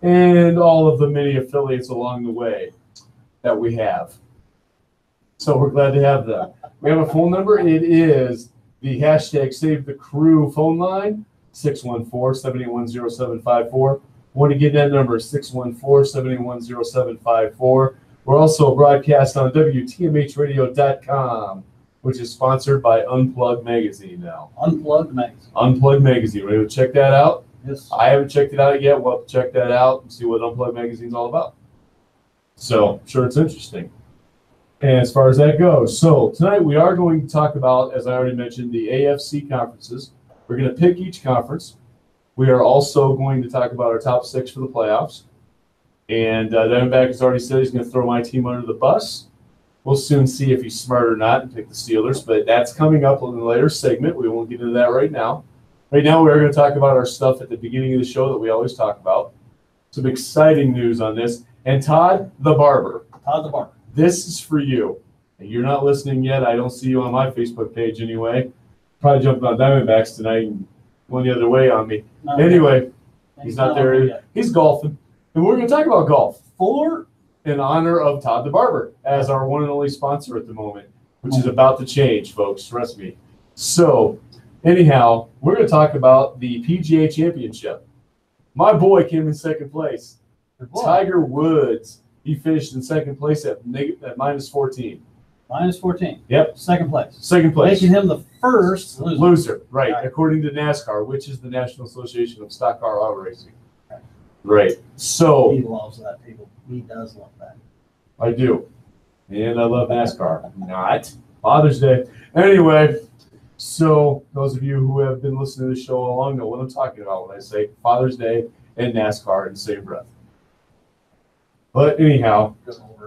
and all of the many affiliates along the way that we have. So we're glad to have them. We have a phone number. It is the hashtag Save the Crew phone line, 614-781-0754. Want to get that number, 614-781-0754. We're also broadcast on WTMHradio.com, which is sponsored by Unplugged Magazine now. Unplugged Magazine. Unplugged Magazine. Ready to check that out? Yes. I haven't checked it out yet. We'll have to check that out and see what Unplugged Magazine's all about. So, I'm sure it's interesting. And as far as that goes, so tonight we are going to talk about, as I already mentioned, the AFC conferences. We're going to pick each conference. We are also going to talk about our top 6 for the playoffs. And Diamondback has already said he's going to throw my team under the bus. We'll soon see if he's smart or not and pick the Steelers, but that's coming up in the later segment. We won't get into that right now. Right now, we're going to talk about our stuff at the beginning of the show that we always talk about. Some exciting news on this. And Todd the Barber. Todd the Barber. This is for you. And you're not listening yet. I don't see you on my Facebook page anyway. Probably jumping on Diamondbacks tonight and going the other way on me. Anyway, he's not there yet. He's golfing. And we're going to talk about golf in honor of Todd the Barber as our one and only sponsor at the moment, which is about to change, folks. Trust me. So, anyhow, we're going to talk about the PGA Championship. My boy came in second place. Tiger Woods. He finished in second place at minus 14. Minus 14. Yep. Second place. Second place. Making him the first loser. Right, according to NASCAR, which is the National Association of Stock Car Auto Racing. Right. So he loves that, people. He does love that. I do. And I love NASCAR. Not Father's Day. Anyway, so those of you who have been listening to the show all along know what I'm talking about when I say Father's Day and NASCAR in the same breath. But anyhow,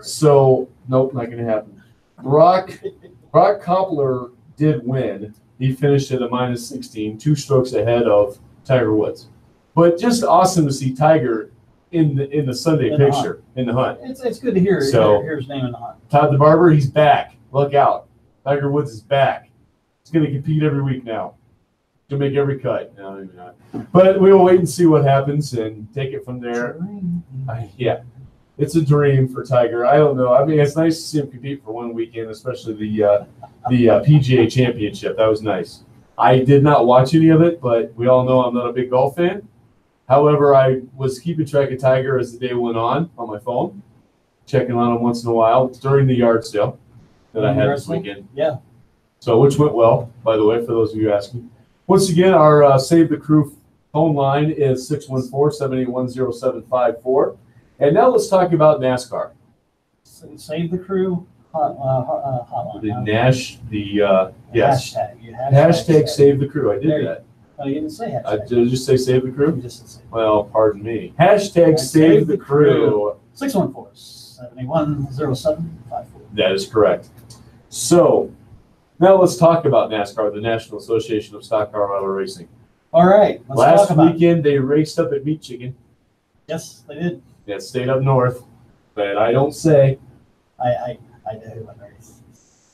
so nope, not going to happen. Brock Koppler did win. He finished at a minus 16, 2 strokes ahead of Tiger Woods. But just awesome to see Tiger in the Sunday picture in the hunt. It's good to hear his name in the hunt. Todd the Barber, he's back. Look out. Tiger Woods is back. He's going to compete every week now. To make every cut. No, maybe not. But we will wait and see what happens and take it from there. Yeah. It's a dream for Tiger. I don't know. I mean, it's nice to see him compete for one weekend, especially the PGA Championship. That was nice. I did not watch any of it, but we all know I'm not a big golf fan. However, I was keeping track of Tiger as the day went on my phone, checking on him once in a while during the yard sale that I had this weekend. Yeah. So, which went well, by the way, for those of you asking. Once again, our Save the Crew phone line is 614-781-0754. And now let's talk about NASCAR. Save the Crew hotline. Yes. Hashtag. Hashtag Save the Crew. I did that. No, you didn't say hashtag. Did I just say Save the Crew? You just said well, pardon me. Hashtag Save the Crew. 614-781-0754. That is correct. So now let's talk about NASCAR, the National Association of Stock Car Auto Racing. All right. Last weekend they raced up at Meat Chicken. Yes, they did. That stayed up north, but I don't say. I do.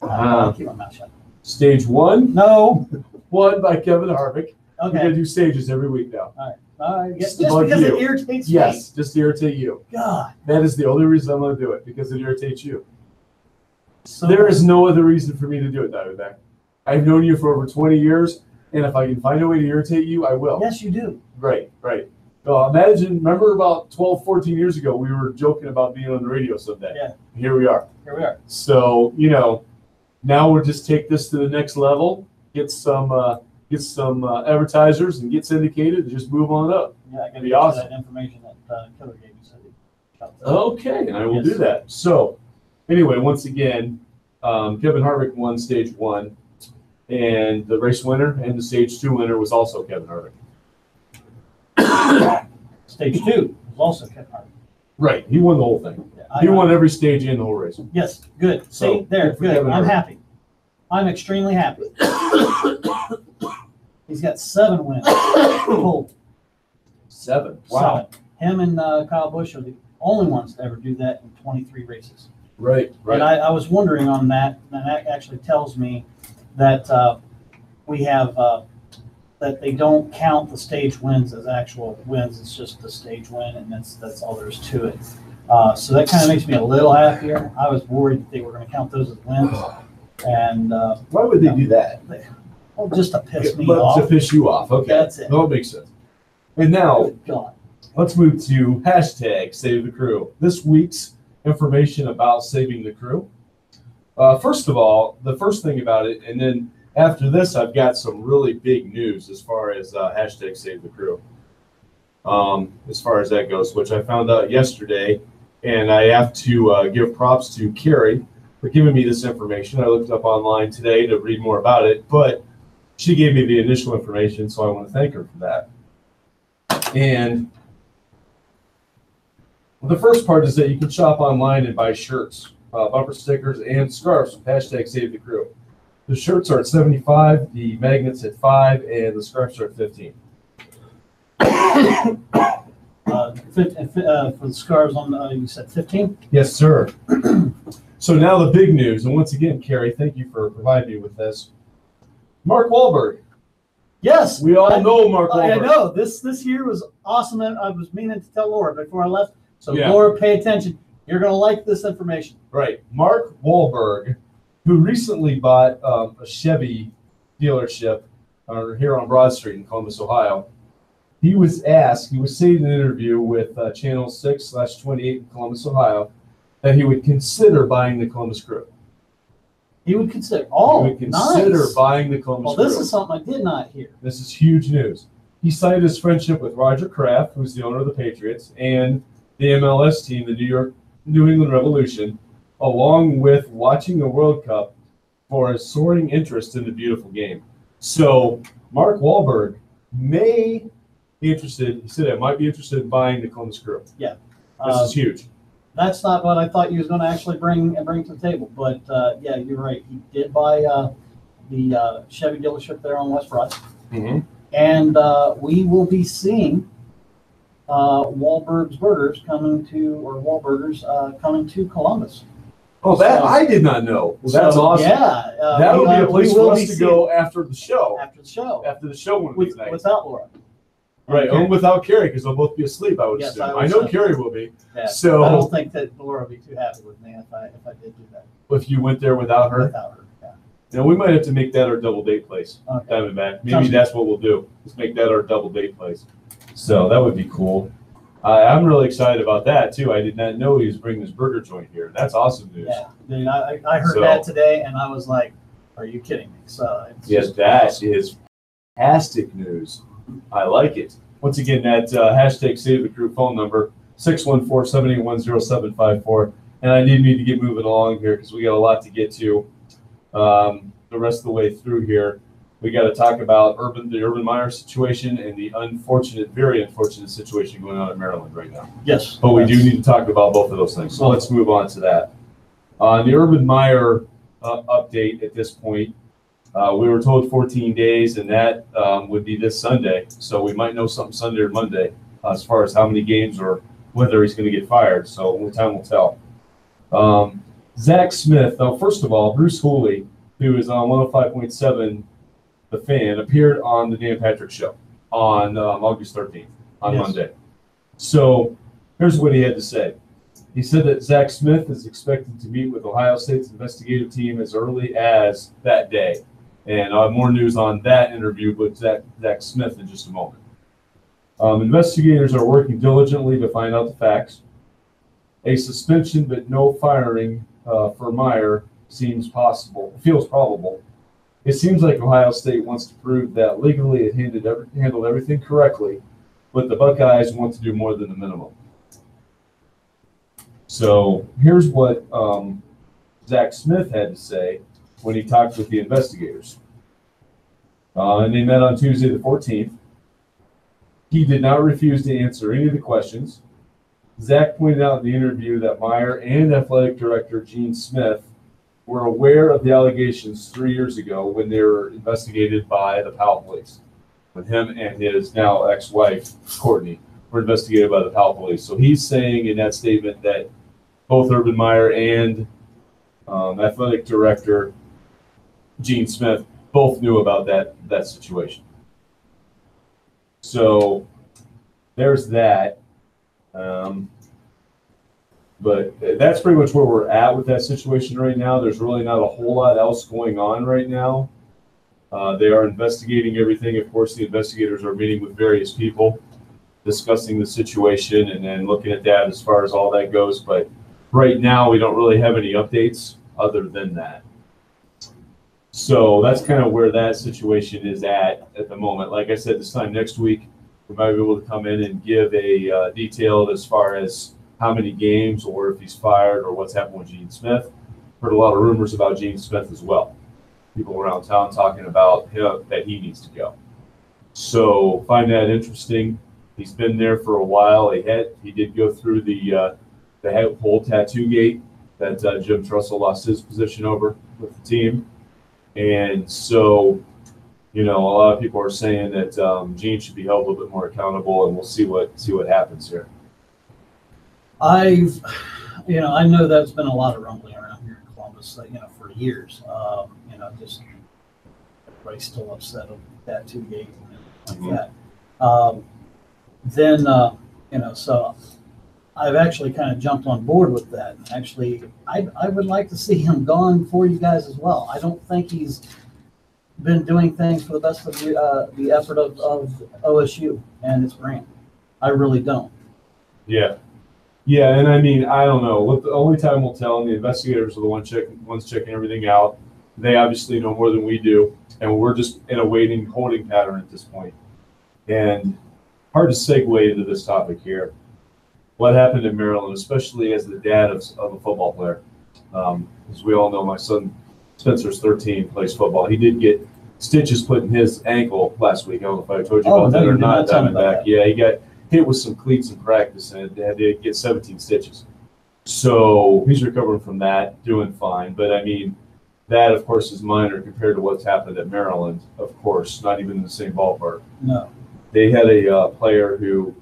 I'll keep my mouth shut. Stage 1? No. Won by Kevin Harvick. Okay. We're going to do stages every week now. All right. Just because it irritates me. Yes, just to irritate you. God. That is the only reason I'm going to do it, because it irritates you. So there is no other reason for me to do it, Diamondback. I've known you for over 20 years, and if I can find a way to irritate you, I will. Yes, you do. Right. Remember about 12, 14 years ago, we were joking about being on the radio someday. Yeah. Here we are. So, now we'll just take this to the next level, get some advertisers and get syndicated and just move on up. Yeah, I can be awesome. That information that Killer gave you. Okay, I will do that. So, anyway, once again, Kevin Harvick won stage 1, and the race winner and the stage 2 winner was also Kevin Harvick. Stage 2 was also Kevin Harvick. Right, he won the whole thing. Yeah, he won every stage in the whole race. Yes, good. See, good. I'm happy. I'm extremely happy. He's got 7 wins. Cool. 7. Wow. 7. Him and Kyle Busch are the only ones to ever do that in 23 races. Right. And I was wondering on that, and that actually tells me that we have that they don't count the stage wins as actual wins. It's just the stage win, and that's all there is to it. So that kind of makes me a little happier. I was worried that they were going to count those as wins, and Why would they do that? well, just to piss me But off. to piss you off. Okay. That's it. No, it makes sense. And now, Good God. let's move to hashtag Save the Crew. This week's information about saving the crew. First of all, the first thing about it, and then after this, I've got some really big news as far as hashtag Save the Crew. As far as that goes, which I found out yesterday, and I have to give props to Carrie for giving me this information. I looked up online today to read more about it, but she gave me the initial information, so I want to thank her for that. And the first part is that you can shop online and buy shirts, bumper stickers, and scarves with hashtag Save the Crew. The shirts are at $75, the magnets at $5, and the scarves are at $15. For the scarves on, you said 15? Yes, sir. So now the big news, and once again, Carrie, thank you for providing me with this. Mark Wahlberg. Yes. We all know Mark Wahlberg. I know. This year was awesome, and I was meaning to tell Laura before I left. So Yeah. Laura, pay attention. You're going to like this information. Right. Mark Wahlberg, who recently bought a Chevy dealership here on Broad Street in Columbus, Ohio. He was asked, he was saying in an interview with Channel 6/28 in Columbus, Ohio, that he would consider buying the Columbus Crew. He would consider. Oh, he would consider nice. buying the Columbus Well, this Crew. is something I did not hear. This is huge news. He cited his friendship with Roger Kraft, who's the owner of the Patriots, and the MLS team, the New England Revolution, along with watching the World Cup for his soaring interest in the beautiful game. So Mark Wahlberg may be interested. He said I might be interested in buying the Columbus Crew. Yeah. This is huge. That's not what I thought you was going to actually bring to the table. But yeah, you're right. He did buy the Chevy dealership there on West Broad. Mm-hmm. And we will be seeing Wahlberg's Burgers coming to Columbus. Oh, that So- I did not know. Well, that's So, awesome. Yeah. That'll be a place we for will us be to seeing go after the show. after the show. After the show one of these nights. Without Laura. Right, Okay. and without Carrie, because they'll both be asleep, I would Yes, assume. I would I know assume. Carrie will be. Yeah. So- I don't think that Laura would be too happy with me if I did do that If you went there without her, without her. Yeah. now we might have to make that our double date place. Okay. Diamondback. Maybe Sounds that's what we'll do. Just make that our double date place. So that would be cool. I'm really excited about that too. I did not know he was bringing his burger joint here. That's awesome news. Yeah. Dude, I heard So- that today, and I was like, "Are you kidding me?" So it's Yes, just that awesome. is fantastic news. I like it. Once again, that hashtag Save the Crew phone number, 614-781-0754. And I need to get moving along here because we got a lot to get to the rest of the way through here. We got to talk about the Urban Meyer situation and the very unfortunate situation going on in Maryland right now. Yes. But we do need to talk about both of those things. So let's move on to that. The Urban Meyer update at this point, we were told 14 days, and that would be this Sunday. So we might know something Sunday or Monday as far as how many games or whether he's going to get fired. So time will tell. Zach Smith, first of all, Bruce Hooley, who is on 105.7, The Fan, appeared on the Dan Patrick Show on August 13th, on Yes. Monday. So here's what he had to say. He said that Zach Smith is expected to meet with Ohio State's investigative team as early as that day. And I'll have more news on that interview with Zach Smith in just a moment. Investigators are working diligently to find out the facts. A suspension but no firing for Meyer feels probable. It seems like Ohio State wants to prove that legally it handled everything correctly, but the Buckeyes want to do more than the minimum. So here's what Zach Smith had to say when he talked with the investigators. And they met on Tuesday the 14th. He did not refuse to answer any of the questions. Zach pointed out in the interview that Meyer and athletic director Gene Smith were aware of the allegations 3 years ago when they were investigated by the Powell police, when him and his now ex-wife, Courtney, were investigated by the Powell police. So he's saying in that statement that both Urban Meyer and athletic director Gene Smith both knew about that situation. So there's that. But that's pretty much where we're at with that situation right now. There's really not a whole lot else going on right now. They are investigating everything. Of course, the investigators are meeting with various people, discussing the situation and then looking at that as far as all that goes. But right now, we don't really have any updates other than that. So that's kind of where that situation is at the moment. Like I said, this time next week, we might be able to come in and give a detailed as far as how many games or if he's fired or what's happened with Gene Smith. Heard a lot of rumors about Gene Smith as well. People around town talking about him, that he needs to go. So find that interesting. He's been there for a while. He did go through the whole tattoo gate that Jim Trussell lost his position over with the team. And so, a lot of people are saying that Gene should be held a little bit more accountable, and we'll see what happens here. I know that's been a lot of rumbling around here in Columbus, for years. Just everybody's still upset over that tattoo gate and like that. So I've actually kind of jumped on board with that. Actually, I would like to see him gone for you guys as well. I don't think he's been doing things for the best of the effort of OSU and its brand. I really don't. Yeah. Yeah, and I mean, I don't know. The only time will tell, and the investigators are the ones checking everything out. They obviously know more than we do, and we're just in a holding pattern at this point. And hard to segue into this topic here. What happened in Maryland, especially as the dad of a football player. As we all know, my son Spencer's 13, plays football. He did get stitches put in his ankle last week. I don't know if I told you about that or not. Diamondback. Yeah, he got hit with some cleats in practice and had to get 17 stitches. So he's recovering from that, doing fine. But I mean, that of course is minor compared to what's happened at Maryland. Of course, not even in the same ballpark. No, they had a player who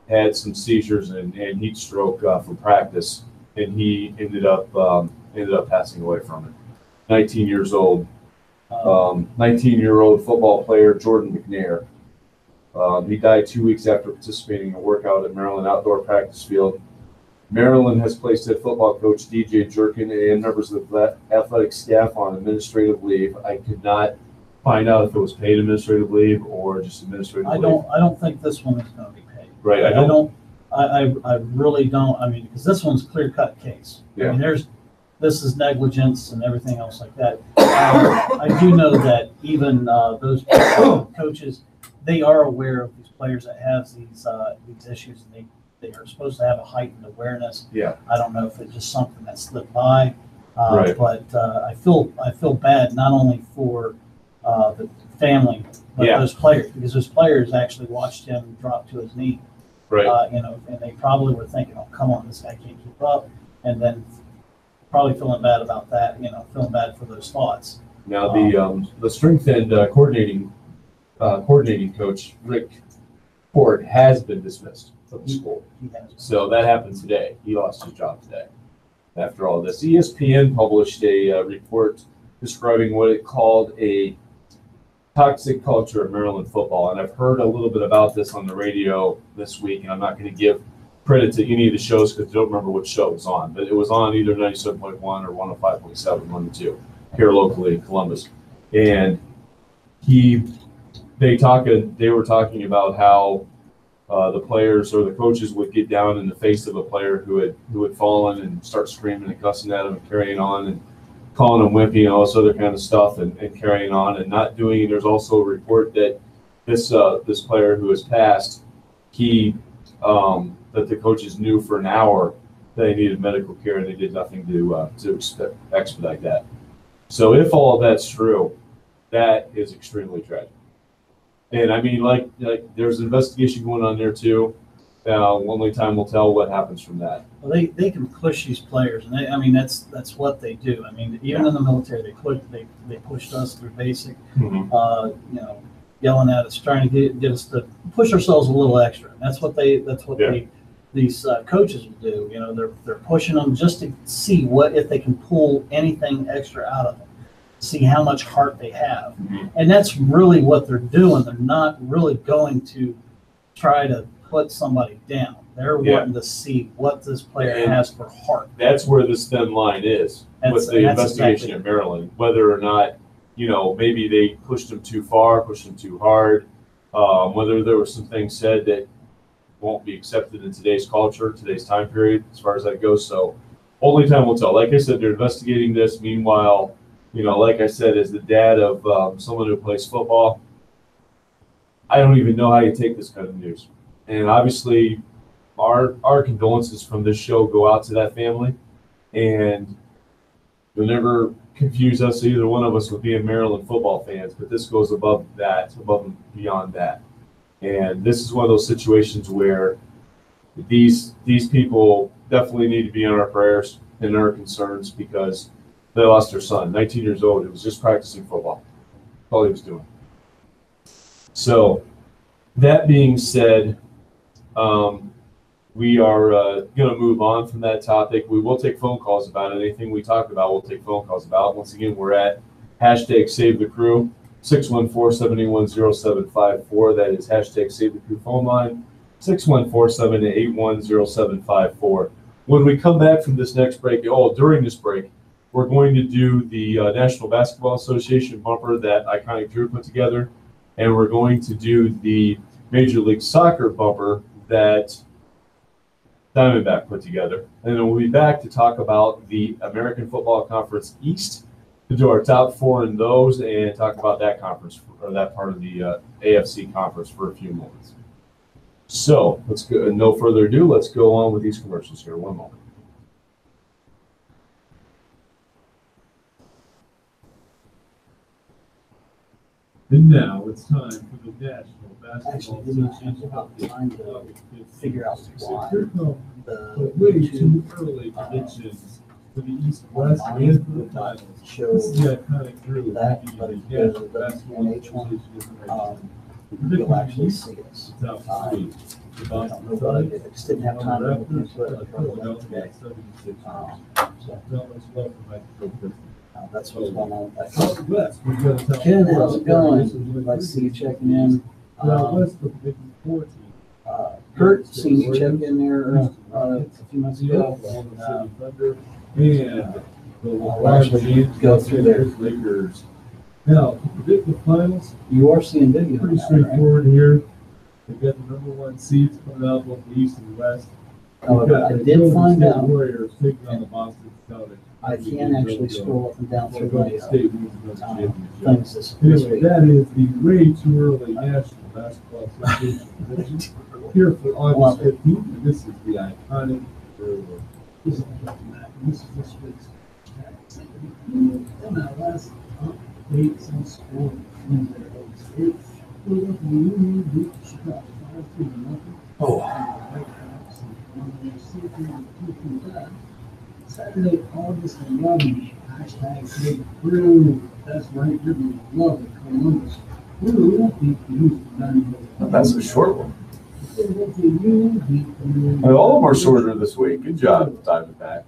had some seizures and heat stroke from practice, and he ended up passing away from it. 19 years old. 19-year-old football player Jordan McNair. He died 2 weeks after participating in a workout at Maryland outdoor practice field. Maryland has placed head football coach DJ Jerkin and members of the athletic staff on administrative leave. I could not find out if it was paid administrative leave or just administrative leave. I don't think this one is going to be paid. Right. I really don't. I mean, because this one's clear-cut case. Yeah. I mean, this is negligence and everything else like that. I do know that even those coaches, they are aware of these players that have these issues, and they are supposed to have a heightened awareness. Yeah. I don't know if it's just something that slipped by, Right. But I feel bad not only for the family, but those players, because those players actually watched him drop to his knee. Right. And they probably were thinking, "Oh, come on, this guy can't keep up," and then probably feeling bad about that. Feeling bad for those thoughts. Now the strength and coordinating coach Rick Ford has been dismissed from the school. So that happened today. He lost his job today. After all this, ESPN published a report describing what it called a toxic culture of Maryland football. And I've heard a little bit about this on the radio this week, and I'm not going to give credit to any of the shows because I don't remember which show it was on, but it was on either 97.1 or 105.7, one of the two, here locally in Columbus. And they were talking about how the players or the coaches would get down in the face of a player who had fallen and start screaming and cussing at him and carrying on and calling him wimpy and all this other kind of stuff and carrying on and not doing. And there's also a report that this player who has passed, that the coaches knew for an hour that he needed medical care and they did nothing to expedite that. So if all of that's true, that is extremely tragic. And I mean, like there's an investigation going on there too. Only time will tell what happens from that. Well, they can push these players, and that's what they do. I mean, even in the military, they pushed us through basic, yelling at us, trying to get us to push ourselves a little extra. And that's what these coaches will do. They're pushing them just to see if they can pull anything extra out of them. see how much heart they have. Mhm. And that's really what they're doing. They're not really going to try to put somebody down. They're Yeah. wanting to see what this player And has for heart. That's where this thin line is with the investigation at Maryland, whether or not, maybe they pushed him too far, pushed him too hard, whether there were some things said that won't be accepted in today's culture, today's time period, as far as that goes. So only time will tell. Like I said, they're investigating this. Meanwhile, like I said, as the dad of someone who plays football, I don't even know how you take this kind of news. And obviously, our condolences from this show go out to that family. And you'll never confuse us, either one of us, with being Maryland football fans. But this goes above that, above and beyond that. And this is one of those situations where these people definitely need to be in our prayers and our concerns, because they lost their son, 19 years old, who was just practicing football. That's all he was doing. So that being said, we are going to move on from that topic. We will take phone calls about it. Anything we talk about, we'll take phone calls about. Once again, we're at #SaveTheCrew, 614-781-0754. That is #SaveTheCrew phone line, 614-781-0754. When we come back from this next break, during this break, we're going to do the National Basketball Association bumper that Iconic Drew put together, and we're going to do the Major League Soccer bumper that Diamondback put together. And then we'll be back to talk about the American Football Conference East, to do our top four in those, and talk about that conference, or that part of the AFC conference, for a few moments. So let's go. No further ado, let's go on with these commercials here. One moment. And now it's time for the National Basketball Association. Trying to figure out why But way too early predictions for the East West and for the finals. This is the Iconic Drew. that, but if you go to the H1, you'll actually see us. I don't know what I did. I just didn't have time to look into it. That's what's going on with that. Ken, how's it going? Like to see you checking in. Kurt, seen you check in there a few months ago. I'll actually go through there. Now, to predict the finals, You are seeing video. pretty now, right? straightforward here. They've got the #1 seeds coming out both the East and the West. Oh, I did find out. Warriors taking on the Boston Celtics. I can actually scroll up and down through Golden my State wins the championship. things this Anyway, week. that is the way too early National Basketball Association prediction here for August 15th. And this is the Iconic Drew. This is this week's MLS updates and scores. Wednesday, August 8th. Philadelphia Union beat Chicago 5-0. Oh. Whitecaps and Monday City 2-5. Saturday, August 11th. #SaveTheCrew. That's right, you're going to love it. Columbus Crew beat the Houston Diamondback. That's a short one. Philadelphia Union beat the All of them are shorter this week. Good job, Diamondback.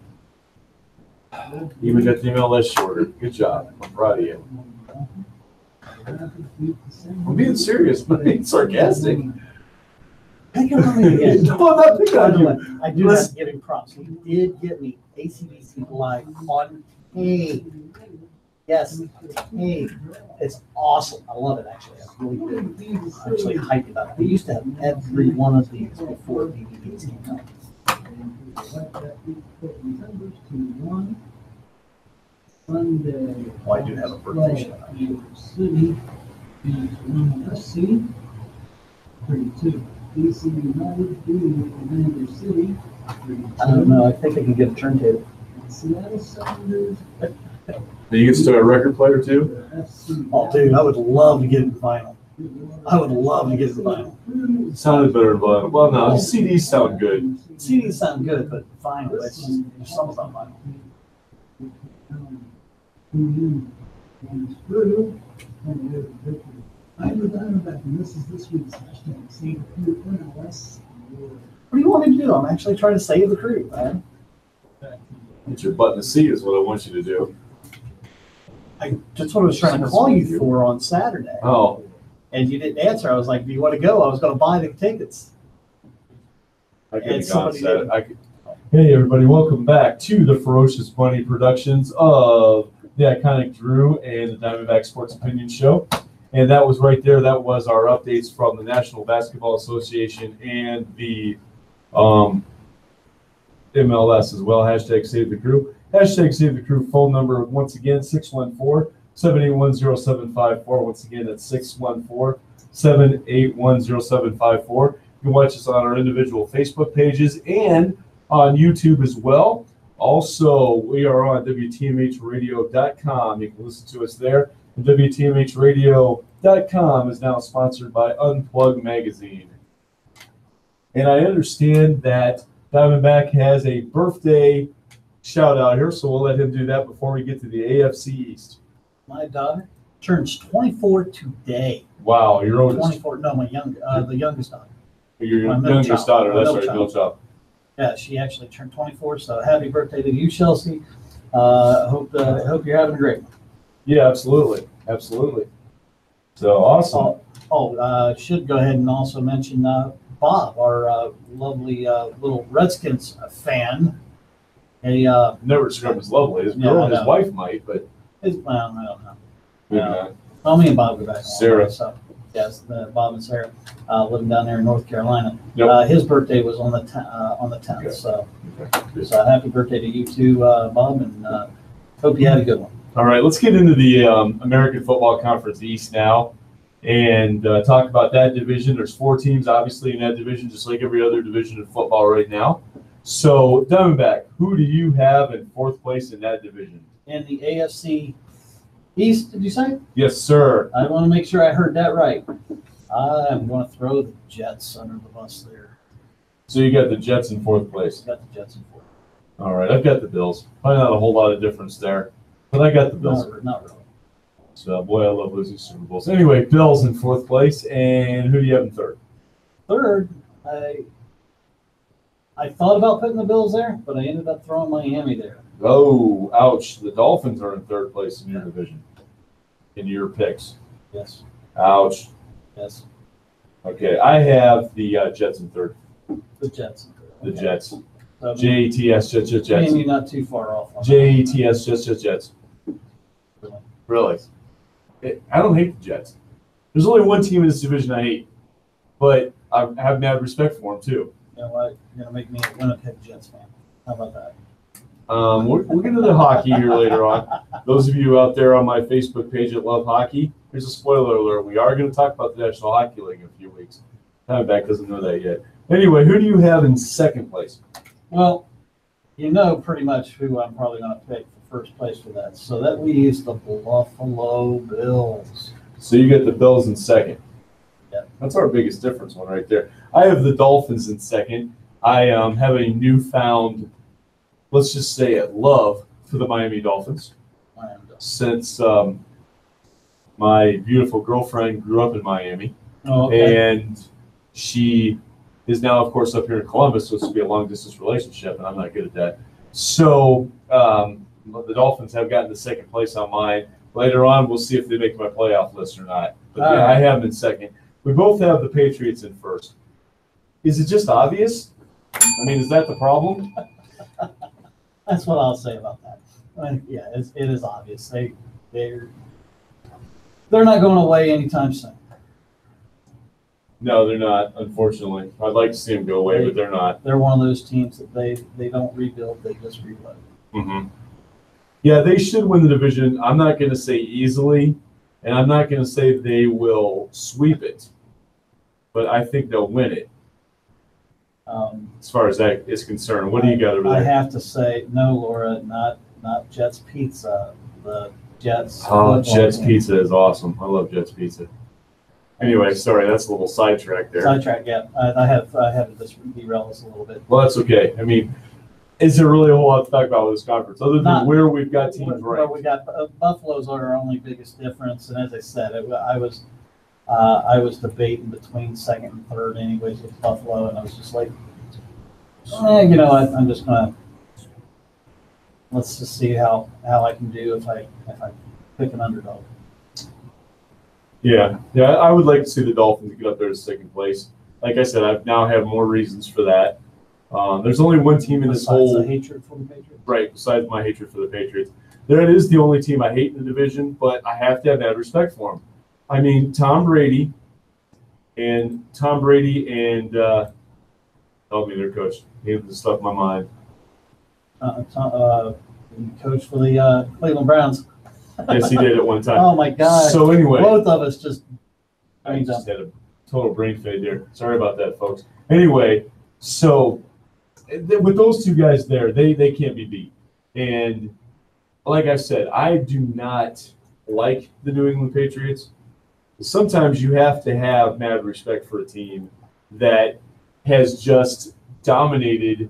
Even got the MLS shorter. Good job. I'm proud of you. I'm being serious, but being sarcastic. Pick him on me again. No, I'm not picking By on the you. way, I do have to give him props. He did get me ACDC live on tape. Yes, tape. It's awesome. I love it, actually. I really do. I'm actually hyped about it. We used to have every one of these before DVDs came out. Sunday. Well, I do have a birthday show. New York City beats FC 32. DC United beat Orlando City 32. I don't know. I think I can get a turntable. Seattle Sounders. You can start a record player too? FC. Oh, dude, I would love to get it in vinyl. I would love to get it in vinyl. It sounded better than vinyl. Well, no, the CDs sound good. CDs sound good, but vinyl, it's just, there's something about vinyl. I'm the Diamondback, and this is this week's #SaveTheCrew MLS. What do you want me to do? I'm actually trying to save the crew, man. Get your butt in the seat is what I want you to do. That's what I was trying to call you for on Saturday. Oh, And you didn't answer. I was like, do you want to go? I was going to buy the tickets. I could And have gone somebody Saturday. Hey, everybody, welcome back to the Ferocious Bunny productions of the iconic Drew and the Diamondback Sports Opinion Show. And that was right there. That was our updates from the National Basketball Association and the MLS as well. Hashtag Save the Crew. Hashtag Save the Crew phone number, once again, 614-781-0754. Once again, that's 614-781-0754. You can watch us on our individual Facebook pages and on YouTube as well. Also, we are on WTMHradio.com. You can listen to us there. And WTMHradio.com is now sponsored by Unplugged Magazine. And I understand that Diamondback has a birthday shout out here, so we'll let him do that before we get to the AFC East. My daughter turns 24 today. Wow, your oldest. 24. No, the youngest daughter. Your My middle youngest child. daughter, My that's middle right, child. middle child. Yeah, she actually turned 24. So happy birthday to you, Chelsea. Hope you're having a great one. Yeah, absolutely, absolutely. So awesome. Should go ahead and also mention Bob, our lovely little Redskins fan. Never described as lovely. His girl and his wife might, but I don't know. maybe not. Well, me and Bob go back. Sarah. So, yes, Bob and Sarah living down there in North Carolina. Yep. His birthday was on the 10th. Okay. So, Okay. so happy birthday to you too, Bob, and hope you had a good one. All right, let's get into the American Football Conference East now and talk about that division. There's 4 teams, obviously, in that division, just like every other division in football right now. So, Diamondback, who do you have in 4th place in that division? In the AFC East, did you say? Yes, sir. I want to make sure I heard that right. I'm going to throw the Jets under the bus there. So you got the Jets in 4th place. Got the Jets in 4th. All right, I've got the Bills. Probably not a whole lot of difference there, but I got the Bills. Not really. So, boy, I love losing Super Bowls. Anyway, Bills in 4th place, and who do you have in 3rd? Third, I thought about putting the Bills there, but I ended up throwing Miami there. Oh, ouch. The Dolphins are in 3rd place in your division, in your picks. Yes. Ouch. Yes. Okay, I have the Jets in 3rd. The Jets. The Jets. So, I mean, Jets, Jets, Jets. you're not too far off. On Jets, Jets. Really? I don't hate the Jets. There's only one team in this division I hate, but I have mad respect for them, too. You know what? You're going to make me a Winnipeg Jets fan. How about that? We'll get into the hockey here later on. Those of you out there on my Facebook page that love hockey, here's a spoiler alert. We are going to talk about the National Hockey League in a few weeks. Diamondback doesn't know that yet. Anyway, who do you have in 2nd place? Well, you know pretty much who I'm probably going to pick for 1st place for that. So that leaves the Buffalo Bills. So you get the Bills in 2nd. Yeah. That's our biggest difference one right there. I have the Dolphins in 2nd. I have a newfound, let's just say it, love for the Miami Dolphins. Since my beautiful girlfriend grew up in Miami. Oh, okay. And she is now, of course, up here in Columbus, so it's going to be a long-distance relationship, and I'm not good at that. So the Dolphins have gotten to 2nd place on mine. Later on, we'll see if they make my playoff list or not. But yeah, I have them in 2nd. We both have the Patriots in 1st. Is it just obvious? I mean, is that the problem? That's what I'll say about that. Yeah, it is obvious. They're not going away anytime soon. No, they're not, unfortunately. I'd like to see them go away, but they're not. They're one of those teams that they don't rebuild, they just reload. Mm-hmm. Yeah, they should win the division. I'm not going to say easily, and I'm not going to say they will sweep it, but I think they'll win it. As far as that is concerned, what do you got over there? I have to say, no, Laura, not Jets Pizza. The Jets. Oh, Jets Pizza is awesome. I love Jets Pizza. Anyway, sorry, that's a little sidetrack there. Sidetrack, yeah. I have to just derail this a little bit. Well, that's okay. I mean, is there really a whole lot to talk about with this conference, other than where we've got teams Well, ranked? we got Buffalo's our only biggest difference, and as I said, I was debating between 2nd and 3rd, anyways, with Buffalo, and I was just like, you know what? I'm just gonna let's just see how I can do if I pick an underdog. Yeah, I would like to see the Dolphins get up there to second place. Like I said, I now have more reasons for that. There's only one team in this Besides whole the hatred for the Patriots. right. Besides my hatred for the Patriots, that is the only team I hate in the division. But I have to have mad respect for them. I mean, Tom Brady and help me, their coach. He just left my mind. Coach for the Cleveland Browns. Yes, he did at one time. Oh my God! So anyway, both of us just. I just had a total brain fade there. Sorry about that, folks. Anyway, so with those two guys there, they can't be beat. And like I said, I do not like the New England Patriots. Sometimes you have to have mad respect for a team that has just dominated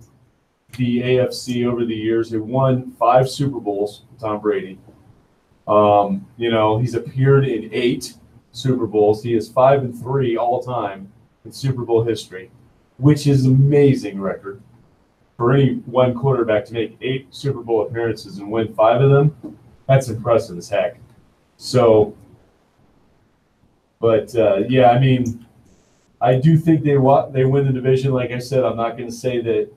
the AFC over the years. They won 5 Super Bowls, Tom Brady. He's appeared in 8 Super Bowls. He is 5-3 all time in Super Bowl history, which is an amazing record for any one quarterback to make 8 Super Bowl appearances and win 5 of them. That's impressive as heck. So, but I mean, I do think they win the division. Like I said, I'm not going to say that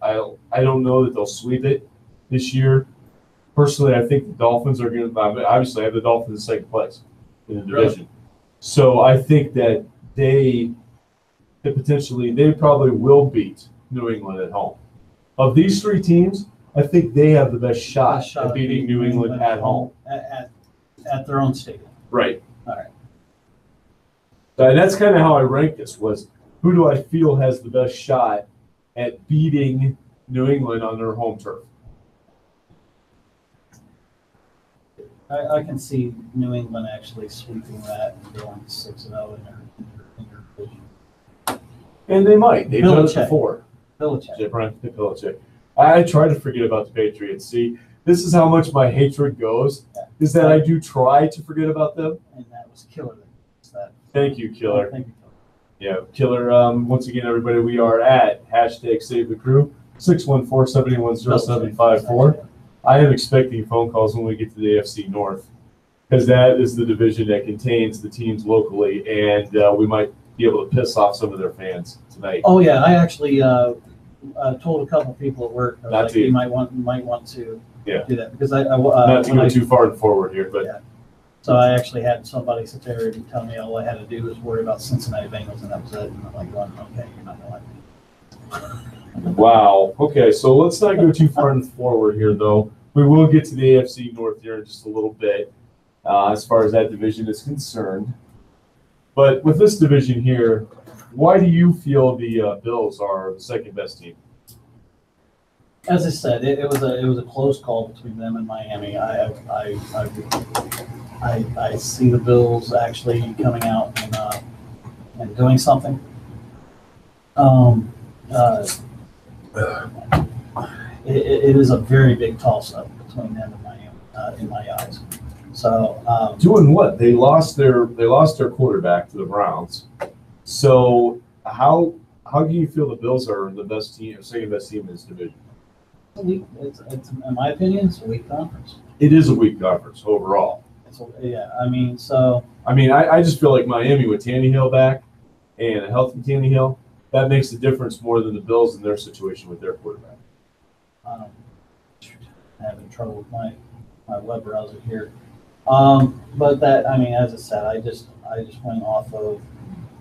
I don't know that they'll sweep it this year. Personally, I think the Dolphins are going to. Obviously, I have the Dolphins in second place in the division. Really? So I think that they probably will beat New England at home. Of these 3 teams, I think they have the best shot at beating New England at home. At their own stadium. Right. All right. And that's kind of how I ranked this, was who do I feel has the best shot at beating New England on their home turf? I can see New England actually sweeping that and going 6-0 in their division. And they might. They've done it before. Belichick. I try to forget about the Patriots. See, this is how much my hatred goes, is that I do try to forget about them. And that was Killer. Thank you, Killer. Thank you, Yeah, Killer. Once again, everybody, we are at #SaveTheCrew, 614-781-0754. I am expecting phone calls when we get to the AFC North, because that is the division that contains the teams locally, and we might be able to piss off some of their fans tonight. Oh yeah, I actually told a couple people at work you might want to do that, because not to go too far forward here, but yeah. So I actually had somebody sit there and tell me all I had to do was worry about Cincinnati Bengals, and that was it. And I'm like, well, okay, you're not gonna like me. Wow. Okay, so let's not go too far forward here, though. We will get to the AFC North here in just a little bit, as far as that division is concerned. But with this division here, why do you feel the Bills are the second best team? As I said, it was a close call between them and Miami. I see the Bills actually coming out and doing something. It is a very big toss-up between them and Miami in my eyes. So doing what? They lost their quarterback to the Browns. So how do you feel the Bills are the best team, or second best team in this division? It's in my opinion, it's a weak conference. It is a weak conference overall. I just feel like Miami with Tannehill back and a healthy Tannehill, that makes a difference more than the Bills in their situation with their quarterback. I'm having trouble with my web browser here. But that, as I said, I just went off of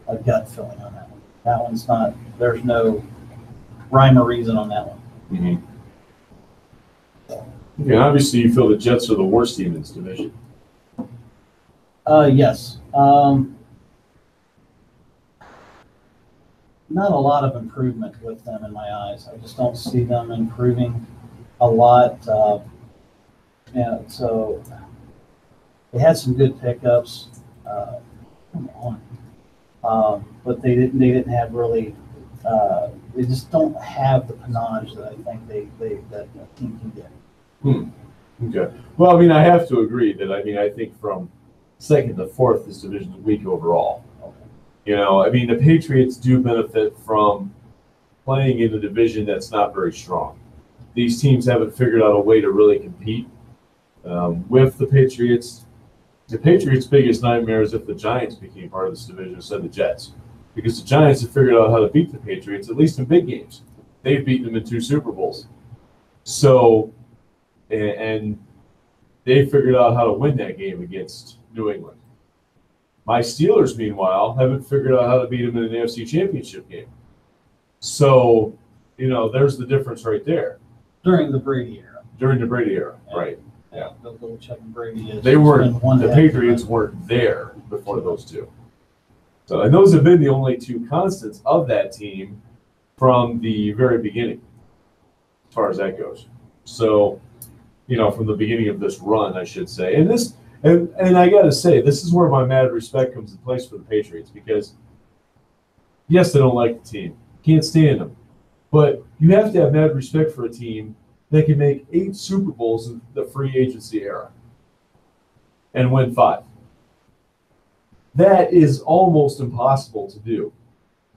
a gut feeling on that one. That one's not. There's no rhyme or reason on that one. Mm-hmm. Okay, obviously, you feel the Jets are the worst team in this division. Yes. Not a lot of improvement with them in my eyes. I just don't see them improving a lot. So they had some good pickups. But they didn't have really. They just don't have the panache that I think that a team can get. Okay. Well, I have to agree that I think from second to fourth, this division is weak overall. Okay. The Patriots do benefit from playing in a division that's not very strong. These teams haven't figured out a way to really compete with the Patriots. The Patriots' biggest nightmare is if the Giants became part of this division instead of the Jets. Because the Giants have figured out how to beat the Patriots, at least in big games. They've beaten them in 2 Super Bowls. So, and they figured out how to win that game against New England. My Steelers, meanwhile, haven't figured out how to beat them in an AFC Championship game. So, there's the difference right there. During the Brady era. During the Brady era, right. Yeah, Bill Belichick and Brady. They weren't, the Patriots weren't there before those two. So, and those have been the only 2 constants of that team from the very beginning, as far as that goes. So, from the beginning of this run, I should say. And I got to say, this is where my mad respect comes in place for the Patriots, because, yes, I don't like the team. Can't stand them. But you have to have mad respect for a team that can make 8 Super Bowls in the free agency era and win 5. That is almost impossible to do.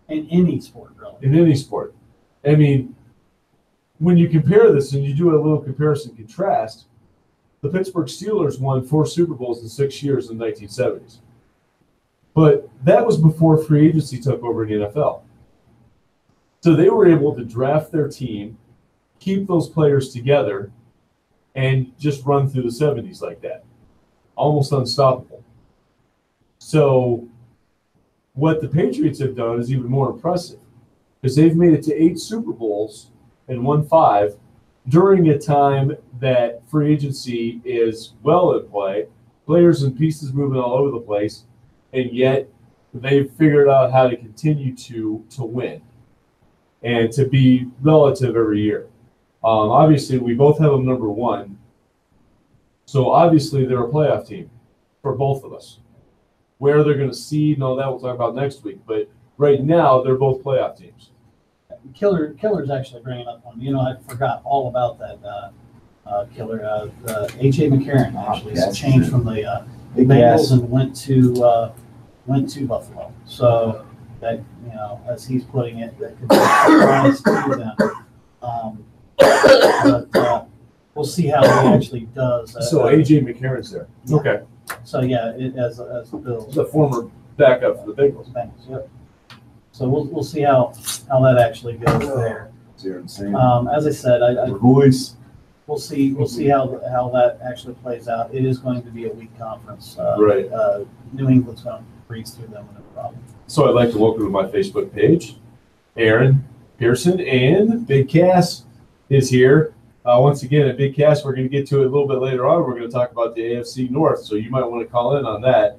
In any sport, really. In any sport. I mean, when you compare this and you do a little comparison contrast, the Pittsburgh Steelers won 4 Super Bowls in 6 years in the 1970s. But that was before free agency took over in the NFL. So they were able to draft their team, keep those players together, and just run through the 70s like that. Almost unstoppable. So what the Patriots have done is even more impressive, because they've made it to 8 Super Bowls and won 5 during a time that free agency is well in play, players and pieces moving all over the place, and yet they've figured out how to continue to win and to be relative every year. Obviously, we both have them number 1. So obviously, they're a playoff team for both of us. Where they're going to seed and all that, we'll talk about next week. But right now, they're both playoff teams. Killer's actually bringing up one. I forgot all about that Killer. A.J. McCarron actually changed from the Bengals and went to Buffalo. So that, as he's putting it, that could be a surprise to them. But we'll see how he actually does. So A.J. McCarron's there. Yeah. Okay. So yeah, as Bill's The former backup for the Bengals. Yep. So we'll see how that actually goes there. You're insane. As I said, Voice. we'll see how that actually plays out. It is going to be a weak conference. Right. New England's going to breeze through them with no problem. So I'd like to welcome to my Facebook page, Aaron Pearson, and Big Cass is here. Once again, at Big Cass, we're going to get to it a little bit later on. We're going to talk about the AFC North, so you might want to call in on that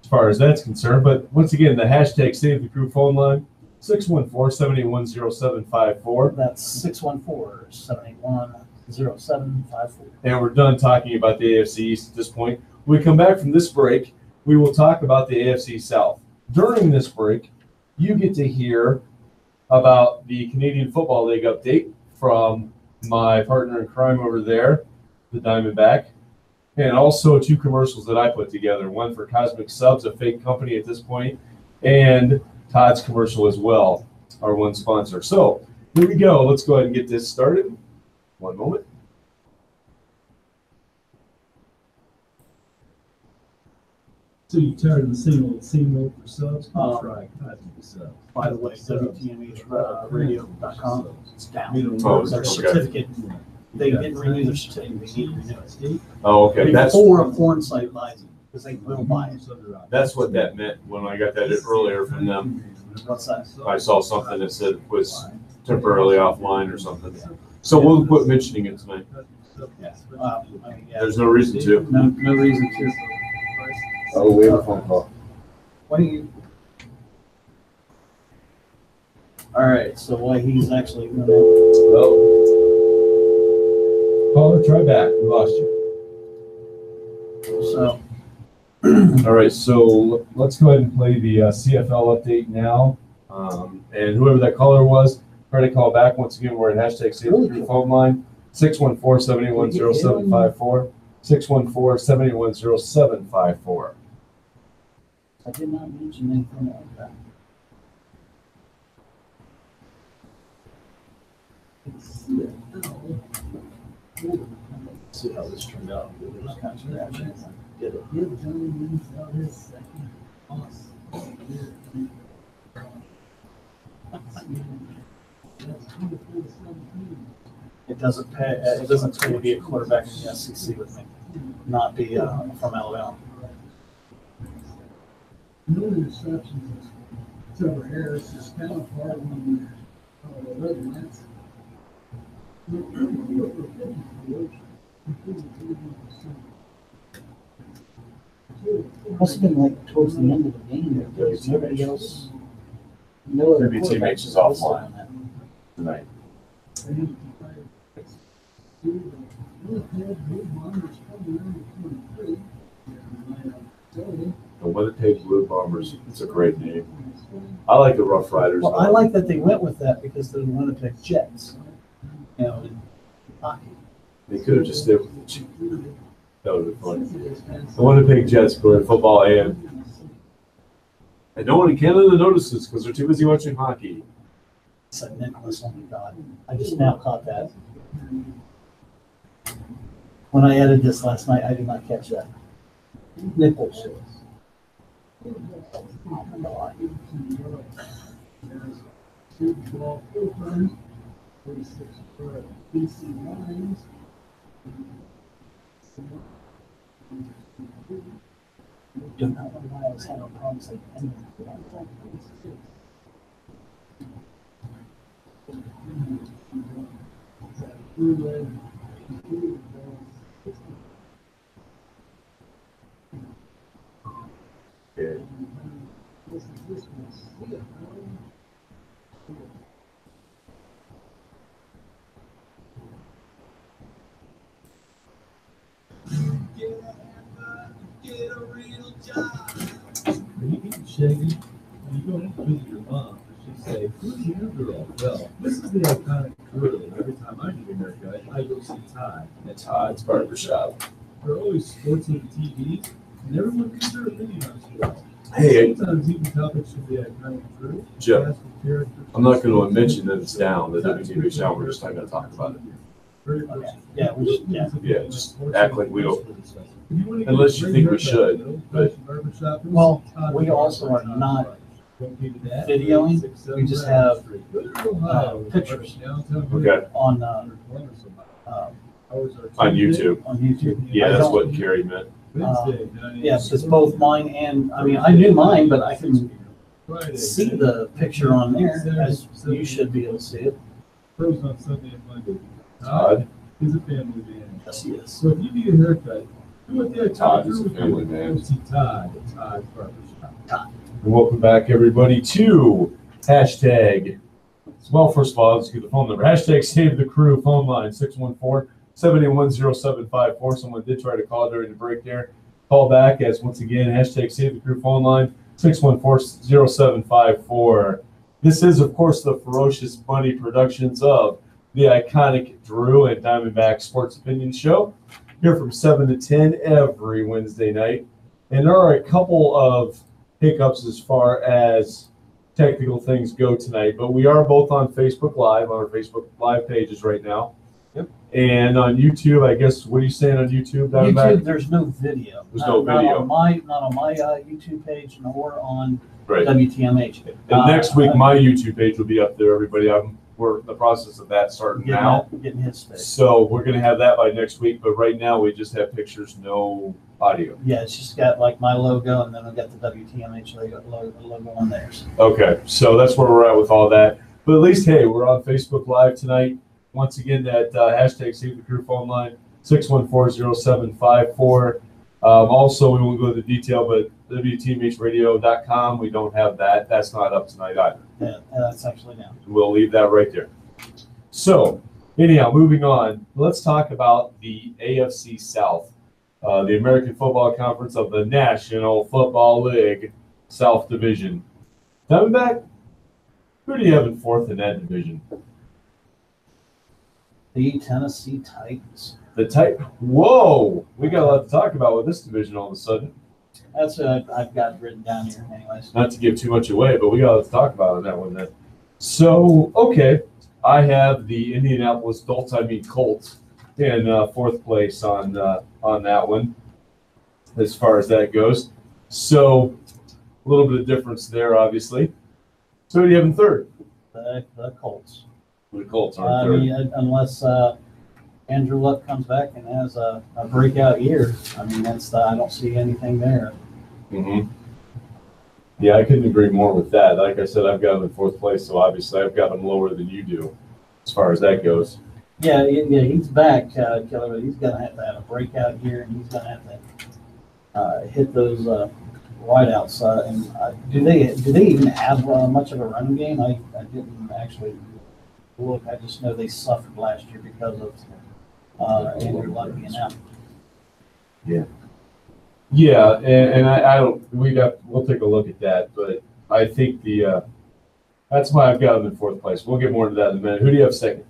as far as that's concerned. But once again, the hashtag Save the Crew phone line, 614-781-0754. That's 614-781-0754. And we're done talking about the AFC East at this point. When we come back from this break, we will talk about the AFC South. During this break, you get to hear about the Canadian Football League update from my partner in crime over there, the Diamondback, and also 2 commercials that I put together, one for Cosmic Subs, a fake company at this point, and Todd's commercial as well, our one sponsor. So here we go. Let's go ahead and get this started. One moment. So you tired of the same old for subs? Try Cosmic Subs. By the way, WTMHradio.com, it's down. Oh, Their okay. certificate, they didn't renew their certificate. They need to renew it. Oh, okay. That's Before a porn site buys it, because they will buy it. That's what that meant when I got that earlier from them. What's that? I saw something that said it was temporarily offline or something. So we'll quit mentioning it tonight. Yeah. There's no reason to. No reason to. Oh, we have a phone call. Why do you? All right, so while he's actually gonna. Well, caller, try back. We lost you. So. All right, so let's go ahead and play the CFL update now. And whoever that caller was, try to call back. Once again, we're at hashtag Save the Crew phone line, 614-781-0754, 614-781-0754. I did not mention anything like that. See how this turned out. Did it. Give Johnny Manziel his second loss. That's 24-17. It doesn't pay. It doesn't pay to be a quarterback in the SEC with me. Not be from Alabama. No interceptions. Trevor Harris is kind of hard on the Redlands. Must have been like towards the end of the game. There was nobody else. No other Maybe quarterback teammates is was offline. on that. Tonight. The Winnipeg Blue Bombers. It's a great name. I like the Rough Riders. Well, I like that they went with that because they're the Winnipeg Jets. You know, in hockey. They could have just stayed with the Chiefs. That would have been funny. The Winnipeg Jets play football and no one in Canada notices because they're too busy watching hockey. Said Nicholas, oh my God. I just now caught that. When I edited this last night, I did not catch that. Nichols. Oh my God. 46 for BC Lions. Do not know why I was having problems like ending. Yeah. Shaggy, when you go in to visit your mom, she'd say, "Who's your girl?" Well, this is the iconic crew. Every time I need a haircut, I go see Todd. And Todd's Barbershop. There are always sports on the TVs, and everyone gives their opinion on the show. Hey, Sometimes even topics from the iconic crew. Jeff, I'm not going to mention that it's down, the WTV channel. We're just not going to talk about it. Very Okay. personal. Yeah, we just, yeah. Yeah, just act like we don't. Unless you think we should, but- Well, we also are not videoing. We just have pictures Okay. on On YouTube. on YouTube. Yeah, I that's don't- what Carrie meant. Yes, it's both mine and, I mean, I knew mine, but I can see the picture on there, as you should be able to see it. Pros on Sunday and Monday. Todd. Is a family man. Yes, he is. So if you need a haircut, do what the Todd is a family man. Go see Todd at Todd's Barbershop. And welcome back, everybody, to hashtag. Well, first of all, let's get the phone number. Hashtag Save the Crew phone line 614-781-0754. Someone did try to call during the break there. Call back as once again hashtag Save the Crew phone line 614-0754. This is, of course, the Ferocious Bunny Productions of the iconic Drew and Diamondback Sports Opinion Show. Here from 7 to 10 every Wednesday night. And there are a couple of hiccups as far as technical things go tonight, but we are both on Facebook Live, on our Facebook Live pages right now. Yep. And on YouTube, I guess, what are you saying on YouTube, Diamondback? YouTube, there's no video. There's no video. Not on my YouTube page, nor on Right. WTMH. And next week, my YouTube page will be up there, everybody. We're in the process of that starting now. Getting his space. So we're going to have that by next week, but right now we just have pictures, no audio. Yeah, it's just got like my logo, and then I've got the WTMH logo on theirs. Okay, so that's where we're at with all that. But at least, hey, we're on Facebook Live tonight. Once again, that hashtag Save the Crew phone line, 614-0754. Also, we won't go into detail, but WTMHradio.com, we don't have that. That's not up tonight either. Yeah, that's actually down. We'll leave that right there. So, anyhow, moving on. Let's talk about the AFC South, the American Football Conference of the National Football League South Division. Diamondback, who do you have in fourth in that division? The Tennessee Titans. The type. Whoa, we got a lot to talk about with this division all of a sudden. That's what I've got written down here, anyways. Not to give too much away, but we got a lot to talk about on that one then. So, okay, I have the Indianapolis Colts in fourth place on that one. as far as that goes. So a little bit of difference there, obviously. So who do you have in third? The Colts. The Colts are I in third. mean, unless Andrew Luck comes back and has a breakout year, I mean, I don't see anything there. Mm-hmm. Yeah, I couldn't agree more with that. Like I said, I've got him in fourth place, so obviously I've got him lower than you do as far as that goes. Yeah, he's back, Keller, but he's going to have a breakout year, and he's going to have to hit those wideouts. And do they even have much of a running game? I didn't actually look. I just know they suffered last year because of Andrew Luck being out. Yeah. Yeah, and I don't. We'll take a look at that, but I think that's why I've got them in fourth place. We'll get more into that in a minute. Who do you have second?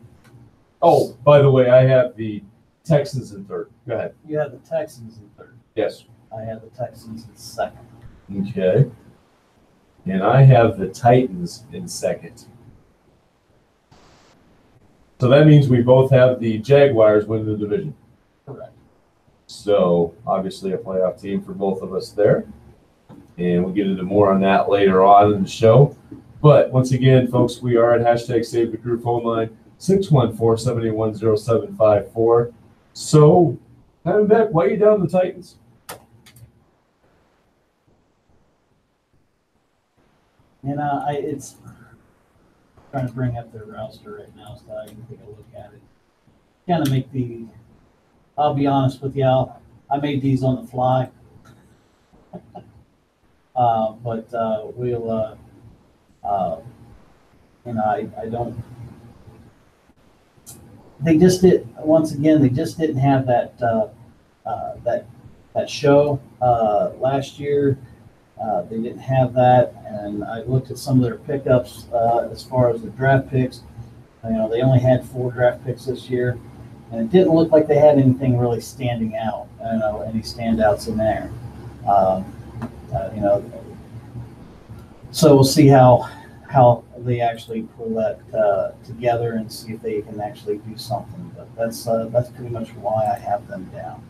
Oh, by the way, I have the Texans in third. Go ahead. You have the Texans in third. Yes. I have the Texans in second. Okay. And I have the Titans in second. So that means we both have the Jaguars winning the division. Correct. So obviously a playoff team for both of us there. And we'll get into more on that later on in the show. But once again, folks, we are at hashtag Save the Crew phone line 614-781-0754. So, Diamondback, why are you down the Titans? And it's trying to bring up their roster right now so I can take a look at it. Kind of make I'll be honest with you, I made these on the fly. But we'll, I don't. They just didn't have that show last year. They didn't have that, and I looked at some of their pickups as far as the draft picks. They only had 4 draft picks this year, and it didn't look like they had anything really standing out. Any standouts in there. So we'll see how they actually pull that together and see if they can actually do something. But that's pretty much why I have them down.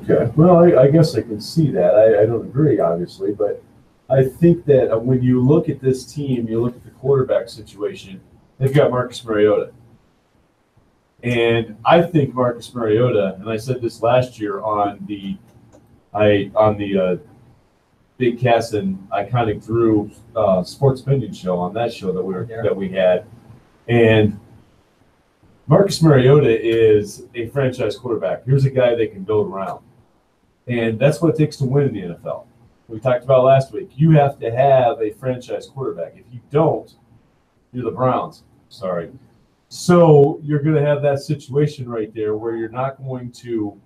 Okay. Well, I guess I can see that. I don't agree, obviously, but I think that when you look at this team, you look at the quarterback situation, they've got Marcus Mariota. And I think Marcus Mariota, and I said this last year on the Big Cass and Iconic Drew sports opinion show, on that show that we had. And Marcus Mariota is a franchise quarterback. Here's a guy they can build around. And that's what it takes to win in the NFL. We talked about last week. You have to have a franchise quarterback. If you don't, you're the Browns. Sorry. So you're going to have that situation right there where you're not going to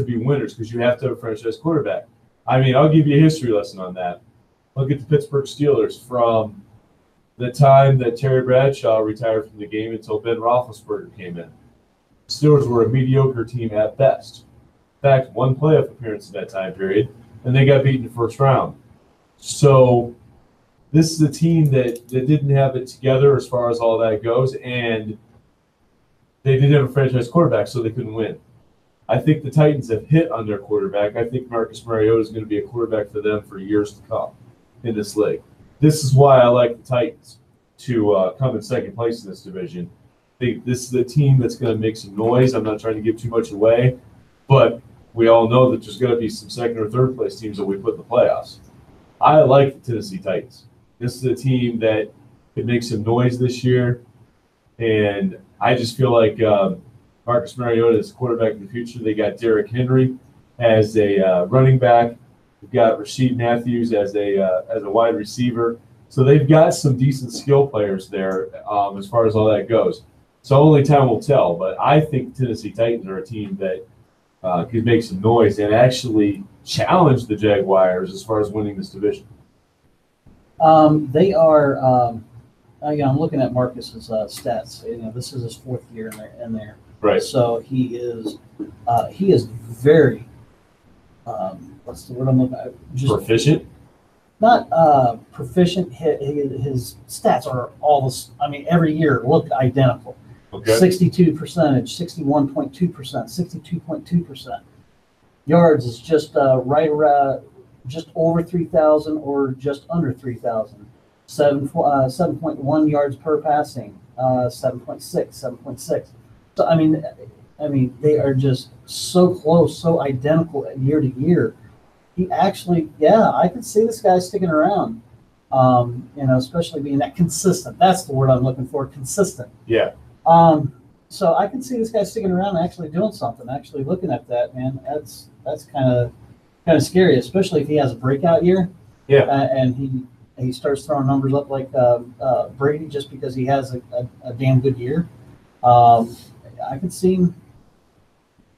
be winners because you have to have a franchise quarterback. I mean, I'll give you a history lesson on that. Look at the Pittsburgh Steelers from the time that Terry Bradshaw retired from the game until Ben Roethlisberger came in. The Steelers were a mediocre team at best. In fact, 1 playoff appearance in that time period, and they got beaten in the first round. So this is a team that didn't have it together as far as all that goes, and they didn't have a franchise quarterback, so they couldn't win. I think the Titans have hit on their quarterback. I think Marcus Mariota is going to be a quarterback for them for years to come in this league. This is why I like the Titans to come in second place in this division. I think this is a team that's going to make some noise. I'm not trying to give too much away, but we all know that there's going to be some second or third place teams that we put in the playoffs. I like the Tennessee Titans. This is a team that could make some noise this year, and I just feel like Marcus Mariota is the quarterback in the future. They got Derrick Henry as a running back. We've got Rashid Matthews as a wide receiver. So they've got some decent skill players there as far as all that goes. So only time will tell. But I think Tennessee Titans are a team that could make some noise and actually challenge the Jaguars as far as winning this division. They are. I'm looking at Marcus's stats. This is his 4th year in there. Right. So he is very. What's the word I'm looking at? Just proficient? Not proficient. His stats are all this. I mean, every year look identical. Okay. 62%, 61.2%, 62.2%. Yards is just right around, just over 3,000 or just under 3,000. 7.1 yards per passing, 7.6, 7.6. So I mean, they are just so close, so identical year to year. He actually, yeah, I could see this guy sticking around. Especially being that consistent. That's the word I'm looking for, consistent. Yeah. So I can see this guy sticking around and actually doing something, actually looking at that, man. That's kind of scary, especially if he has a breakout year. Yeah. And he starts throwing numbers up like Brady just because he has a damn good year. I could see him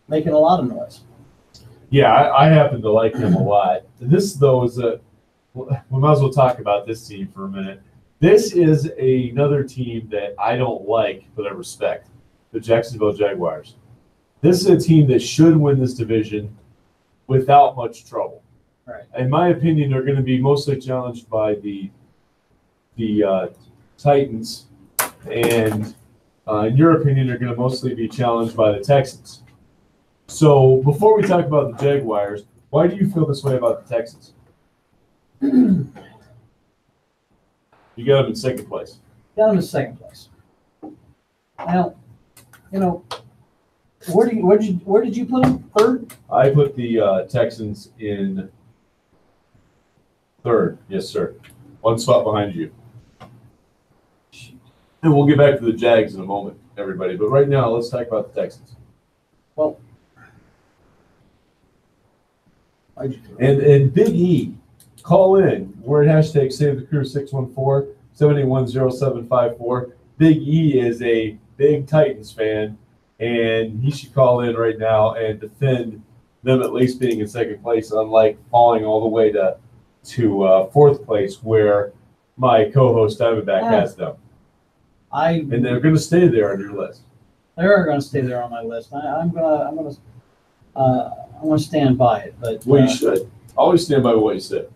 making a lot of noise. Yeah, I happen to like him a lot. This, though, is we might as well talk about this team for a minute. This is another team that I don't like, but I respect, the Jacksonville Jaguars. This is a team that should win this division without much trouble. Right. In my opinion, they're going to be mostly challenged by the Titans, and in your opinion, they're going to mostly be challenged by the Texans. So before we talk about the Jaguars, why do you feel this way about the Texans? You got them in second place. Got him in second place. Now, where did you put him? Third? I put the Texans in third. Yes, sir. One spot behind you. And we'll get back to the Jags in a moment, everybody. But right now, let's talk about the Texans. Well, and Big E, call in. We're at hashtag Save the Crew 614-781-0754. Big E is a big Titans fan, and he should call in right now and defend them at least being in second place, unlike falling all the way to fourth place where my co-host Diamondback has them. And they're going to stay there on your list. They are going to stay there on my list. I'm going to stand by it. But well, you should always stand by what you said.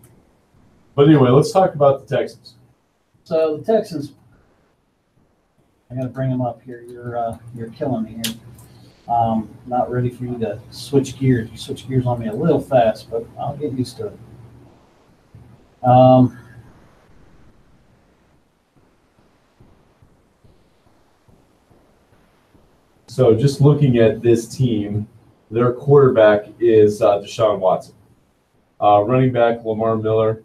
But anyway, let's talk about the Texans. So the Texans, I got to bring them up here. You're killing me here. Not ready for you to switch gears. You switch gears on me a little fast, but I'll get used to it. So just looking at this team, their quarterback is Deshaun Watson. Running back, Lamar Miller.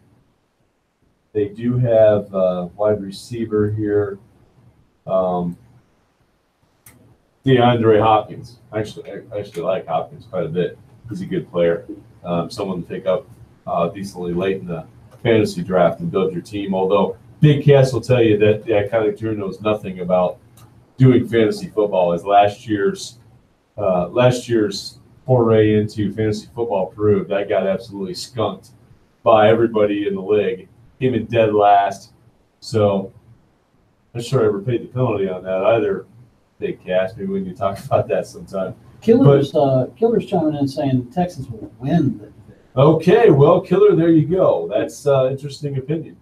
They do have wide receiver here, DeAndre Hopkins. I actually like Hopkins quite a bit. He's a good player. Someone to pick up decently late in the fantasy draft and build your team. Although Big Cass will tell you that the iconic Drew knows nothing about doing fantasy football, as last year's foray into fantasy football proved. I got absolutely skunked by everybody in the league. Came in dead last. So I'm not sure I ever paid the penalty on that either, Big Cass. Maybe we can talk about that sometime. Killer's chiming in saying the Texans will win the division. Okay, well, Killer, there you go. That's interesting opinion.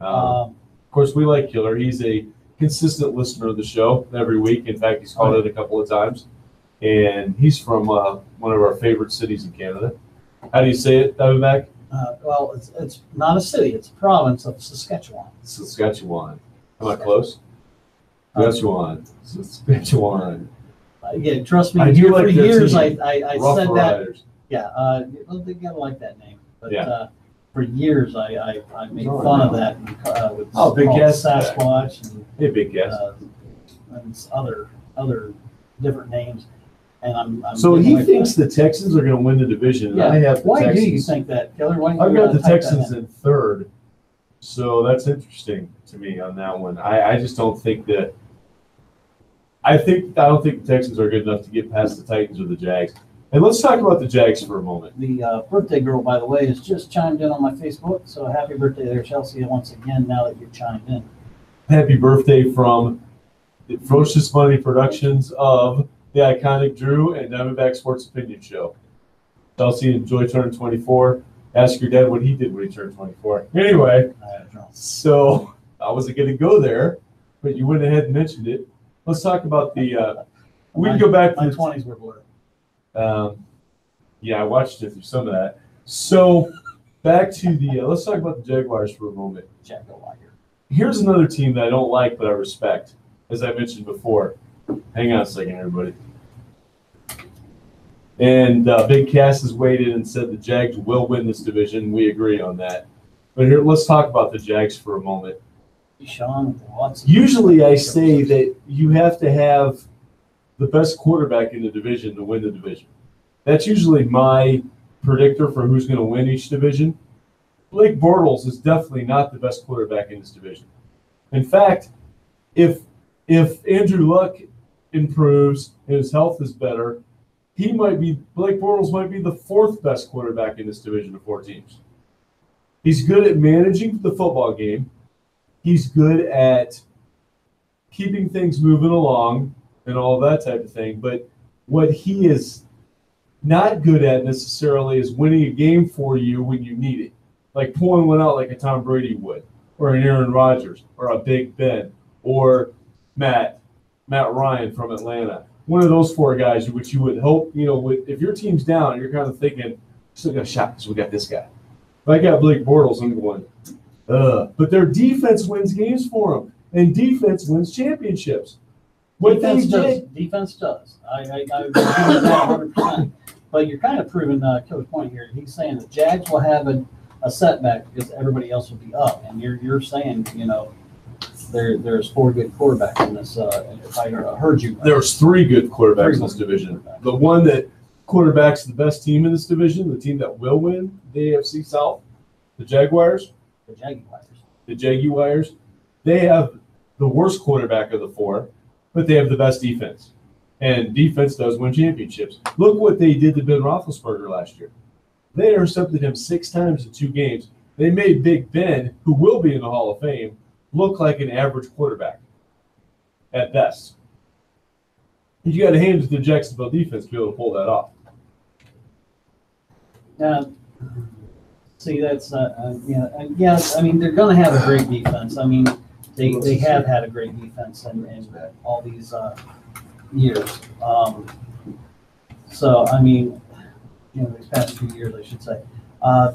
Of course, we like Killer. He's a consistent listener of the show every week. In fact, he's called it a couple of times. And he's from one of our favorite cities in Canada. How do you say it, Diamondback? Well, it's not a city. It's a province of Saskatchewan. Saskatchewan. Am I close? Saskatchewan. Yeah, trust me. I do like for their years, team. I Rough said Riders. that. Yeah, well, they gotta like that name. But Yeah. For years, I made fun of that and, with Big called Cass. Sasquatch and Hey, Big Cass. and other different names. And I'm So getting he away from thinks the Texans are going to win the division. And Yeah. I have the Why Texans. do you think that, Killer? Why I've got the type that Texans in? in third. So that's interesting to me on that one. I just don't think that. I don't think the Texans are good enough to get past the Titans or the Jags. And let's talk about the Jags for a moment. The birthday girl, by the way, has just chimed in on my Facebook. So happy birthday there, Chelsea, once again, now that you've chimed in. Happy birthday from the Ferocious Money Productions of the iconic Drew and Diamondback Sports Opinion Show. Chelsea, enjoy turning 24. Ask your dad what he did when he turned 24. Anyway, so I wasn't going to go there, but you went ahead and mentioned it. Let's talk about the we can go back to my the 20s were blurred. Yeah, I watched it through some of that. So back to the let's talk about the Jaguars for a moment. Here's another team that I don't like, but I respect, as I mentioned before. Hang on a second, everybody. And Big Cass has weighed in and said the Jags will win this division. We agree on that. But here, let's talk about the Jags for a moment. Usually I say that you have to have the best quarterback in the division to win the division. That's usually my predictor for who's going to win each division. Blake Bortles is definitely not the best quarterback in this division. In fact, if Andrew Luck improves and his health is better, Blake Bortles might be the fourth best quarterback in this division of 4 teams. He's good at managing the football game. He's good at keeping things moving along and all that type of thing. But what he is not good at necessarily is winning a game for you when you need it. Like pulling one out like a Tom Brady would, or an Aaron Rodgers, or a Big Ben, or Matt Ryan from Atlanta. One of those 4 guys, which you would hope, if your team's down, you're kind of thinking, still got a shot because we got this guy. If I got Blake Bortles, I'm going, but their defense wins games for them, and defense wins championships. Defense does. I agree with that 100%. But you're kind of proving Coach's point here. He's saying the Jags will have a setback because everybody else will be up, and you're saying, there's 4 good quarterbacks in this. If I heard you, there's 3 good quarterbacks in this division. The one that quarterback's the best team in this division, the team that will win the AFC South, the Jaguars. The Jaguars. They have the worst quarterback of the 4, but they have the best defense. And defense does win championships. Look what they did to Ben Roethlisberger last year. They intercepted him 6 times in 2 games. They made Big Ben, who will be in the Hall of Fame, look like an average quarterback at best. You got to hand it to the Jacksonville defense to be able to pull that off. See, that's yes. I mean, they're going to have a great defense. I mean, they have had a great defense in all these years. So I mean, these past few years, I should say, oh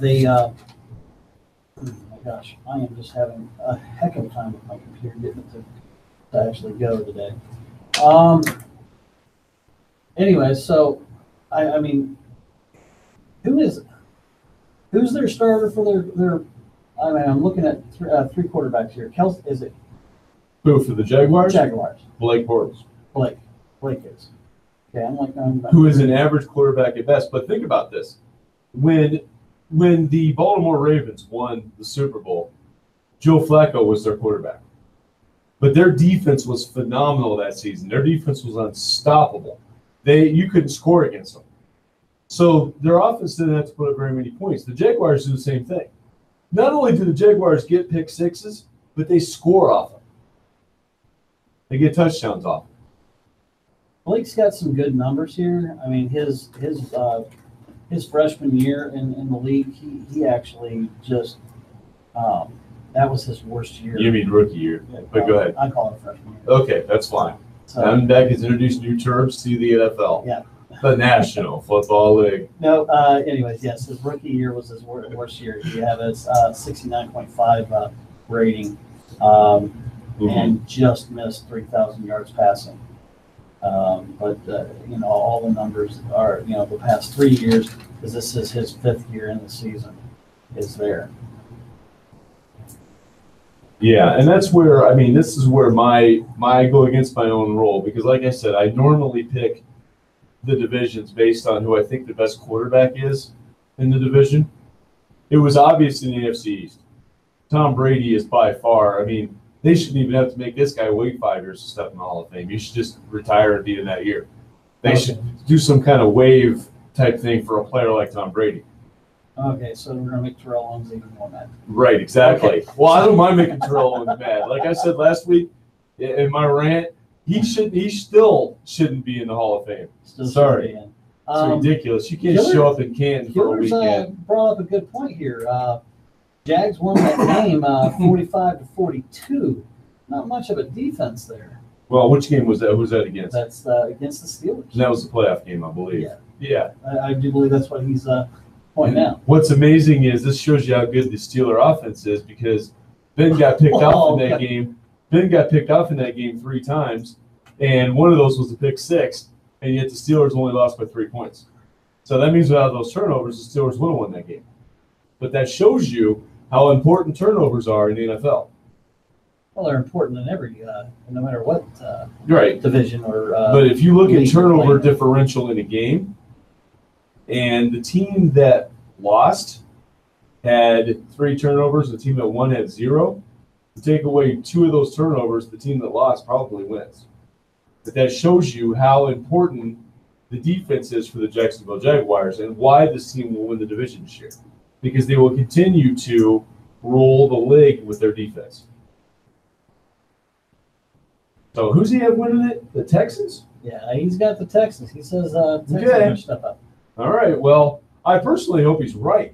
my gosh, I am just having a heck of a time with my computer getting it to actually go today. Anyway, so I mean, who's their starter for their? I mean, I'm looking at 3 quarterbacks here. Is it? Who for the Jaguars? Jaguars. Blake Bortles. Blake is. Okay, who is an average quarterback at best. But think about this: when the Baltimore Ravens won the Super Bowl, Joe Flacco was their quarterback, but their defense was phenomenal that season. Their defense was unstoppable. You couldn't score against them. So their offense didn't have to put up very many points. The Jaguars do the same thing. Not only do the Jaguars get pick sixes, but they score off them. They get touchdowns off them. Blake's got some good numbers here. I mean, his freshman year in the league, he actually just that was his worst year. You mean rookie year? Yeah, but go ahead. I call it freshman year. Okay, that's fine. So, Diamondback has introduced new terms to the NFL. Yeah. The National Football League. No, anyways, yes, his rookie year was his worst year. He had a 69.5 rating and just missed 3,000 yards passing. But all the numbers are, the past 3 years, because this is his 5th year in the season, is there. Yeah, and that's where, this is where I go against my own rule, because like I said, I normally pick the divisions based on who I think the best quarterback is in the division. It was obvious in the NFC East. Tom Brady is by far, they shouldn't even have to make this guy wait 5 years to step in the Hall of Fame. You should just retire at the end of that year. They should do some kind of wave type thing for a player like Tom Brady. Okay, so we're going to make Terrell Owens even more mad. Right, exactly. Okay. Well, I don't mind making Terrell Owens mad. Like I said last week in my rant, he still shouldn't be in the Hall of Fame. Sorry. It's ridiculous. You can't show up in Canton for a weekend. Brought up a good point here. Jags won that game 45-42. Not much of a defense there. Well, which game was that? Who was that against? That's against the Steelers. And that was the playoff game, I believe. Yeah. Yeah. I do believe that's what he's pointing out. What's amazing is this shows you how good the Steeler offense is because Ben got picked off in that game. Ben got picked off in that game 3 times, and one of those was a pick 6, and yet the Steelers only lost by 3 points. So that means without those turnovers, the Steelers would have won that game. But that shows you how important turnovers are in the NFL. Well, they're important in every, no matter what Right. division or. But if you look at league turnover you're playing. differential in a game, and the team that lost had 3 turnovers, the team that won had 0, to take away 2 of those turnovers, the team that lost probably wins. But that shows you how important the defense is for the Jacksonville Jaguars and why this team will win the division this year. Because they will continue to roll the league with their defense. So who's he have winning it? The Texans? Yeah, he's got the Texans. He says Texans are Okay. going to step up. All right. Well, I personally hope he's right.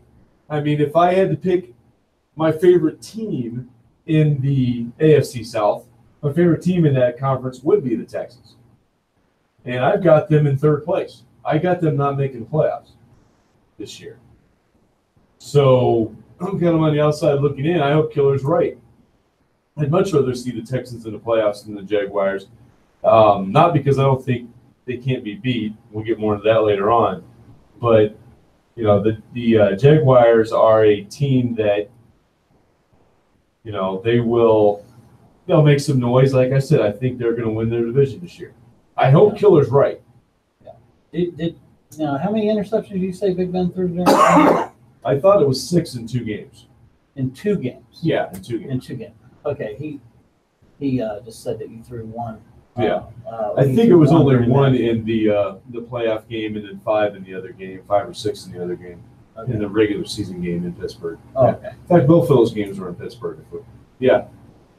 I mean, if I had to pick my favorite team in the AFC South, my favorite team in that conference would be the Texans. And I've got them in 3rd place. I got them not making the playoffs this year. So I'm kind of on the outside looking in. I hope Killer's right. I'd much rather see the Texans in the playoffs than the Jaguars. Not because I don't think they can't be beat. We'll get more into that later on. But, you know, the Jaguars are a team that, you know, they'll make some noise. Like I said, I think they're going to win their division this year. I hope Killer's right. Now, how many interceptions did you say Big Ben threw during the game? I thought it was 6 in 2 games. In 2 games? Yeah, in 2 games. In 2 games. Okay, he just said that you threw 1. Yeah. I think it was only 1 in the playoff game and then 5 in the other game, 5 or 6 in the other game, in the regular season game in Pittsburgh. Oh, Yeah. okay. In fact, both of those games were in Pittsburgh. Yeah,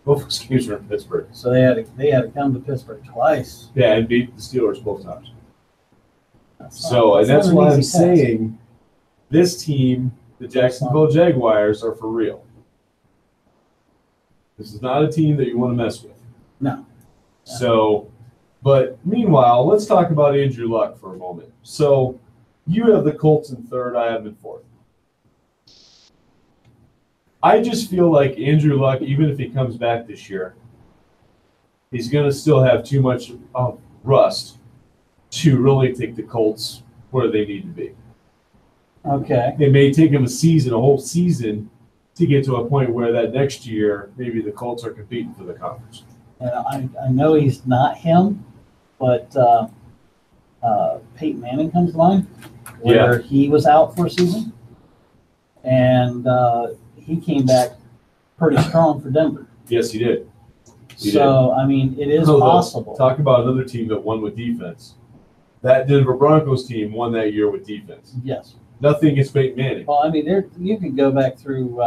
both those games were in Pittsburgh. So they had to come to Pittsburgh twice. Yeah, and beat the Steelers both times. That's And that's not why an I'm easy task. saying this team, the Jacksonville Jaguars, are for real. This is not a team that you want to mess with. No. So, but meanwhile, let's talk about Andrew Luck for a moment. So, you have the Colts in 3rd, I have them in 4th. I just feel like Andrew Luck, even if he comes back this year, he's going to still have too much rust to really take the Colts where they need to be. Okay. It may take him a whole season, to get to a point where that next year, maybe the Colts are competing for the conference. And I know he's not him, but Peyton Manning comes to mind, where he was out for a season, and he came back pretty strong for Denver. Yes, he did. I mean, it is possible. Talk about another team that won with defense. That Denver Broncos team won that year with defense. Yes. Nothing against Peyton Manning. Well, I mean, you can go back through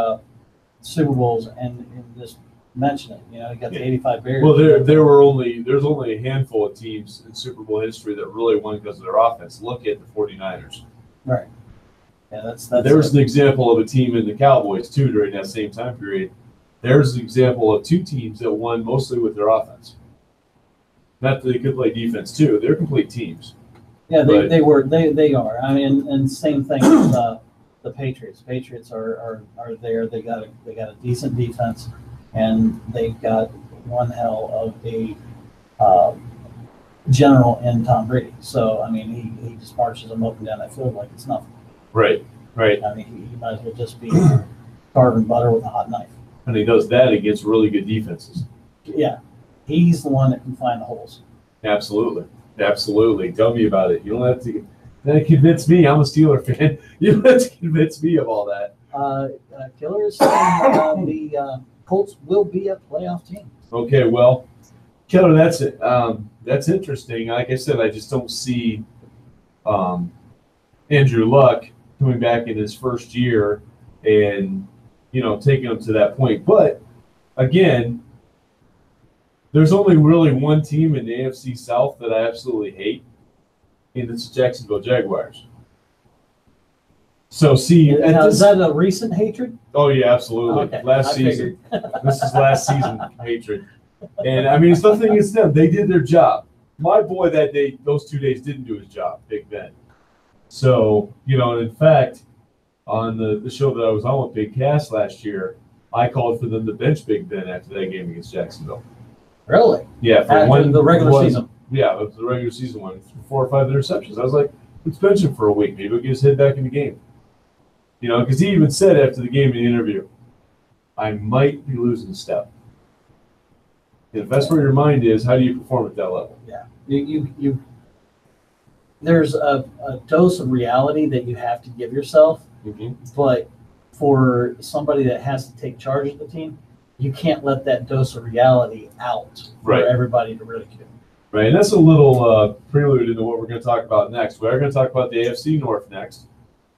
Super Bowls and just mention it. You know, you got the '85 Bears. Well, there's only a handful of teams in Super Bowl history that really won because of their offense. Look at the 49ers. Right. Yeah, that's. There's an example of a team in the Cowboys too during that same time period. There's an example of 2 teams that won mostly with their offense. Not that they could play defense too. They're complete teams. Yeah, they are. I mean, and same thing with the Patriots. Patriots are there. They got a decent defense, and they've got one hell of a general in Tom Brady. So I mean, he just marches them up and down that field like it's nothing. Right. I mean, he might as well just be carving butter with a hot knife. And he does that against really good defenses. Yeah, he's the one that can find the holes. Absolutely. Tell me about it. You don't have to convince me. I'm a Steeler fan. You don't have to convince me of all that. Killer is saying the Colts will be a playoff team. Okay, well, Killer, that's it. That's interesting. Like I said, I just don't see Andrew Luck coming back in his first year and, taking him to that point. But, again, there's only really one team in the AFC South that I absolutely hate, and it's the Jacksonville Jaguars. So, see, is that a recent hatred? Oh yeah, absolutely. Okay, Last season. This is last season hatred. And I mean, it's nothing against them. They did their job. My boy that day, those 2 days, didn't do his job, Big Ben. So, and in fact, on the show that I was on with Big Cass last year, I called for them to bench Big Ben after that game against Jacksonville. Really? Yeah, for After the regular season. Yeah, the regular season one, 4 or 5 interceptions. I was like, let's bench him for a week. Maybe we'll get his head back in the game. Because he even said after the game in the interview, I might be losing a step. And if that's where your mind is, how do you perform at that level? Yeah. You there's a dose of reality that you have to give yourself, but for somebody that has to take charge of the team, you can't let that dose of reality out for everybody to ridicule. Right, and that's a little prelude into what we're going to talk about next. We are going to talk about the AFC North next.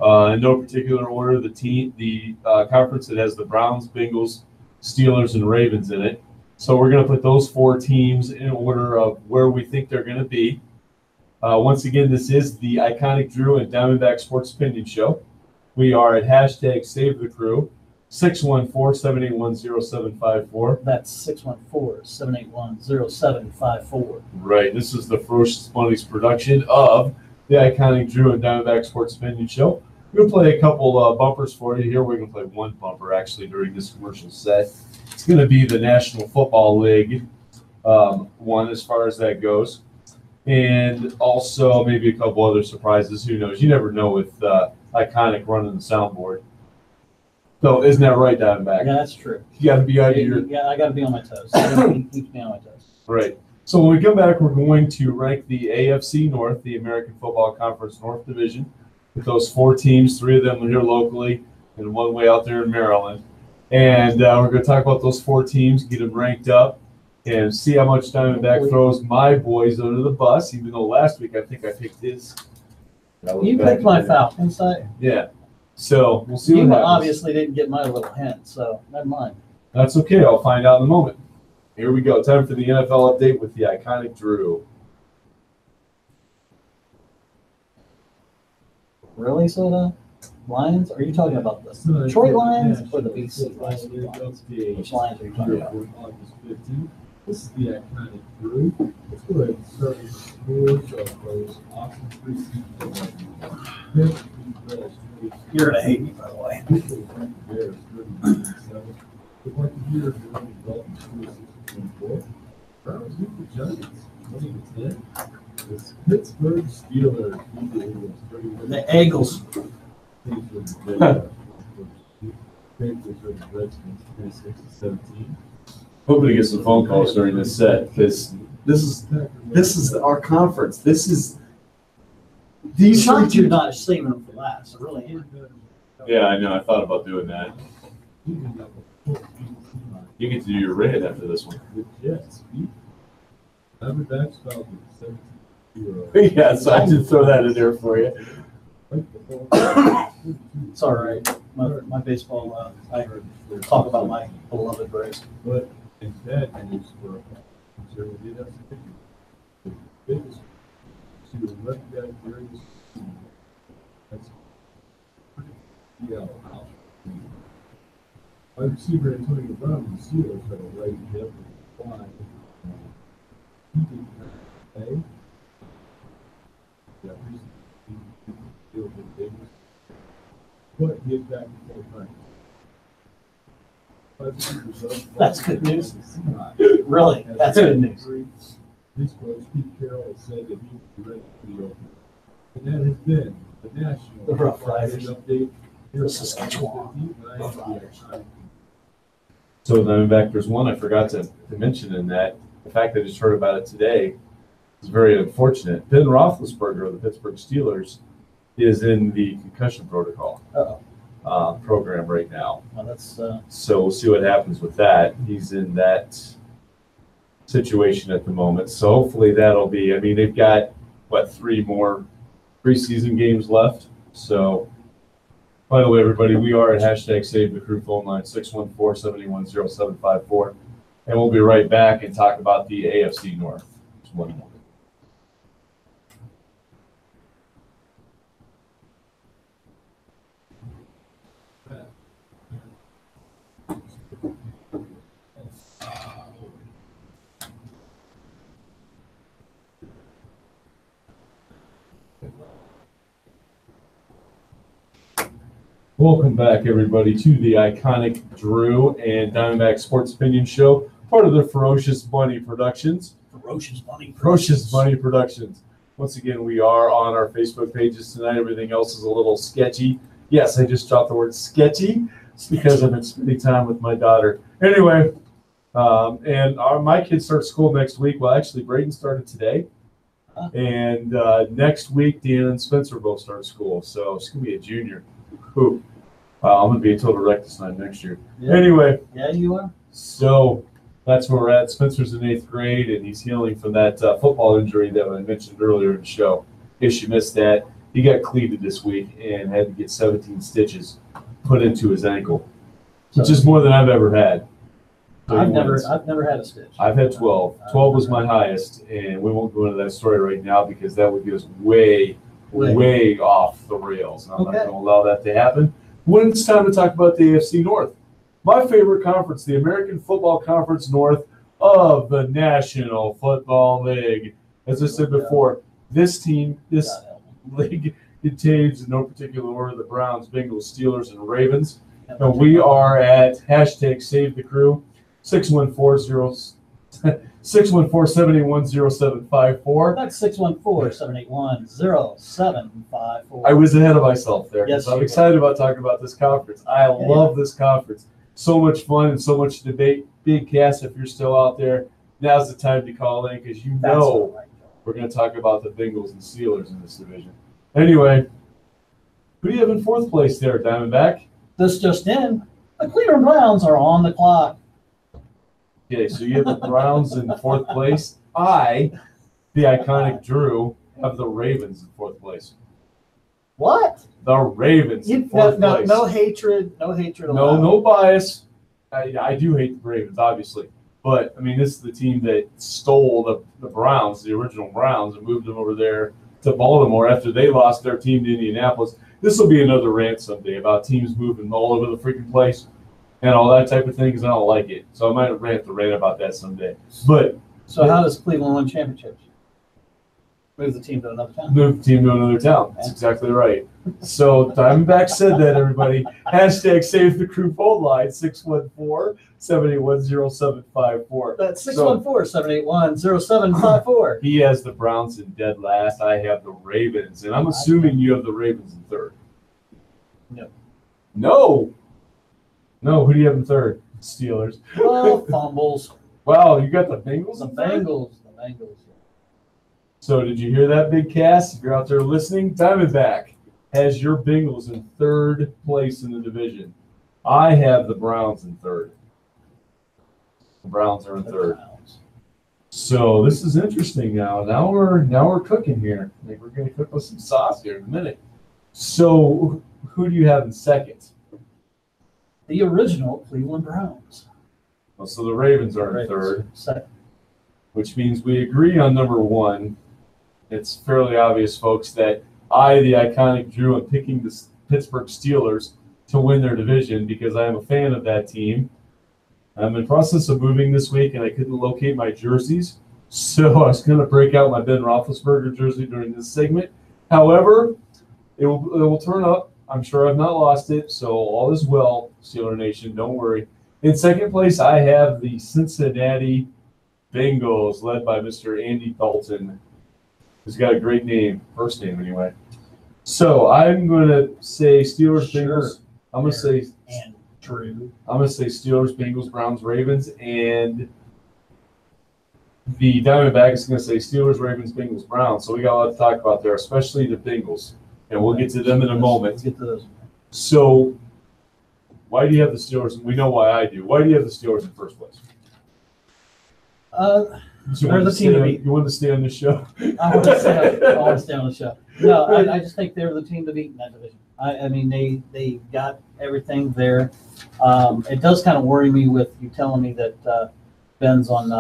In no particular order, the conference that has the Browns, Bengals, Steelers, and Ravens in it. So we're going to put those 4 teams in order of where we think they're going to be. Once again, this is the Iconic Drew and Diamondback Sports Opinion Show. We are at #SaveTheCrew, 614-781-0754. That's 614-781-0754. Right. This is the first Money's production of the Iconic Drew and Diamondback Sports Opinion Show. We're going to play a couple bumpers for you here. We're going to play one bumper, actually, during this commercial set. It's going to be the National Football League one as far as that goes. And also maybe a couple other surprises. Who knows? You never know with Iconic running the soundboard. So isn't that right, Diamondback? Yeah, that's true. You got to be out of your... Yeah, I got to be on my toes. Keeps me on my toes. Right. So when we come back, we're going to rank the AFC North, the American Football Conference North Division, with those 4 teams. 3 of them are here locally and 1 way out there in Maryland. And we're going to talk about those 4 teams, get them ranked up, and see how much Diamondback throws my boys under the bus, even though last week I think I picked his. You picked my Falcons. Yeah. So we'll see what You happens. obviously didn't get my little hint, so never mind. That's okay. I'll find out in a moment. Here we go. Time for the NFL update with the Iconic Drew. Really, Soda? Lions? Are you talking about the Detroit Lions or the BC Lions? Which Lions are you talking about? August 15th. This is the Iconic Drew. Let's go ahead and start with the scores of those awesome preseason. You're going to hate me, by the way. The Buccaneers are running well in 26-24. Browns beat the Giants 20-10. The Pittsburgh Steelers beat the Eagles 31. The Eagles. Panthers over the Redskins 26-17. Hoping to get some phone calls during this set because this is our conference. This is these You're three teams. not saving them for last. I really am. Yeah, I know. I thought about doing that. You get to do your red after this one. The Jets beat Diamondbacks Falcons 17-0. Yeah, so I did throw that in there for you. It's all right. My baseball, I talk about my beloved Braves. But in bad news for conservative, we did have some the biggest to the left guy during this season. That's out. Wide receiver Antonio Brown and the Steelers had a right hip with a fly. He didn't have to play. That reason he deal with Davis. But he is back in full time. That's good news. Really, that's good news. This coach, Pete Carroll, has said that he will be ready for the opener. And that has been the National The Rough Riders. Update. The Saskatchewan Rough Riders. So Diamondback, there's one I forgot to mention in that. The fact that I just heard about it today is very unfortunate. Ben Roethlisberger of the Pittsburgh Steelers is in the concussion protocol program right now. Well, that's So we'll see what happens with that. He's in that situation at the moment. So hopefully that'll be, I mean, they've got, 3 more preseason games left. So, by the way, everybody, we are at #SaveTheCrew phone line, 614-781-0754. And we'll be right back and talk about the AFC North. Just one moment. Welcome back, everybody, to the iconic Drew and Diamondback Sports Opinion Show, part of the Ferocious Bunny Productions. Ferocious Bunny Productions. Once again, we are on our Facebook pages tonight. Everything else is a little sketchy. Yes, I just dropped the word sketchy. It's because I've been spending time with my daughter. Anyway, my kids start school next week. Well, actually, Braden started today. And next week, Deanna and Spencer both start school. So it's going to be a junior. Who? I'm going to be a total wreck this time next year. Yeah. Anyway. Yeah, you are. So that's where we're at. Spencer's in 8th grade, and he's healing from that football injury that I mentioned earlier in the show. In case you missed that, he got cleated this week and had to get 17 stitches put into his ankle, which is more than I've ever had. So I've never had a stitch. I've had 12. 12 was my highest, and we won't go into that story right now because that would get us way off the rails. And I'm not going to allow that to happen. When it's time to talk about the AFC North, my favorite conference, the American Football Conference North of the National Football League. As I said before, this league contains, in no particular order, the Browns, Bengals, Steelers, and Ravens. And we are at hashtag Save the Crew, 614-781-0754. That's 614-781-0754. I was ahead of myself there because Yes, I'm excited about talking about this conference. I love this conference. So much fun and so much debate. Big Cass, if you're still out there, now's the time to call in because you know we're going to talk about the Bengals and Steelers in this division. Anyway, who do you have in 4th place there, Diamondback? This just in, the Cleveland Browns are on the clock. Okay, so you have the Browns in 4th place. I, the iconic Drew, have the Ravens in 4th place. What? The Ravens in 4th place. No hatred. No hatred No, allowed. no bias. I do hate the Ravens, obviously. But, I mean, this is the team that stole the Browns, the original Browns, and moved them over there to Baltimore after they lost their team to Indianapolis. This will be another rant someday about teams moving all over the freaking place and all that type of thing because I don't like it. So I might rant about that someday. But So how does Cleveland win championships? Move the team to another town. Move the team to another town. That's exactly right. So Diamondback said that, everybody. Hashtag Save the Crew phone line, 614-781-0754. That's 614-781-0754. He has the Browns in dead last. I have the Ravens. And I'm assuming you have the Ravens in 3rd. No. Who do you have in 3rd? Steelers. Oh, fumbles. Wow, you got the Bengals The in 3rd? Bengals. So did you hear that, Big Cass? If you're out there listening, Diamondback has your Bengals in 3rd place in the division. I have the Browns in 3rd. The Browns are in 3rd. So this is interesting now. Now we're cooking here. I think we're going to cook with some sauce here in a minute. So who do you have in 2nd? The original Cleveland Browns. Well, so the Ravens are in 3rd, Second. which means we agree on number 1. It's fairly obvious, folks, that I, the iconic Drew, am picking the Pittsburgh Steelers to win their division because I am a fan of that team. I'm in the process of moving this week, and I couldn't locate my jerseys, so I was going to break out my Ben Roethlisberger jersey during this segment. However, it will turn up. I'm sure I've not lost it, so all is well, Steeler Nation. Don't worry. In 2nd place, I have the Cincinnati Bengals, led by Mr. Andy Dalton, who's got a great name, first name anyway. So I'm going to say Steelers, Bengals. I'm going to say Steelers, Bengals, Browns, Ravens, and the Diamondback is going to say Steelers, Ravens, Bengals, Browns. So we got a lot to talk about there, especially the Bengals, and we'll get to them in a moment. Let's get to those. So why do you have the Steelers? We know why I do. Why do you have the Steelers in 1st place? They're the team to beat. You want to stay on the show? I want to stay on the show. No, I just think they're the team to beat in that division. I mean, they got everything there. It does kind of worry me with you telling me that Ben's sitting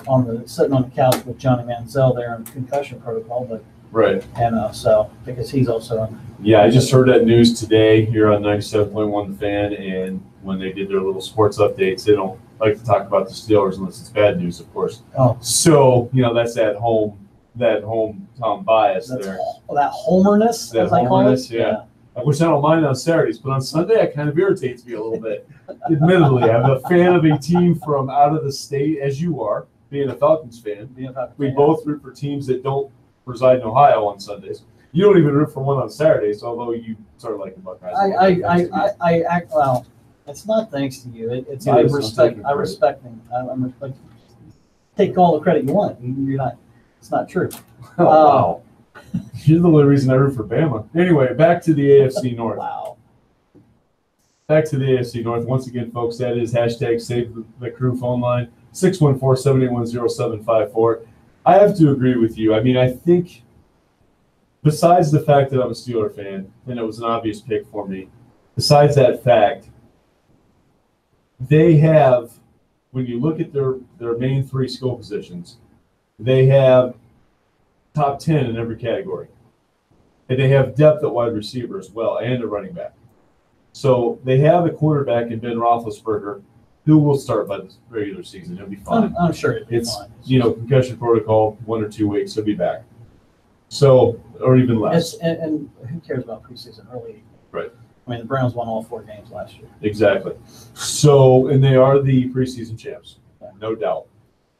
on the couch with Johnny Manziel there in concussion protocol, but right. And so because he's also yeah, I just heard that news today here on 97.1 The Fan, and when they did their little sports updates, they don't like to talk about the Steelers unless it's bad news, of course. Oh, so that's that hometown bias there. That homerness, that as I call it. Yeah. I wish I don't mind on Saturdays, but on Sunday it kind of irritates me a little bit. Admittedly, I'm a fan of a team from out of the state, as you are, being a Falcons fan. We both root for teams that don't reside in Ohio on Sundays. You don't even root for one on Saturdays, although you sort of like the Buckeyes. I act well. It's not thanks to you. It's Yeah, I it's not respect. taking I respect them. I'm like, take all the credit you want. You're not. It's not true. Oh, wow. You're the only reason I root for Bama. Anyway, back to the AFC North. Wow. Back to the AFC North. Once again, folks, that is hashtag Save the Crew phone line, 614-781-0754. I have to agree with you. I mean, I think besides the fact that I'm a Steeler fan, and it was an obvious pick for me, besides that fact, they have, when you look at their main three skill positions, they have top 10 in every category. And they have depth at wide receiver as well, and a running back. So they have a quarterback in Ben Roethlisberger who will start by the regular season. He'll be fine. I'm sure it'll be It's, fine. concussion protocol, 1 or 2 weeks, he'll be back. So, or even less. And who cares about preseason early? Right. I mean, the Browns won all 4 games last year. Exactly. So, and they are the preseason champs, no doubt.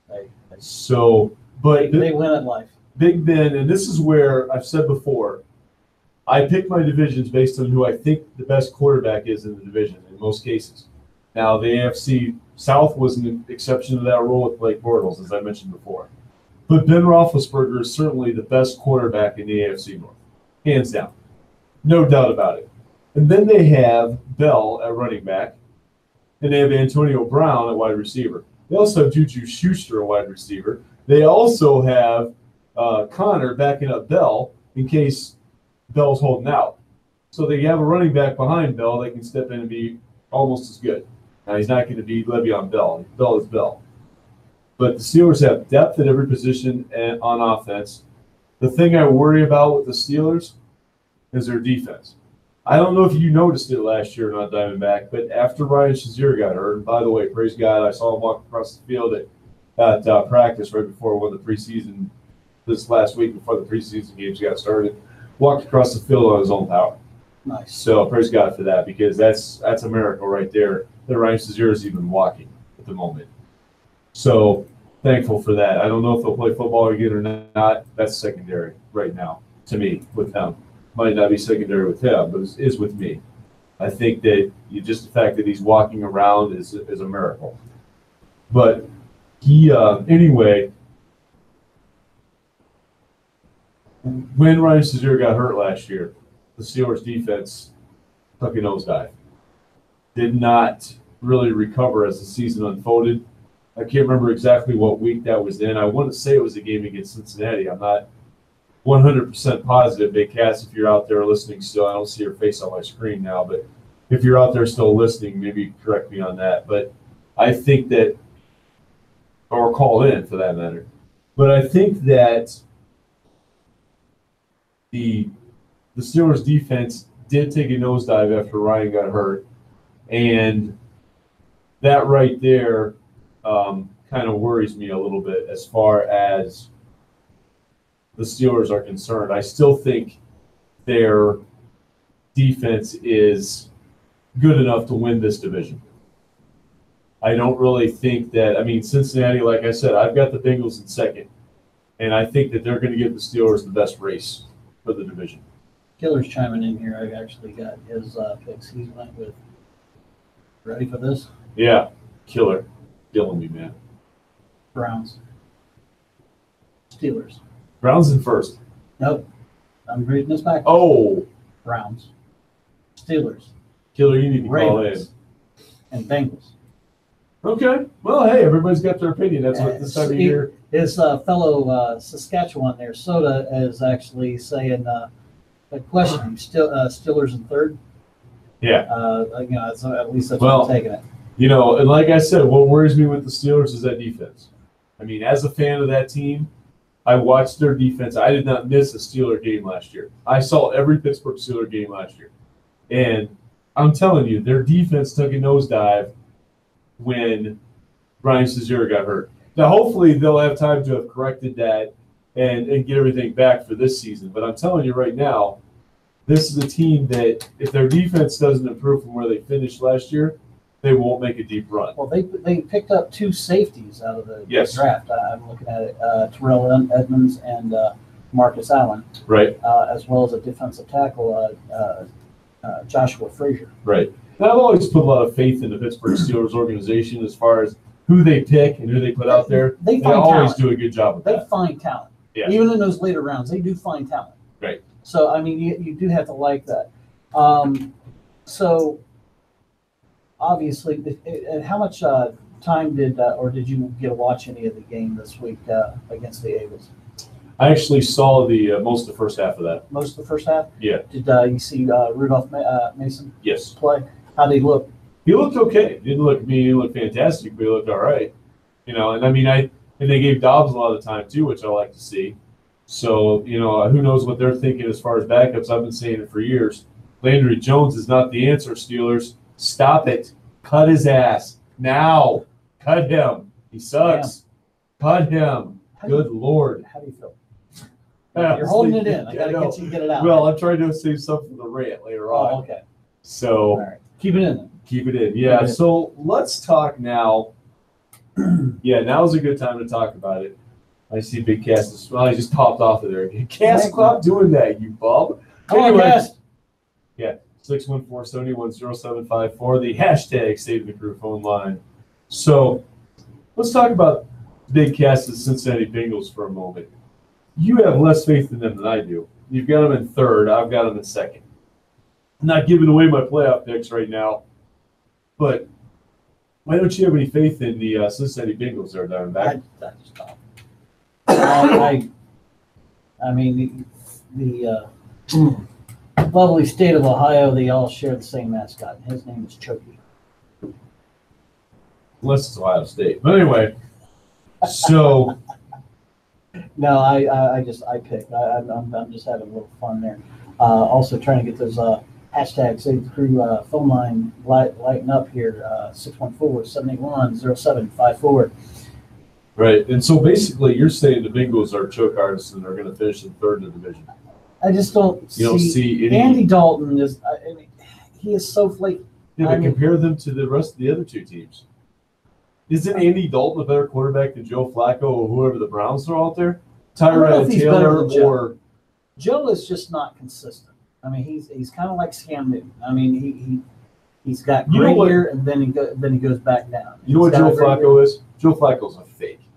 They So, but they win at life. Big Ben, and this is where I've said before, I pick my divisions based on who I think the best quarterback is in the division in most cases. Now, the AFC South was an exception to that rule with Blake Bortles, as I mentioned before. But Ben Roethlisberger is certainly the best quarterback in the AFC North, hands down. No doubt about it. And then they have Bell at running back, and they have Antonio Brown at wide receiver. They also have Juju Schuster at wide receiver. They also have Connor backing up Bell in case Bell's holding out. So they have a running back behind Bell that can step in and be almost as good. Now, he's not going to be Le'Veon Bell. Bell is Bell. But the Steelers have depth at every position and on offense. The thing I worry about with the Steelers is their defense. I don't know if you noticed it last year, not Diamondback, but after Ryan Shazier got hurt, and by the way, praise God, I saw him walk across the field at practice right before one of the preseason, this last week before the preseason games got started, walked across the field on his own power. Nice. So praise God for that, because that's a miracle right there that Ryan Shazier is even walking at the moment. So thankful for that. I don't know if they'll play football again or not. That's secondary right now to me with them. Might not be secondary with him, but is with me. I think that just the fact that he's walking around is a miracle. But he anyway. When Ryan Shazier got hurt last year, the Steelers defense took a nosedive. Did not really recover as the season unfolded. I can't remember exactly what week that was in. I want to say it was a game against Cincinnati. I'm not 100% positive. Big Cass, if you're out there listening still, I don't see your face on my screen now, but if you're out there still listening, maybe correct me on that. But I think that, or call in for that matter. But I think that the Steelers defense did take a nosedive after Ryan got hurt, and that right there kind of worries me a little bit as far as the Steelers are concerned. I still think their defense is good enough to win this division. I don't really think that, Cincinnati, like I said, I've got the Bengals in second, and I think that they're going to give the Steelers the best race for the division. Killer's chiming in here. I've actually got his picks. He went with, ready for this? Yeah, Killer. Killing me, man. Browns. Steelers. Browns in first. Nope. I'm reading this back. Oh, Browns. Steelers. Killer, you need to call in. Ravens. And Bengals. Okay. Well, hey, everybody's got their opinion. That's what this time of year. His fellow Saskatchewan there, Soda, is actually saying a question. Steelers in third. Yeah. At least that's what I'm taking it. And like I said, what worries me with the Steelers is that defense. As a fan of that team, I watched their defense. I did not miss a Steeler game last year. I saw every Pittsburgh Steeler game last year. And I'm telling you, their defense took a nosedive when Ryan Shazier got hurt. Now, hopefully, they'll have time to have corrected that and get everything back for this season. But I'm telling you right now, this is a team that if their defense doesn't improve from where they finished last year, they won't make a deep run. Well, they picked up 2 safeties out of the Yes. draft. I'm looking at it, Terrell Edmonds and Marcus Allen, Right, as well as a defensive tackle, Joshua Frazier. right. And I've always put a lot of faith in the Pittsburgh Steelers organization as far as who they pick and who they put out there. They They find always talent. do a good job with They that. find talent. Yeah. Even in those later rounds, they do find talent. Right. So, I mean, you do have to like that. So, obviously, how much time did you get to watch any of the game this week against the Eagles? I actually saw the most of the first half of that. Most of the first half? Yeah. Did you see Rudolph Mason Yes. play? How did he look? He looked okay. He didn't look, I mean, he didn't look fantastic, but he looked all right. You know, and I mean, and they gave Dobbs a lot of time too, which I like to see. So, you know, who knows what they're thinking as far as backups. I've been saying it for years. Landry Jones is not the answer, Steelers. Stop it. Cut his ass. Now. Cut him. He sucks. Cut him. Good Lord. How do you feel? You're holding it in. I got to get you to get it out. Well, I'm trying to save something for the rant later on. Oh, okay. So All right. Keep it in then. keep it in. Yeah. Keep it in. So let's talk now. Yeah, now's a good time to talk about it. I see Big Cass. Well, he just popped off of there again. Cass, stop doing that, you bub. Come on, Cass. 614-721-0754, the hashtag Save the Crew phone line. So let's talk about Big Cass's Cincinnati Bengals for a moment. You have less faith in them than I do. You've got them in third. I've got them in second. I'm not giving away my playoff picks right now, but why don't you have any faith in the Cincinnati Bengals there, Diamondback? I just don't. I mean, the lovely state of Ohio, they all share the same mascot. His name is Chokey. Unless it's Ohio State. But anyway, so No, I picked. I'm just having a little fun there. Also trying to get those hashtags Save the Crew phone line lighting up here. 614-781-0754. right, and so basically, you're saying the Bengals are choke artists and they're going to finish in third in the division. I just don't You don't see any. Andy Dalton is. I mean, he is so flaky. Yeah, I but mean- compare them to the rest of the other two teams. Isn't Andy Dalton a better quarterback than Joe Flacco or whoever the Browns are out there? don't know Tyrod if he's better Taylor than Joe. or Joe is just not consistent. I mean, he's kind of like Cam Newton. I mean, he's got You know great what- year and then he goes back down. you know what He's got Joe a great Flacco is? Joe Flacco's a fake. year.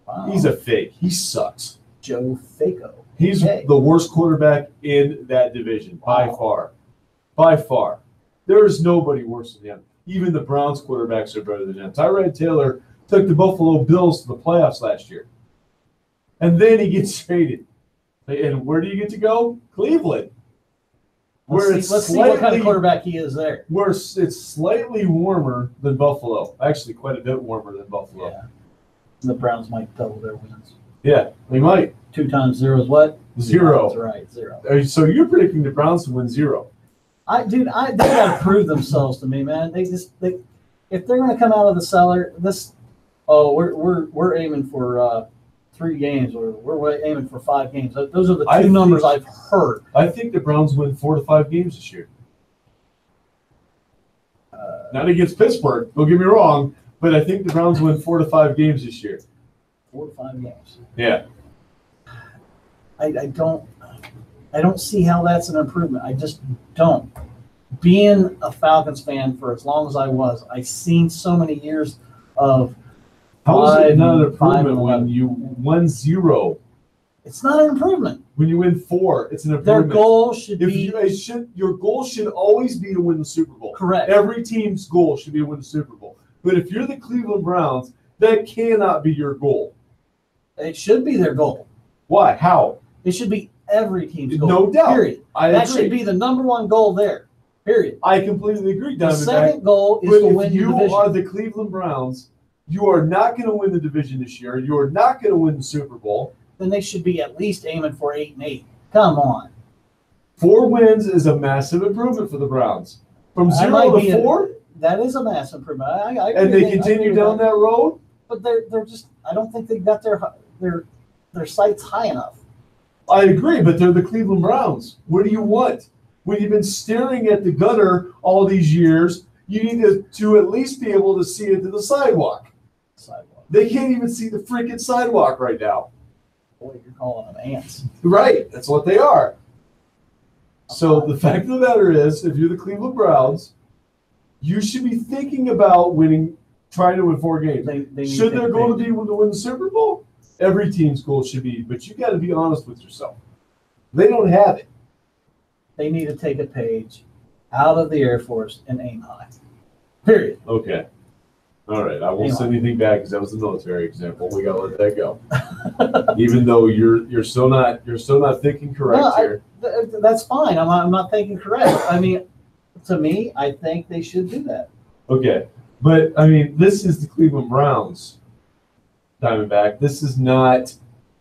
Wow. He's a fake. He sucks. Joe Faco. He's Okay. the worst quarterback in that division by Wow. far. By far. There is nobody worse than him. Even the Browns quarterbacks are better than him. Tyrod Taylor took the Buffalo Bills to the playoffs last year. And then he gets traded. And where do you get to go? Cleveland. Let's see what kind of quarterback he is there. Where it's slightly warmer than Buffalo. Actually, quite a bit warmer than Buffalo. Yeah. The Browns might double their wins. Yeah, they might. 2 times 0 is what? Zero. That's right, 0. So you're predicting the Browns to win 0. They got to prove themselves to me, man. If they're going to come out of the cellar, we're aiming for 3 games, or we're aiming for 5 games. Those are the two numbers I've heard. I think the Browns win 4 to 5 games this year. Not against Pittsburgh, don't get me wrong, but I think the Browns win 4 to 5 games this year. 4 to 5 games. Yeah. I don't see how that's an improvement. I just don't. Being a Falcons fan for as long as I was, I've seen so many years of How is it not an 5 and improvement 11. when you win 0? It's not an improvement. When you win 4, it's an Their improvement. goal should If be your goal should always be to win the Super Bowl. correct. Every team's goal should be to win the Super Bowl. But if you're the Cleveland Browns, that cannot be your goal. It should be their goal. Why? How? It should be every team's goal. No doubt. Period. I That agree. should be the number one goal there. Period. I completely agree, The Diamondback. second goal is But to if win your you division. are the Cleveland Browns, you are not going to win the division this year. You are not going to win the Super Bowl. Then they should be at least aiming for 8-8. Come on. 4 wins is a massive improvement for the Browns. From I might 0 be to 4, That is a massive improvement. I and agree they with that. I continue agree with down that road. But they're just. I don't think they've got their sights high enough. I agree, but they're the Cleveland Browns. What do you want? When you've been staring at the gutter all these years, you need to at least be able to see into the sidewalk. They can't even see the freaking sidewalk right now. Boy, you're calling them ants. Right, that's what they are. So the fact of the matter is, if you're the Cleveland Browns, you should be thinking about winning, trying to win 4 games. Should their goal be to win the Super Bowl? Every team's goal should be, but you got to be honest with yourself. They don't have it. They need to take a page out of the Air Force and aim high. Period. Okay. All right. I won't say anything back because that was the military example. We got to let that go. Even though you're still not thinking correct here. That's fine. I'm not thinking correct. I mean, to me, I think they should do that. Okay. But I mean, this is the Cleveland Browns, Diamondback. This is not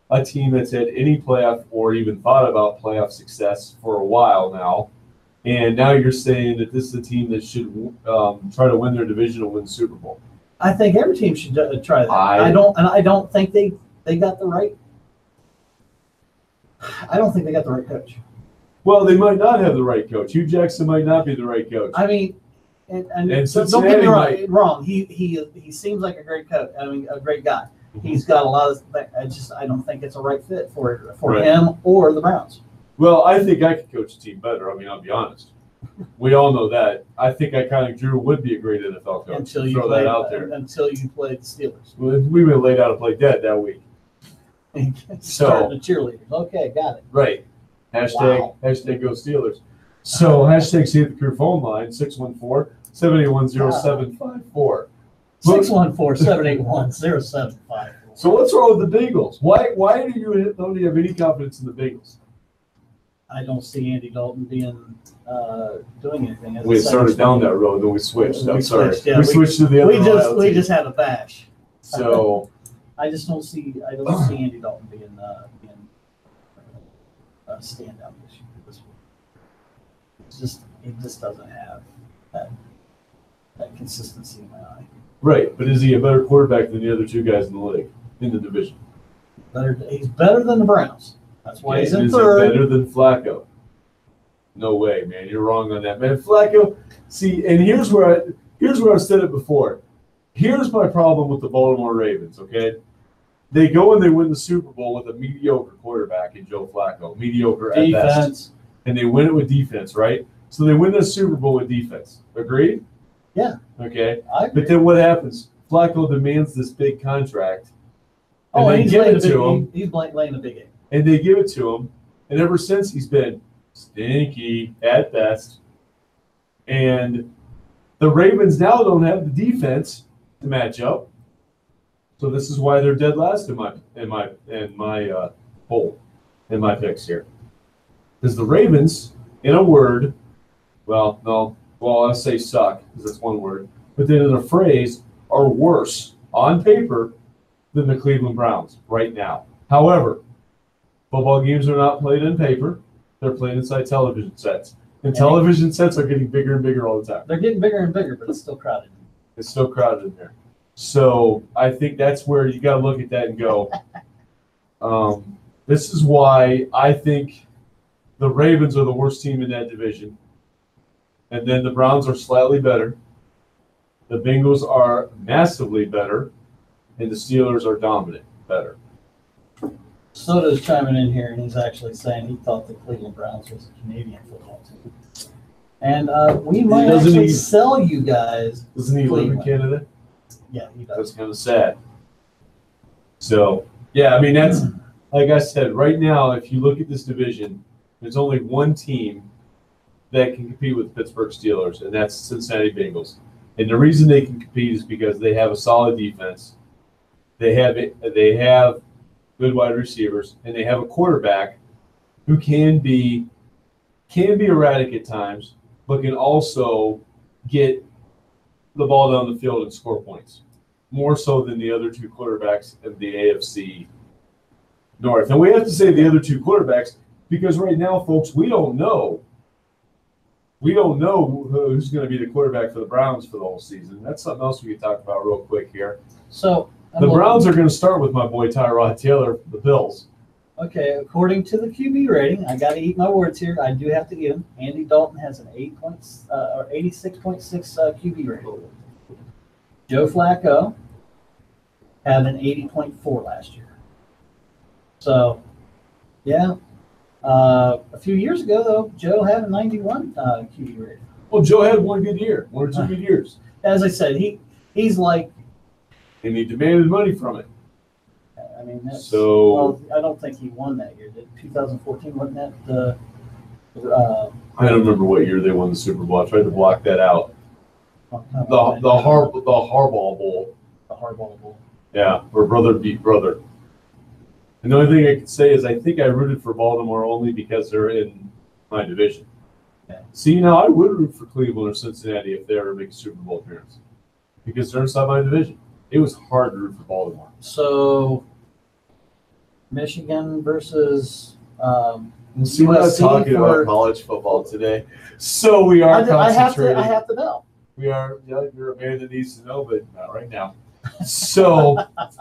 a team that's had any playoff or even thought about playoff success for a while now. And now you're saying that this is a team that should try to win their division and win the Super Bowl. I think every team should try that. I don't think they got the right. I don't think they got the right coach. Well, they might not have the right coach. Hugh Jackson might not be the right coach. I mean, and don't get me wrong. He seems like a great coach. I mean, a great guy. He's got a lot of. I don't think it's a right fit for him or the Browns. Well, I think I could coach a team better. I mean, I'll be honest. We all know that. I think I kind of Drew would be a great NFL coach. Until you played the Steelers. Well, we were laid out to play dead that week. Starting the cheerleaders. Okay, got it. Right. Hashtag go Steelers. So hashtag see the crew phone line 614-781-0754. 614-781-0754. So what's wrong with the Bengals? Why do you don't have any confidence in the Bengals? I don't see Andy Dalton being doing anything. We started down that road, then we switched. I'm sorry. Yeah, we switched to the other. We just had a bash. So I don't see Andy Dalton being a standout this year. He just doesn't have that consistency in my eye. Right, but is he a better quarterback than the other 2 guys in the league in the division? He's better than the Browns. That's why he's in is third. He better than Flacco? No way, man. You're wrong on that, man. Flacco. See, and here's where I've said it before. Here's my problem with the Baltimore Ravens. Okay, they go and they win the Super Bowl with a mediocre quarterback in Joe Flacco, mediocre at best, and they win it with defense, right? So they win the Super Bowl with defense. Agreed? Yeah. Okay. I agree. But then what happens? Flacco demands this big contract, and they give it to him. He's laying a big egg. And they give it to him, and ever since he's been stinky at best. And the Ravens now don't have the defense to match up, so this is why they're dead last in my poll, in my picks here. Because the Ravens, in a word, I'll say suck because that's one word, but then in a phrase are worse on paper than the Cleveland Browns right now. However, football games are not played in paper. They're played inside television sets. And television sets are getting bigger and bigger all the time. They're getting bigger and bigger, but it's still crowded. It's still crowded in there. So I think that's where you got to look at that and go, this is why I think the Ravens are the worst team in that division. And then the Browns are slightly better. The Bengals are massively better. And the Steelers are dominant better. Soda's chiming in here, and he's actually saying he thought the Cleveland Browns was a Canadian football team. And we might actually sell you guys. Doesn't he live in Canada? Yeah, he does. That's kind of sad. So, yeah, I mean, that's, like I said, right now, if you look at this division, there's only one team that can compete with the Pittsburgh Steelers, and that's Cincinnati Bengals. And the reason they can compete is because they have a solid defense. They have good wide receivers, and they have a quarterback who can be erratic at times, but can also get the ball down the field and score points, more so than the other 2 quarterbacks in the AFC North. And we have to say the other 2 quarterbacks because right now, folks, we don't know. We don't know who's going to be the quarterback for the Browns for the whole season. That's something else we can talk about real quick here. So the Browns are going to start with my boy Tyrod Taylor, the Bills. Okay, according to the QB rating, I got to eat my words here. I do have to eat them. Andy Dalton has an 86.6 QB rating. Joe Flacco had an 80.4 last year. So, yeah. A few years ago, though, Joe had a 91 QB rating. Well, Joe had one good year, 1 or 2 good years. As I said, he's like, and he demanded money from it. I mean, that's, So well, I don't think he won that year. Did 2014 wasn't that the? I don't remember what year they won the Super Bowl. I tried to block that out. The Harbaugh Bowl. The Harbaugh Bowl. Yeah, where brother beat brother. And the only thing I can say is I think I rooted for Baltimore only because they're in my division. Okay. See, now I would root for Cleveland or Cincinnati if they ever make a Super Bowl appearance because they're inside my division. It was hard to root for Baltimore. So, Michigan versus See, we're not talking about college football today. So we are concentrating. I have to know. We are, yeah, you're a man that needs to know, but not right now. So It's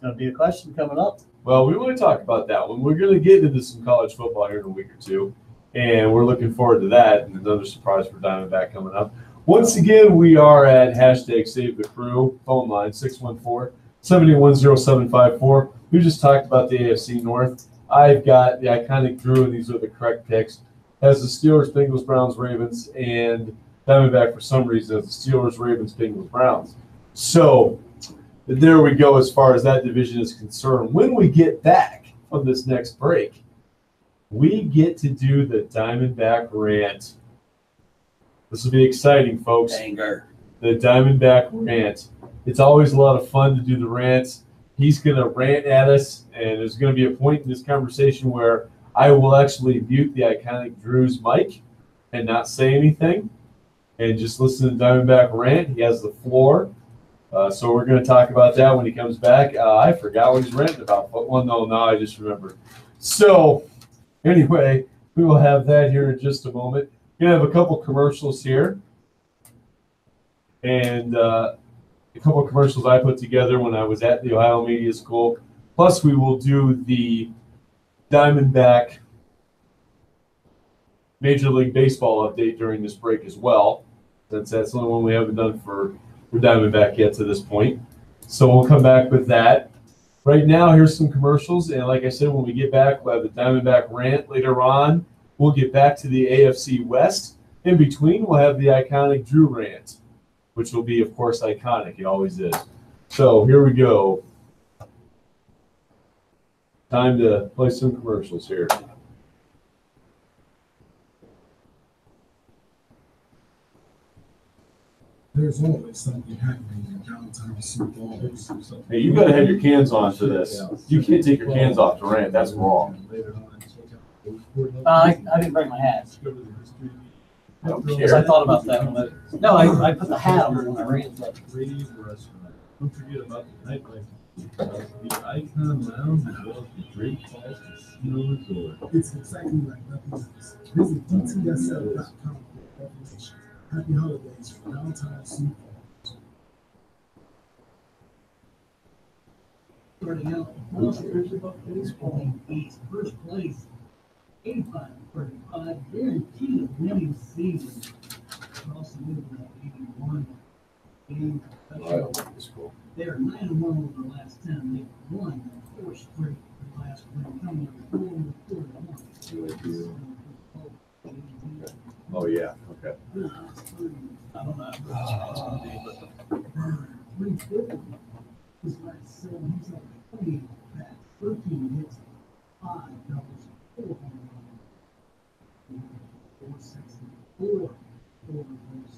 going to be a question coming up. well, we want to talk about that one. We're going to get into some college football here in a week or two, and we're looking forward to that. And another surprise for Diamondback coming up. Once again, we are at #SaveTheCrew, phone line 614-781-0754. We just talked about the AFC North. I've got the iconic Drew, and these are the correct picks. Has the Steelers, Bengals, Browns, Ravens, and Diamondback for some reason has the Steelers, Ravens, Bengals, Browns. So there we go as far as that division is concerned. When we get back from this next break, we get to do the Diamondback rant. This will be exciting, folks. Anger. The Diamondback rant. It's always a lot of fun to do the rants. He's going to rant at us, and there's going to be a point in this conversation where I will actually mute the iconic Drew's mic and not say anything and just listen to Diamondback rant. He has the floor. So we're going to talk about that when he comes back. I forgot what he's ranting about. Well, no, now I just remembered. So anyway, we will have that here in just a moment. We're going to have a couple commercials here. And a couple of commercials I put together when I was at the Ohio Media School. Plus, we will do the Diamondback Major League Baseball update during this break as well, since that's the only one we haven't done for Diamondback yet to this point. So we'll come back with that. Right now, here's some commercials. And like I said, when we get back, we'll have the Diamondback rant later on. We'll get back to the AFC West. In between, we'll have the iconic Drew rant, which will be, of course, iconic. It always is. So here we go. Time to play some commercials here. There's always something happening in downtown Sioux Falls. Hey, you got to have your cans on for this. You can't take your cans off to rant. That's wrong. I didn't bring my hat. I don't Because I care. thought about that one. No, I put the hat on when I ran. But Don't forget about the nightlife. The Icon Lounge as well as the Drake Falls Casino Resort. It's exciting like nothing else. Visit DTSL.com for information. Happy holidays from downtown Sioux Falls. Starting out, baseball beats first place, 85-35, guaranteed winning season. Also moving at 81 game. They are 9-1 over the last 10. They've won 4 straight for the last win, coming up 4-41. Oh, yeah. Okay. I don't know how much it's going to be, but 350. His last 7, he's had 28 bats, 13 hits, 5 doubles, 4 home runs, 464, 4 runs.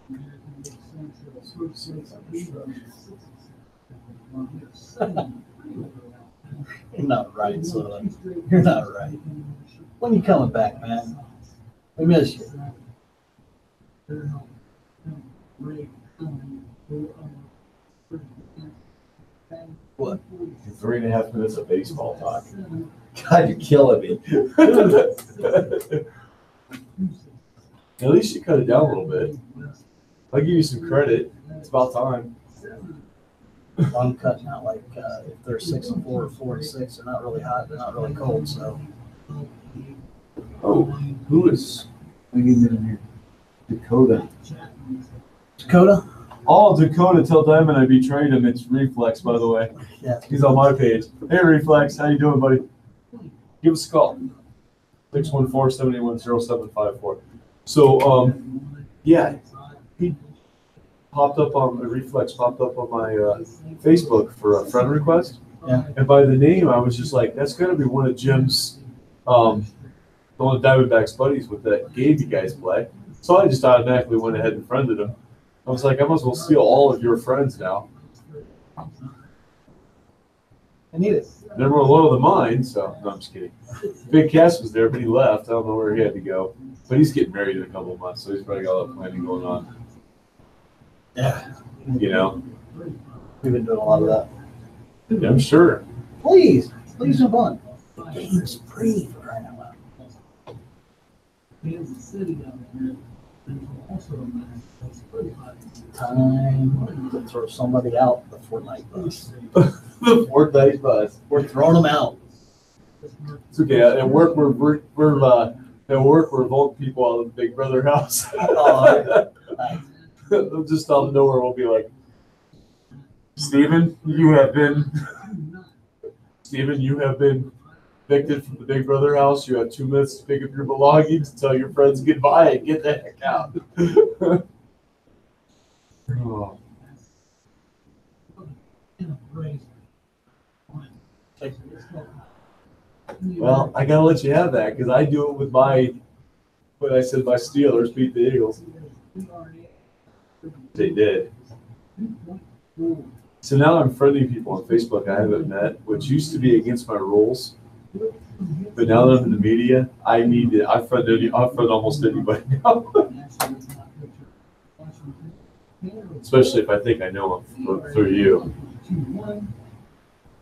American League Central, first 6, 7. you're not right, so you're not right. When you coming back, man? We miss you. What? 3.5 minutes of baseball talk. God, you're killing me. At least you cut it down a little bit. I'll give you some credit. It's about time. I'm cutting out like if they're 6-4 or 4-6, they're not really hot, they're not really cold. So Oh, who is? We get in here. Dakota. Dakota, Oh, Dakota, tell Diamond I betrayed him. It's Reflex, by the way. yeah, He's on my page. Hey, Reflex, how you doing, buddy? Give us a call. 614-781-0754. So, yeah, he popped up on Reflex popped up on my Facebook for a friend request. Yeah. And by the name, I was just like, that's gotta be one of Jim's, one of Diamondback's buddies with that game you guys play. So I just automatically went ahead and friended him. I was like, I might as well steal all of your friends now. I need it. They're more loyal than mine, so no, I'm just kidding. Big Cass was there, but he left. I don't know where he had to go. But he's getting married in a couple of months, so he's probably got a lot of planning going on. Yeah, You know? we've been doing a lot of that. Yeah, I'm sure. Please jump on. Game's free for crying out loud. Kansas City down there. There's also a man that's pretty hot. Time to throw somebody out the Fortnite bus. The Fortnite bus. We're throwing them out. It's okay. At work, we're voting people out of the Big Brother house. Oh, Just out of nowhere, we'll be like, Steven, you have been evicted from the Big Brother house. You have 2 minutes to pick up your belongings and tell your friends goodbye and get the heck out. Oh. Well, I gotta let you have that because I do it with my Steelers beat the Eagles. They did. So now I'm friendly people on Facebook I haven't met, which used to be against my rules. But now that I'm in the media, I friend almost anybody now. Especially if I think I know them through you.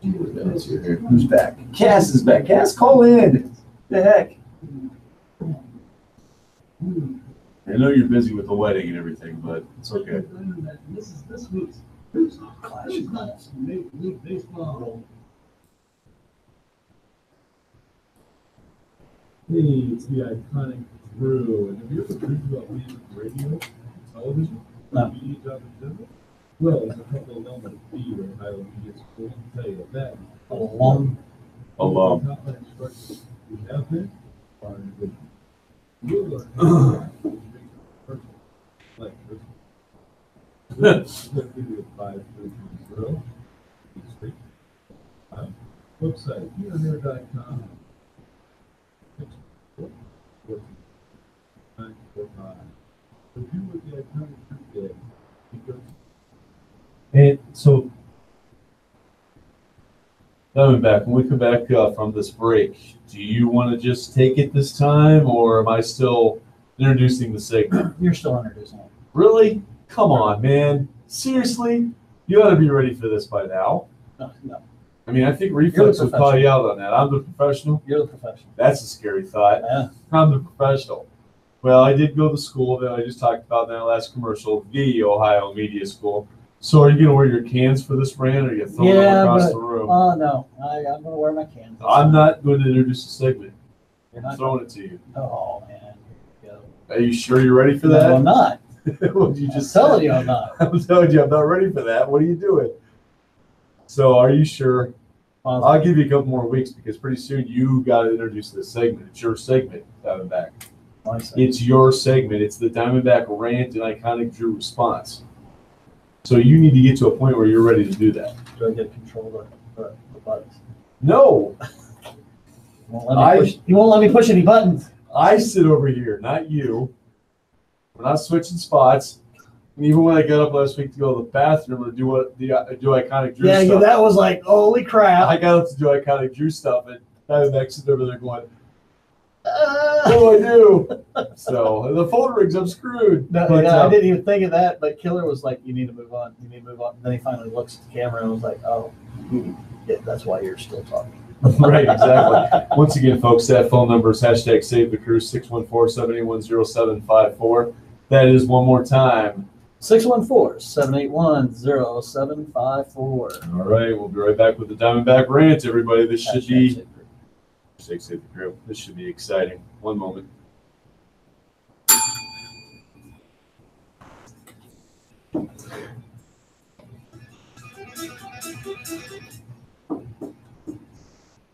Who's back? Cass is back. Cass, call in. The heck? I know you're busy with the wedding and everything, but it's okay. This week's Clash of Clans. Major League Baseball. Hey, it's the iconic Drew. And have you ever dreamed about being on radio, television, No. media job in general? Well, there's a couple of elements of B or Ohio Media School. I can tell you that. Alum. Alum. The top line instructors we have been are individuals. You'll learn how to make like this. We'll give you a 5-3-0. Website, hereandhere.com. Review what the iconic group did. And so, Diamondback, when we come back from this break, do you want to just take it this time, or am I still introducing the segment? You're still introducing it. Really? Come on, man. Seriously? You ought to be ready for this by now. No. I mean, I think Reflex You're would the call you out on that. I'm the professional. You're the professional. That's a scary thought. Yeah. I'm the professional. Well, I did go to school that I just talked about in that last commercial, the Ohio Media School. So are you going to wear your cans for this brand, or are you throwing them across the room? No. I'm going to wear my cans. I'm not going to introduce a segment. You're I'm not. throwing it to you. Oh, man. Here you Are you sure you're ready for go. that? No, I'm not. What did you just I'm telling say? you I'm not. I'm telling you I'm not ready for that. What are you doing? So are you sure? I'll give you a couple more weeks because pretty soon you got to introduce this segment. It's your segment, Diamondback. It's your segment. It's the Diamondback rant and iconic Drew response. So you need to get to a point where you're ready to do that. Do I get to control the buttons? No, He won't let me push any buttons. I sit over here, not you. We're not switching spots. And even when I got up last week to go to the bathroom or do iconic Drew Yeah, stuff, that was like, holy crap. I got up to do iconic Drew stuff, and Diamondback sitting over there going, what do I do? So the phone rings, I'm screwed. No, But, I didn't even think of that, but Killer was like, you need to move on. You need to move on. And then he finally looks at the camera and was like, oh, yeah, that's why you're still talking. Right, exactly. Once again, folks, that phone number is #SaveTheCrew 614-781-0754. That is one more time 614-781-0754. All right, we'll be right back with the Diamondback rant, everybody. This should be Save the Crew. This should be exciting. One moment.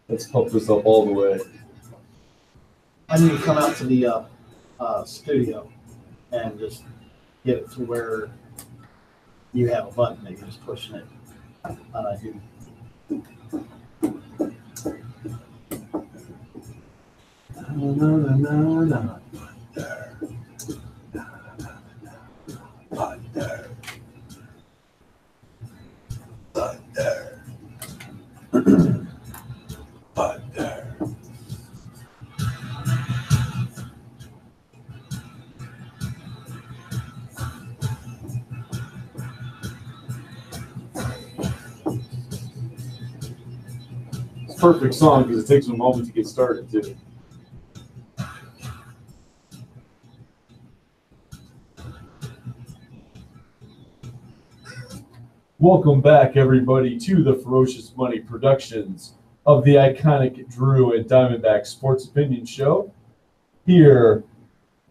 Let's pump this up all the way. I need to come out to the studio and just get it to where you have a button that you're just pushing it. I do. Perfect song because it takes a moment to get started too. Welcome back, everybody, to the Ferocious Money Productions of the iconic Drew and Diamondback Sports Opinion Show. Here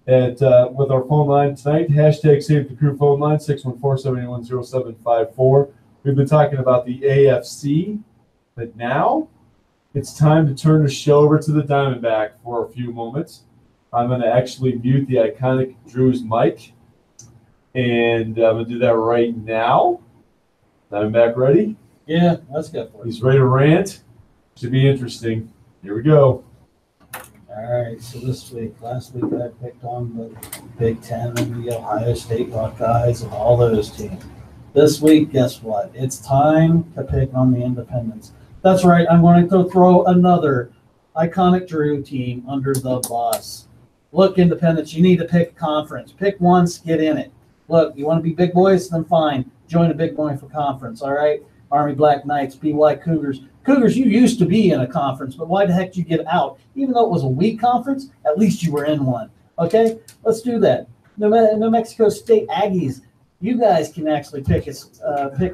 at with our phone line tonight, hashtag Save the Crew phone line 614-781-0754. We've been talking about the AFC, but now it's time to turn the show over to the Diamondback for a few moments. I'm going to actually mute the iconic Drew's mic, and I'm going to do that right now. Diamondback ready? Yeah, let's go for it. He's ready to rant. Should be interesting. Here we go. All right, so last week I picked on the Big Ten and the Ohio State Buckeyes and all those teams. This week, guess what? It's time to pick on the Independents. That's right, I'm going to throw another iconic Drew team under the bus. Look, Independents, you need to pick a conference. Pick once, get in it. Look, you want to be big boys? Then fine. Join a big boy for conference, all right? Army Black Knights, BY Cougars. Cougars, you used to be in a conference, but why the heck did you get out? Even though it was a weak conference, at least you were in one, okay? Let's do that. New Mexico State Aggies, you guys can actually pick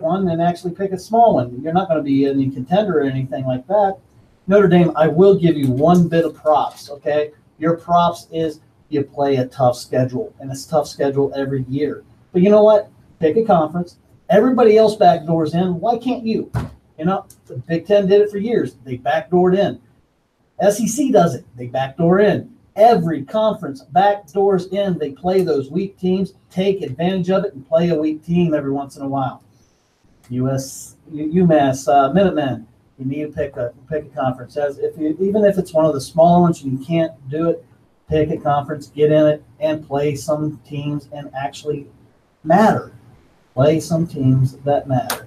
one and actually pick a small one. You're not going to be any contender or anything like that. Notre Dame, I will give you one bit of props, okay? Your props is you play a tough schedule, and it's a tough schedule every year. But you know what? Pick a conference. Everybody else backdoors in. Why can't you? You know, the Big Ten did it for years. They backdoored in. SEC does it. They backdoor in. Every conference backdoors in. They play those weak teams, take advantage of it, and play a weak team every once in a while. UMass Minutemen, you need to pick a conference. Even if it's one of the smaller ones, you can't do it. Pick a conference, get in it, and play some teams and actually matter. Play some teams that matter.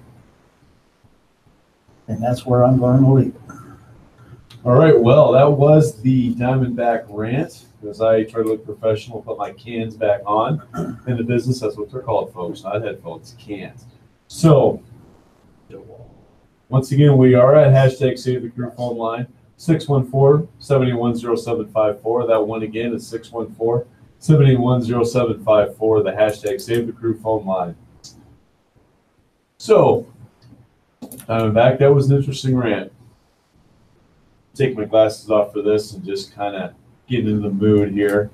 And that's where I'm going to leave it. All right, well, that was the Diamondback rant. As I try to look professional, put my cans back on. In the business, that's what they're called, folks, not headphones, cans. So, once again, we are at hashtag Save the Crew phone line, 614-781-0754. That one again is 614-781-0754, the hashtag Save the Crew phone line. So, Diamondback, that was an interesting rant. Take my glasses off for this and just kind of get into the mood here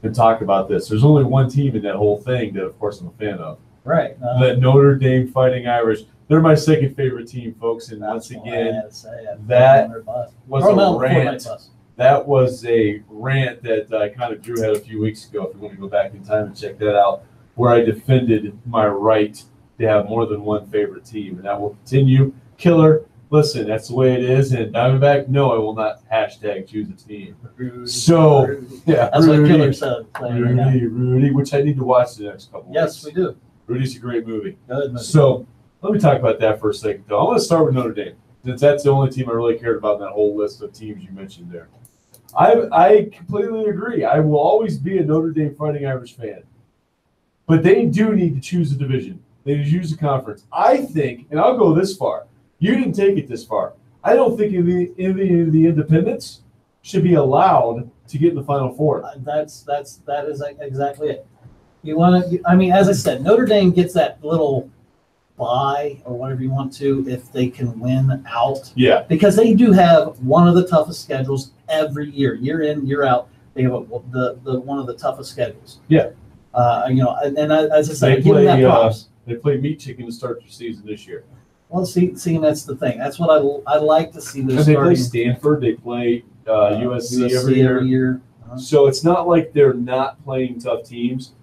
and talk about this. There's only one team in that whole thing that, of course, I'm a fan of. Right. That Notre Dame Fighting Irish. They're my second favorite team, folks. And once again, that was a rant. That was a rant that kind of Drew had a few weeks ago, if you want to go back in time and check that out, where I defended my right to have more than one favorite team. And that will continue. Killer. Listen, that's the way it is. And Diamondback, no, I will not hashtag choose a team. So, yeah. That's what Killer said. Rudy, which I need to watch the next couple of weeks. Yes, we do. Rudy's a great movie. Good movie. So, let me talk about that for a second, though. I'm going to start with Notre Dame, since that's the only team I really cared about in that whole list of teams you mentioned there. I completely agree. I will always be a Notre Dame Fighting Irish fan. But they do need to choose a division. They need to choose a conference. I think, and I'll go this far, you didn't take it this far. I don't think the independents should be allowed to get in the Final Four. That is exactly it. You want to, I mean, as I said, Notre Dame gets that little bye or whatever you want to if they can win out. Yeah. Because they do have one of the toughest schedules every year in, year out. They have the one of the toughest schedules. Yeah. And as I said, They give them that play, props. They play meat chicken to start their season this year. Well, see, and that's the thing. That's what I like to see. And they play Stanford. They play USC every year. Uh-huh. So it's not like they're not playing tough teams.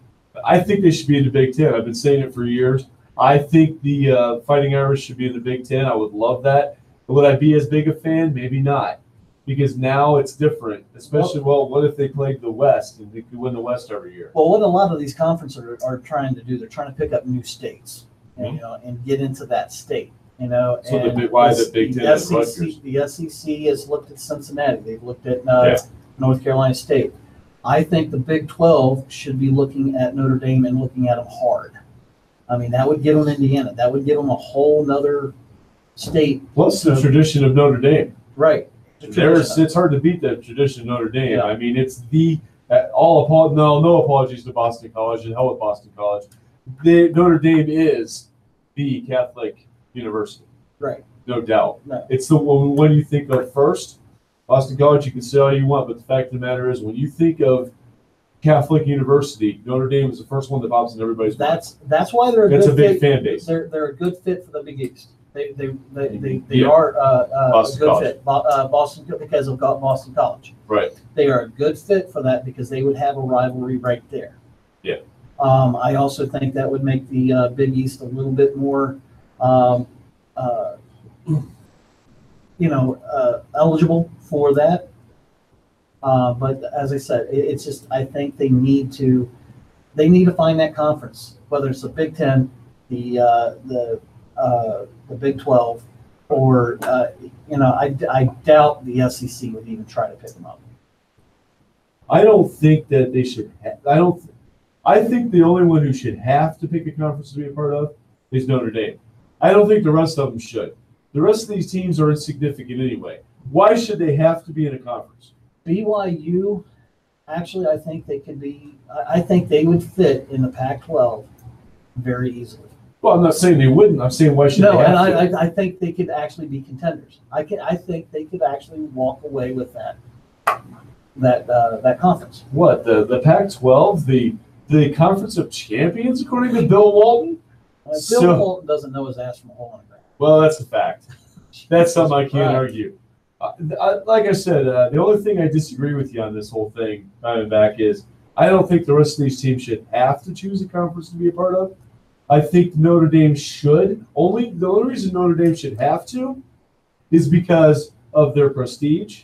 I think they should be in the Big Ten. I've been saying it for years. I think the Fighting Irish should be in the Big Ten. I would love that. Would I be as big a fan? Maybe not. Because now it's different. Especially, what if they played the West and they could win the West every year? Well, what a lot of these conferences are trying to do, they're trying to pick up new states, Mm-hmm. and get into that state. So and why the Big Ten and Rutgers? The SEC has looked at Cincinnati. They've looked at Yeah. North Carolina State. I think the Big 12 should be looking at Notre Dame and looking at them hard. I mean, that would give them Indiana. That would give them a whole nother state. Plus the tradition of Notre Dame. Right. It's hard to beat that tradition of Notre Dame. Yeah. I mean, it's the no apologies to Boston College and hell with Boston College. Notre Dame is the Catholic university. Right. No doubt. No. It's the when you think of first, Boston College, you can say all you want, but the fact of the matter is when you think of Catholic University, Notre Dame is the first one that pops in everybody's mind. That's why they're That's good a big fit. fan base. They're a good fit for the Big East. They Yeah. are Boston a good College. fit. Boston because of Boston College. Right. They are a good fit for that because they would have a rivalry right there. Yeah. I also think that would make the Big East a little bit more, eligible for that. But as I said, it's just I think they need to find that conference, whether it's the Big Ten, the Big 12, or I doubt the SEC would even try to pick them up. I don't think that they should. I think the only one who should have to pick a conference to be a part of is Notre Dame. I don't think the rest of them should. The rest of these teams are insignificant anyway. Why should they have to be in a conference? BYU, actually, I think they could be. I think they would fit in the Pac-12 very easily. Well, I'm not saying they wouldn't. I'm saying why should No, they have and to? I think they could actually be contenders. I think they could actually walk away with that conference. What the Pac-12, the Conference of Champions, according to Bill Walton? Bill Walton doesn't know his ass from a hole in the ground. Well, that's a fact. That's something I can't Right. argue. Like I said, the only thing I disagree with you on this whole thing, Diamondback, is I don't think the rest of these teams should have to choose a conference to be a part of. I think Notre Dame should. The only reason Notre Dame should have to is because of their prestige,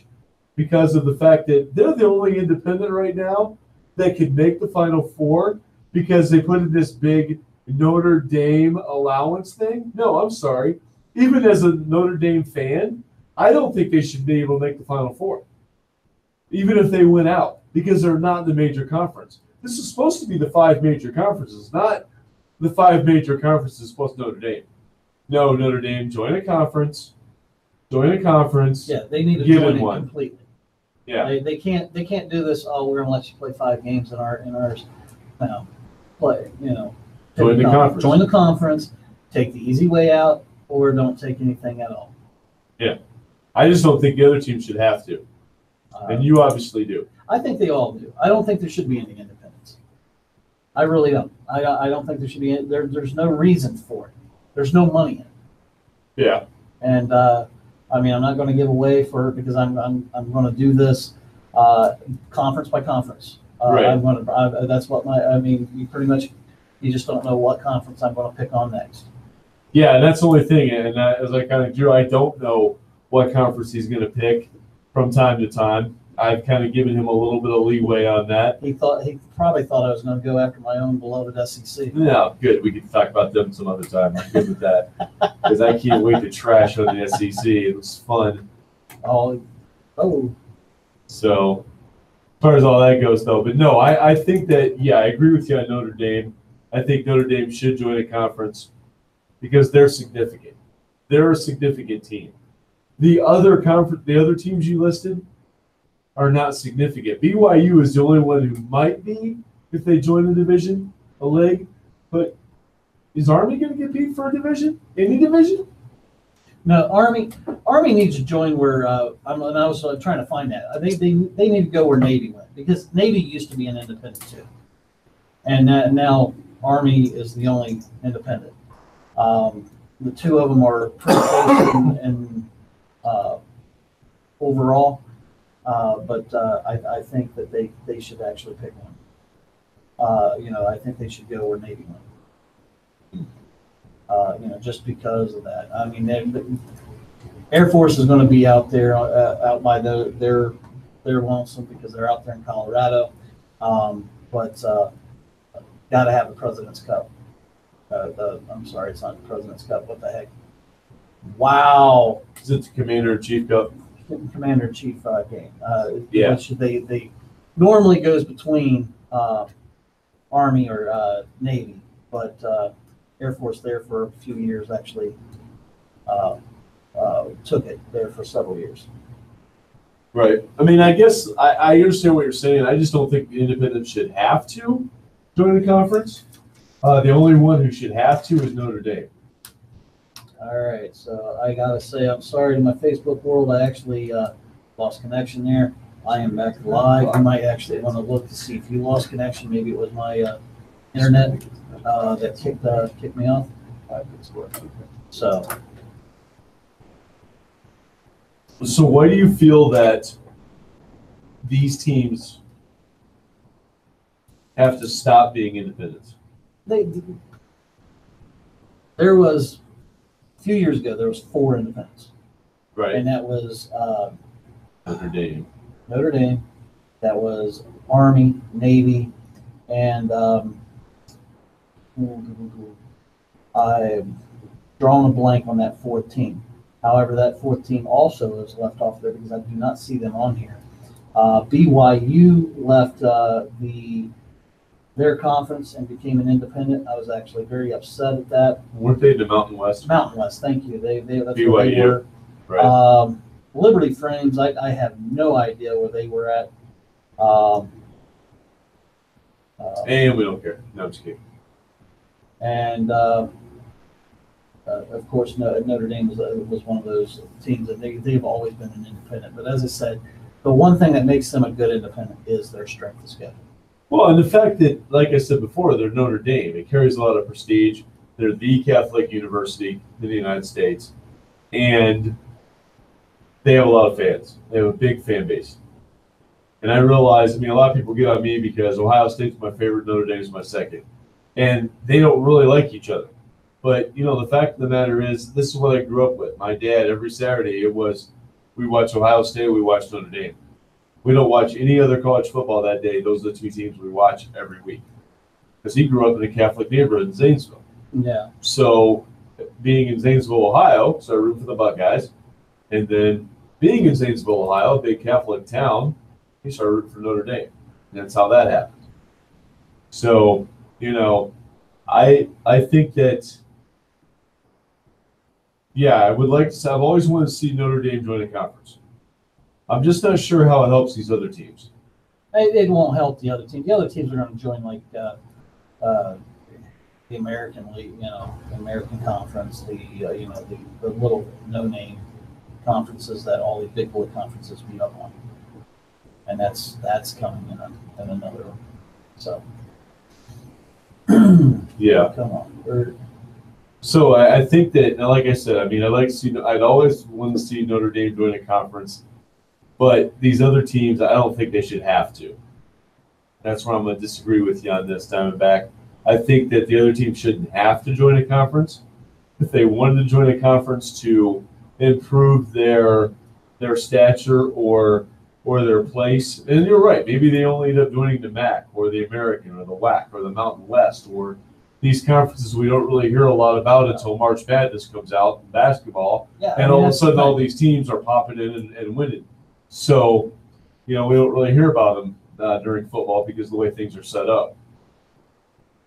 because of the fact that they're the only independent right now that could make the Final Four because they put in this big Notre Dame allowance thing. No, I'm sorry. Even as a Notre Dame fan, I don't think they should be able to make the Final Four, even if they win out, because they're not in the major conference. This is supposed to be the 5 major conferences, not the 5 major conferences plus Notre Dame. No, Notre Dame, join a conference. Yeah, they need to Give join it it one. completely. Yeah. They can't do this. Oh, we're gonna let you play 5 games in ours. No, play. Join the conference. Join the conference. Take the easy way out, or don't take anything at all. Yeah. I just don't think the other teams should have to. And you obviously do. I think they all do. I don't think there should be any independence. I really don't. I don't think there should be. There's no reason for it. There's no money in it. Yeah. And I'm not going to give away for it because I'm going to do this conference by conference. Right. That's what you pretty much, you just don't know what conference I'm going to pick on next. Yeah, and that's the only thing. And as I kind of drew, I don't know what conference he's going to pick from time to time. I've kind of given him a little bit of leeway on that. He probably thought I was going to go after my own beloved SEC. No, good. We can talk about them some other time. I'm good with that. Because I can't wait to trash on the SEC. It was fun. Oh. So, as far as all that goes, though. But no, I think that, yeah, I agree with you on Notre Dame. I think Notre Dame should join a conference because they're significant. They're a significant team. The other teams you listed are not significant. BYU is the only one who might be if they join the division, a leg, but is Army going to compete for a division? Any division? No, Army needs to join where I was trying to find that. They need to go where Navy went, because Navy used to be an independent too, and now Army is the only independent. The two of them are pretty close in overall, but I think that they should actually pick one. I think they should go where Navy went. Just because of that. I mean, the Air Force is going to be out there, out by their lonesome, because they're out there in Colorado. But got to have the President's Cup. I'm sorry, it's not the President's Cup. What the heck? Wow. Is it the Commander-in-Chief Cup? Commander-in-Chief game. Yeah. Which they normally goes between Army or Navy, but Air Force there for a few years actually took it there for several years. Right. I mean, I guess I understand what you're saying. I just don't think the independents should have to join the conference. The only one who should have to is Notre Dame. All right, so I gotta say I'm sorry to my Facebook world. I actually lost connection there. I am back live. I might actually want to look to see if you lost connection. Maybe it was my internet that kicked me off. So why do you feel that these teams have to stop being independents? There was a few years ago. There was 4 independents, Right. and that was Notre Dame. Notre Dame. That was Army, Navy, and I'm drawing a blank on that 4th team. However, that 4th team also is left off there because I do not see them on here. BYU left their conference and became an independent. I was actually very upset at that. Weren't they the Mountain West? Mountain West, thank you. That's BYU, where they were. Right. Liberty Frames, I have no idea where they were at. And we don't care. No, I'm just kidding. And of course, Notre Dame was one of those teams that they've always been an independent. But as I said, the one thing that makes them a good independent is their strength of schedule. Well, and the fact that, like I said before, they're Notre Dame. It carries a lot of prestige. They're the Catholic university in the United States. And they have a lot of fans. They have a big fan base. And I realize, a lot of people get on me because Ohio State's my favorite, Notre Dame's my second. And they don't really like each other. But, the fact of the matter is, this is what I grew up with. My dad, every Saturday, we watch Ohio State, we watch Notre Dame. We don't watch any other college football that day. Those are the 2 teams we watch every week. Because he grew up in a Catholic neighborhood in Zanesville. Yeah. So, being in Zanesville, Ohio, so I root for the Buckeyes. And then being in Zanesville, Ohio, a big Catholic town, he started rooting for Notre Dame. And that's how that happened. So, I think that, I would like to. I've always wanted to see Notre Dame join a conference. I'm just not sure how it helps these other teams. It won't help the other teams. The other teams are going to join like the American League, the American Conference, the little no-name conferences that all the big boy conferences meet up on, and that's coming in another one. So. Yeah. Come on. So I think that, like I said, I'd always want to see Notre Dame join a conference, but these other teams, I don't think they should have to. That's where I'm going to disagree with you on this, Diamondback. I think that the other team shouldn't have to join a conference. If they wanted to join a conference to improve their stature or their place, and you're right, maybe they only end up joining the MAC or the American or the WAC or the Mountain West or these conferences we don't really hear a lot about until March Madness comes out in basketball, and all of a sudden all these teams are popping in and winning. So, we don't really hear about them during football because of the way things are set up.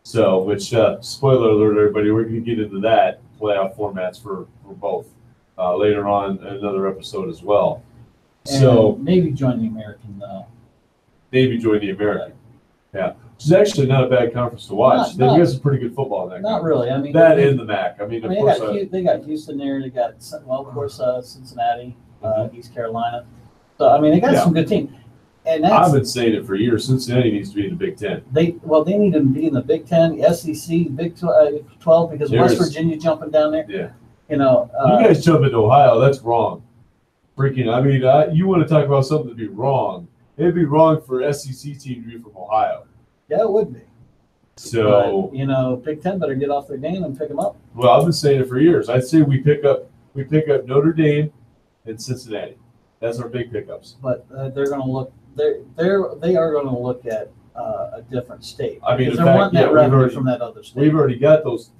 So, which, spoiler alert, everybody, we're going to get into that playoff formats for both later on in another episode as well. And so maybe join the American. Maybe join the American. Yeah. which is actually not a bad conference to watch. They've Not- got some pretty good football in that. Not conference. really. I mean, That and the MAC. I mean, of course. they got Houston there. They got, well, of course, Cincinnati, Mhm. East Carolina. So I mean, they got Yeah. some good teams. And I've that's been saying it for years. Cincinnati needs to be in the Big Ten. they need to be in the Big Ten, SEC, Big 12 because West There's- Virginia jumping down there. Yeah. You know, You guys jump into Ohio. That's wrong. Freaking. I mean, you want to talk about something to be wrong? It'd be wrong for SEC team to be from Ohio. yeah, it would be. So, But, you know, Big Ten better get off their game and pick them up. well, I've been saying it for years. I'd say we pick up Notre Dame and Cincinnati. That's our big pickups. But they're going to look. They are going to look at a different state. I mean, because in they're fact, wanting yeah, that we've revenue already- from that other state. We've already got those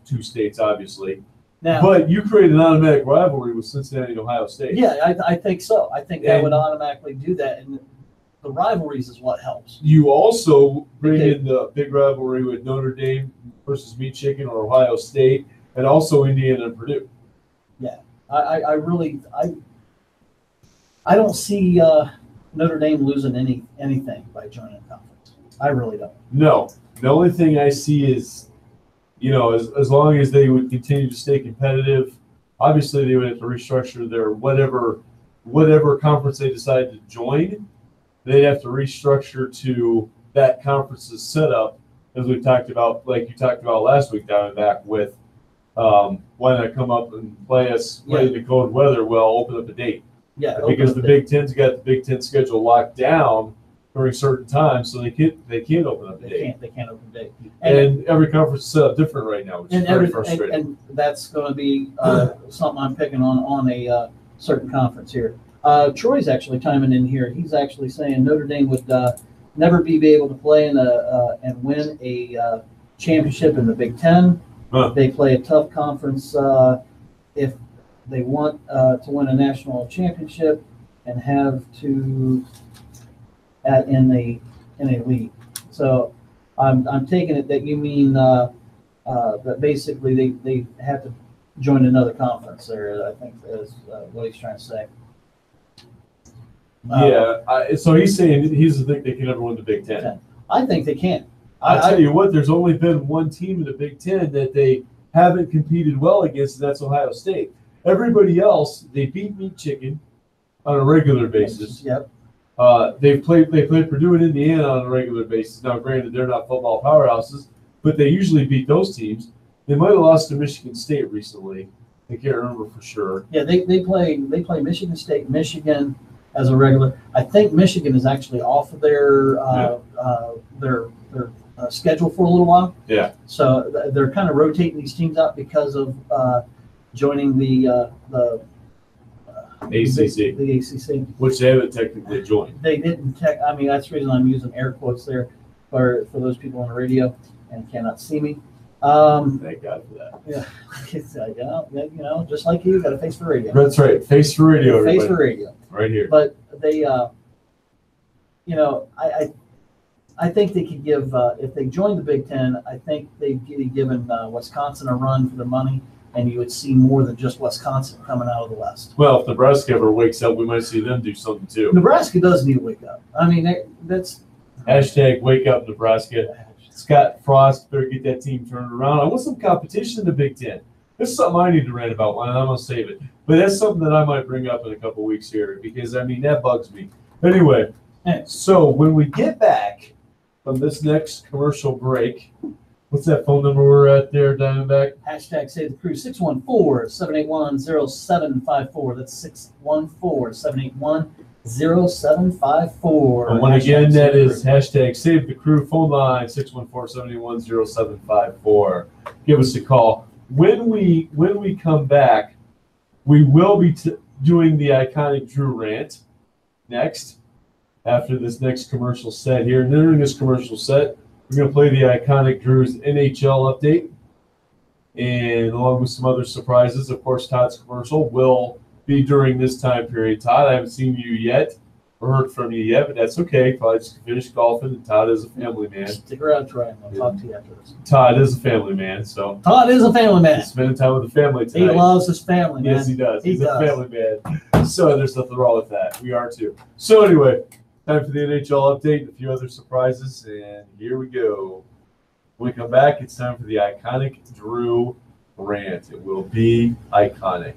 two states, obviously. Now, But you create an automatic rivalry with Cincinnati and Ohio State. yeah, I think so. I think that And- would automatically do that, and the rivalries is what helps. You also bring Okay. in the big rivalry with Notre Dame versus Meat Chicken or Ohio State, and also Indiana and Purdue. I really I don't see Notre Dame losing anything by joining the conference. I really don't. No, the only thing I see is, as long as they would continue to stay competitive, obviously they would have to restructure their whatever conference they decide to join. They'd have to restructure to that conference's setup, as we talked about, like you talked about last week, Diamondback, with why not come up and play in the cold weather? Well, open up a date. Yeah, Because the Big Ten's got the Big Ten schedule locked down during certain times, so they can't open up a date. they can't open date. And every conference is set up different right now, which is very frustrating. And that's going to be something I'm picking on a certain conference here. Troy's actually chiming in here. He's actually saying Notre Dame would never be able to play and win a championship in the Big Ten. Huh. They play a tough conference if they want to win a national championship and have to in a league. So I'm taking it that you mean that basically they have to join another conference there. I think is what he's trying to say. So he's saying he doesn't think they can ever win the Big Ten. I think they can. I tell you what, there's only been one team in the Big Ten that they haven't competed well against, and that's Ohio State. Everybody else, they beat Meat Chicken on a regular basis. Yep. They played Purdue and Indiana on a regular basis. Now, granted, they're not football powerhouses, but they usually beat those teams. They might have lost to Michigan State recently. I can't remember for sure. Yeah, they play Michigan State, Michigan as a regular. I think Michigan is actually off of their schedule for a little while. Yeah. So they're kind of rotating these teams out because of joining the ACC, the ACC. which they haven't technically joined. They didn't I mean, that's the reason I'm using air quotes there for those people on the radio and cannot see me. Thank God for that. Yeah, it's, just like you got a face for radio. That's right. Face for radio, Face everybody. for radio. Right here. But they, I think they could give, if they joined the Big Ten, I think they'd be given Wisconsin a run for the money, and you would see more than just Wisconsin coming out of the West. Well, if Nebraska ever wakes up, we might see them do something too. Nebraska does need to wake up. I mean, that's Hashtag wake up Nebraska. Scott Frost better get that team turned around. I want some competition in the Big Ten. This is something I need to rant about, and I'm going to save it. But that's something that I might bring up in a couple weeks here because, I mean, that bugs me. Anyway, so when we get back from this next commercial break, what's that phone number we're at there, Diamondback? hashtag Save the Crew, 614-781-0754. That's 614-781-0754. And when again, that is hashtag Save the Crew phone line, 614-781-0754. Give us a call. When we come back, we will be doing the iconic Drew rant next, after this next commercial set here. And during this commercial set, we're going to play the iconic Drew's NHL update, and along with some other surprises. Of course, Todd's commercial will be during this time period. Todd, I haven't seen you yet or heard from you yet, but that's okay. Probably just finished golfing, and Todd is a family man. Stick around, Troy. I'll talk to you after this. Todd is a family man, so Todd is a family man. he's spending time with the family He tonight. loves his family, man. Yes, he does. He He's does. a family man. So there's nothing wrong with that. We are too. So anyway, Time for the NHL update and a few other surprises, and here we go. When we come back, it's time for the iconic Drew rant. It will be iconic.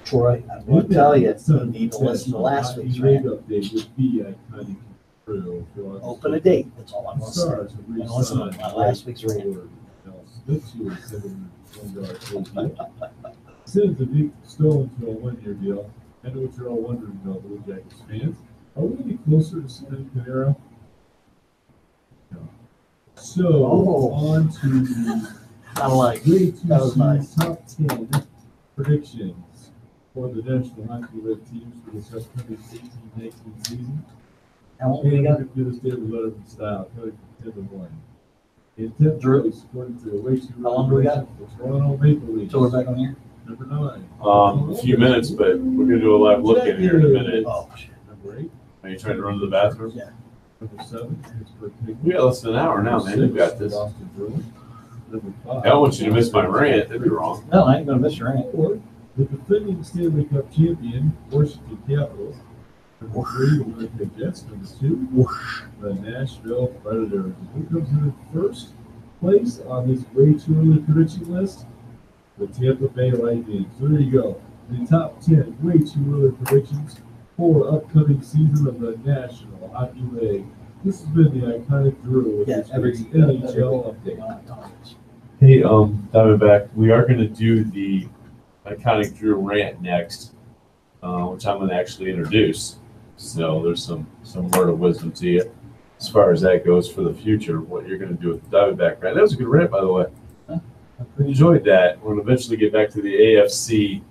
Troy, I will tell you, you need to listen to last week's rant. Update would be iconic Drew. Open a date, that's all I'm going to say. Stars have And listen to my last week's rant. Sends a deep stolen to a one-year deal. I know what you're all wondering, though, Blue Jackets fans. Are we any closer to signing Panera? No. So, on to the I like Grade it. That was 2 nice. top 10 predictions for the National Hockey League teams for this upcoming 18-19 season. How long And we we're got? going to do this David Letterman style, coming from 10 to 1. In 10th Drew? place, according to the way too How long do we got? the Toronto Maple Leafs. So we're back on here? Number 9. A few minutes, but we're going to do a live look in here in a minute. Oh, shit. Number 8. Are you trying to run to the bathroom? Yeah. Number 7. Pittsburgh Penguins. We got less than an hour now, man. You got this. Boston Bruins. Number 5. I don't want you to miss my rant. That'd be wrong. No, I ain't going to miss your rant. 4. The defending Stanley Cup champion, Washington Capitals. Number 3, the Winnipeg Jets. Number 2, the Nashville Predators. Who comes in first place on this way too early prediction list? The Tampa Bay Lightning. So there you go. The top 10 way too early predictions for upcoming season of the National Hockey League. This has been the iconic Drew with this week's NHL update. Hey, Diamondback, we are going to do the iconic Drew rant next, which I'm going to actually introduce. So there's some word of wisdom to you as far as that goes for the future, what you're going to do with the Diamondback rant. That was a good rant, by the way. I enjoyed that. We're going to eventually get back to the AFC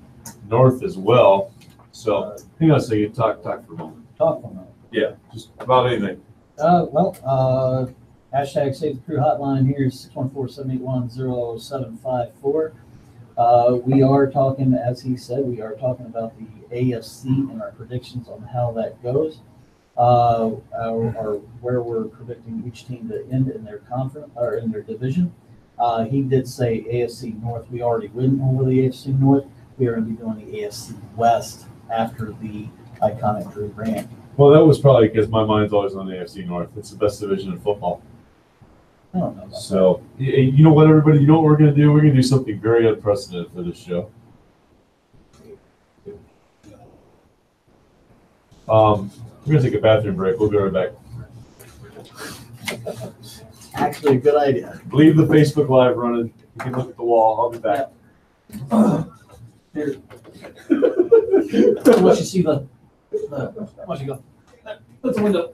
North as well. So hang on a second. Talk for a moment. Talk for a moment. Yeah, just about anything. Hashtag Save the Crew hotline here is 614-781-0754. We are talking, as he said, we are talking about the AFC and our predictions on how that goes. Where we're predicting each team to end in their conference or in their division. He did say AFC North. We already went over the AFC North. We are going to be doing the AFC West after the iconic Drew rant. Well, that was probably because my mind's always on the AFC North. It's the best division in football. I don't know about So, you know what, everybody? You know what we're going to do? We're going to do something very unprecedented for this show. We're going to take a bathroom break. We'll be right back. that. Actually, a good idea. Leave the Facebook Live running. You can look at the wall. I'll be back. Here. Once you see once you go, that's the window.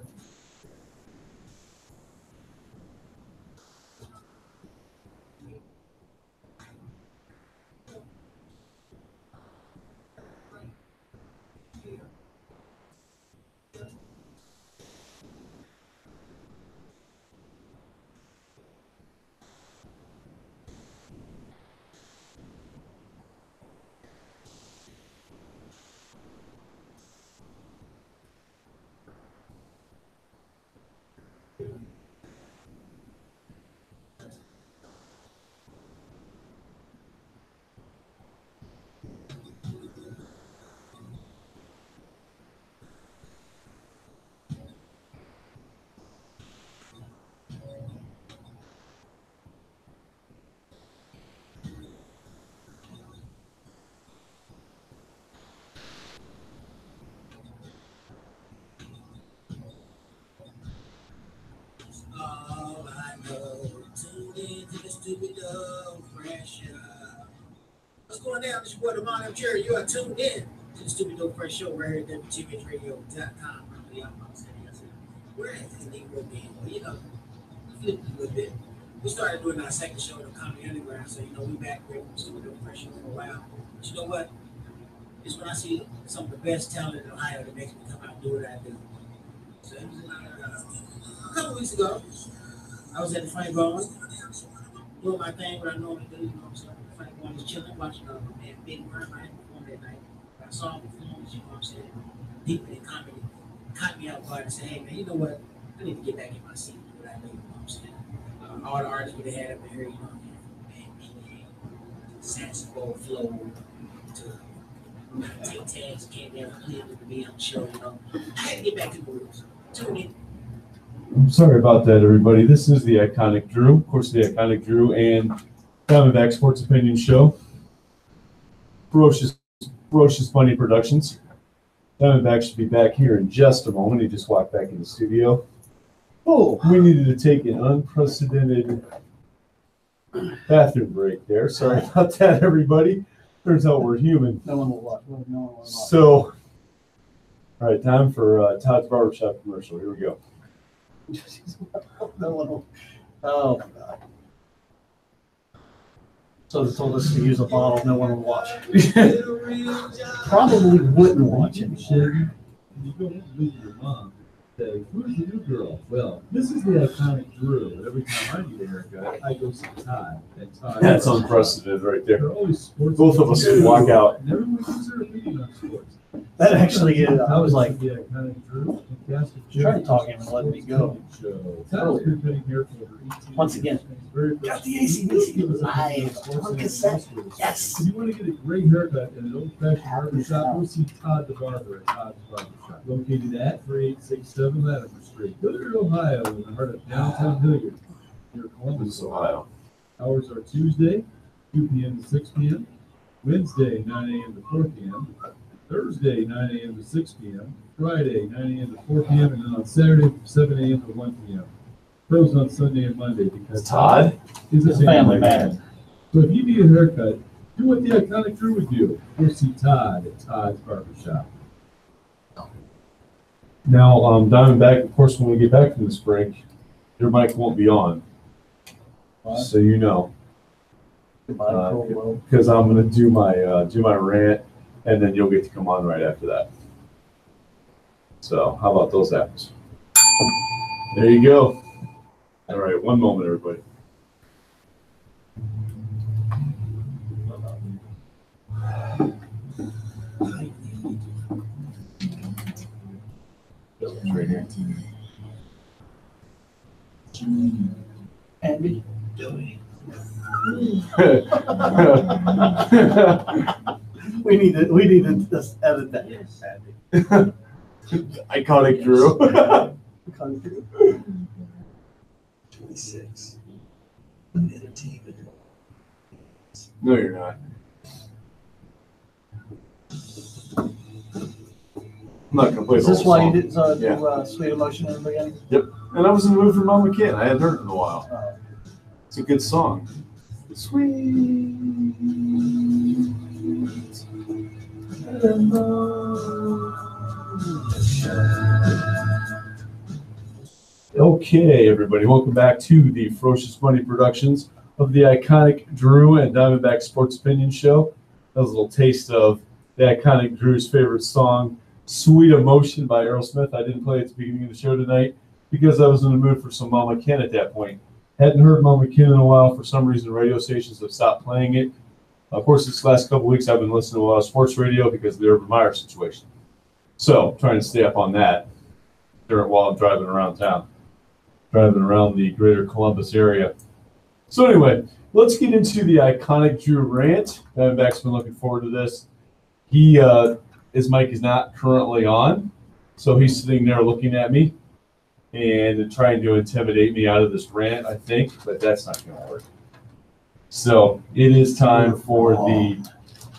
All I know, tuned in to the stupid dog fresh show. What's going down? This is your boy, Devon Jerry. You are tuned in to the Stupid Dog Fresh Show right here at WTVRadio.com. Where has this thing will be? Well, you know, a little bit. We started doing our second show in the Comedy Underground, so you know we back there with the Stupid Dog Fresh Show for a while. But you know what? It's when I see some of the best talent in Ohio that makes me come out and do what I do. So it was a couple weeks ago, I was at the Funny Bone, doing my thing, what I normally do, you know what I'm saying? Funny Bone is chilling, watching man, Big Bird, I had performed that night. I saw him perform, you know what I'm saying? Deep in comedy, caught me out guard and said, hey man, you know what? I need to get back in my seat, do what I do, you know what I'm saying? All the artists we had up in here, you know, man, saxophone flow to your tags came down and played with me on the show, I had to get back to the rules. Tune in. I'm sorry about that, everybody. This is the Iconic Drew, of course, the Iconic Drew and Diamondback Sports Opinion Show. Ferocious Bunny Productions. Diamondback should be back here in just a moment. He just walked back in the studio. Oh, we needed to take an unprecedented bathroom break there. Sorry about that, everybody. Turns out we're human. No one will watch. No one will watch. So, all right, time for Todd's Barbershop commercial. Here we go. No one will. Oh my God. So they told us to use a bottle. No one will watch. Probably wouldn't watch it. You go home and visit your mom. Say, who's the new girl? Well, this is the Iconic Drew. Every time I need a haircut, I go see Todd. And Todd That's unprecedented right there. They're always sports. Both of us can walk out. And everyone gives their opinion on sports. That actually is. I was like, the Iconic Drew and cast of trying to talk him and let me go. Todd's been cutting hair for over 18 Once again, years. got the AC/DC live on cassette. Yes. If you want to get a great haircut in an old-fashioned barbershop, go see Todd the Barber at Todd's Barbershop, located at 3867 Latimer Street, Hilliard, Ohio, in the heart of downtown Hilliard, near Columbus, Ohio. Hours are Tuesday, 2 p.m. to 6 p.m., Wednesday, 9 a.m. to 4 p.m., Thursday, 9 a.m. to 6 p.m., Friday, 9 a.m. to 4 p.m., and then on Saturday, from 7 a.m. to 1 p.m. Closed on Sunday and Monday because Todd is It's a family man. So if you need a haircut, do what the Iconic Drew would do. Go see Todd at Todd's Barbershop. Now, Diamondback, of course, when we get back from this break, your mic won't be on. So you know. Because I'm going to do my rant, and then you'll get to come on right after that. So how about those apples? There you go. All right, one moment, everybody. Right here. Andy? We need to just edit that. Yes, Andy. Iconic Drew. 26. No, you're not. I'm not gonna play Is the this whole why song. you did Yeah. do Sweet Emotion in the beginning? Yep. And I was in the mood for Mama Ken. I hadn't heard it in a while. Oh. It's a good song. Sweet. Okay, everybody, welcome back to the Ferocious Bunny Productions of the Iconic Drew and Diamondback Sports Opinion Show. That was a little taste of the Iconic Drew's favorite song, Sweet Emotion by Aerosmith. I didn't play it at the beginning of the show tonight because I was in the mood for some Mama Ken at that point. Hadn't heard Mama Ken in a while. For some reason, radio stations have stopped playing it. Of course, this last couple weeks, I've been listening to a lot of sports radio because of the Urban Meyer situation. So, trying to stay up on that while I'm driving around town, driving around the greater Columbus area. So anyway, let's get into the Iconic Drew rant. Diamondback's been looking forward to this. His mic is not currently on, so he's sitting there looking at me and trying to intimidate me out of this rant, I think, but that's not going to work. So it is time for the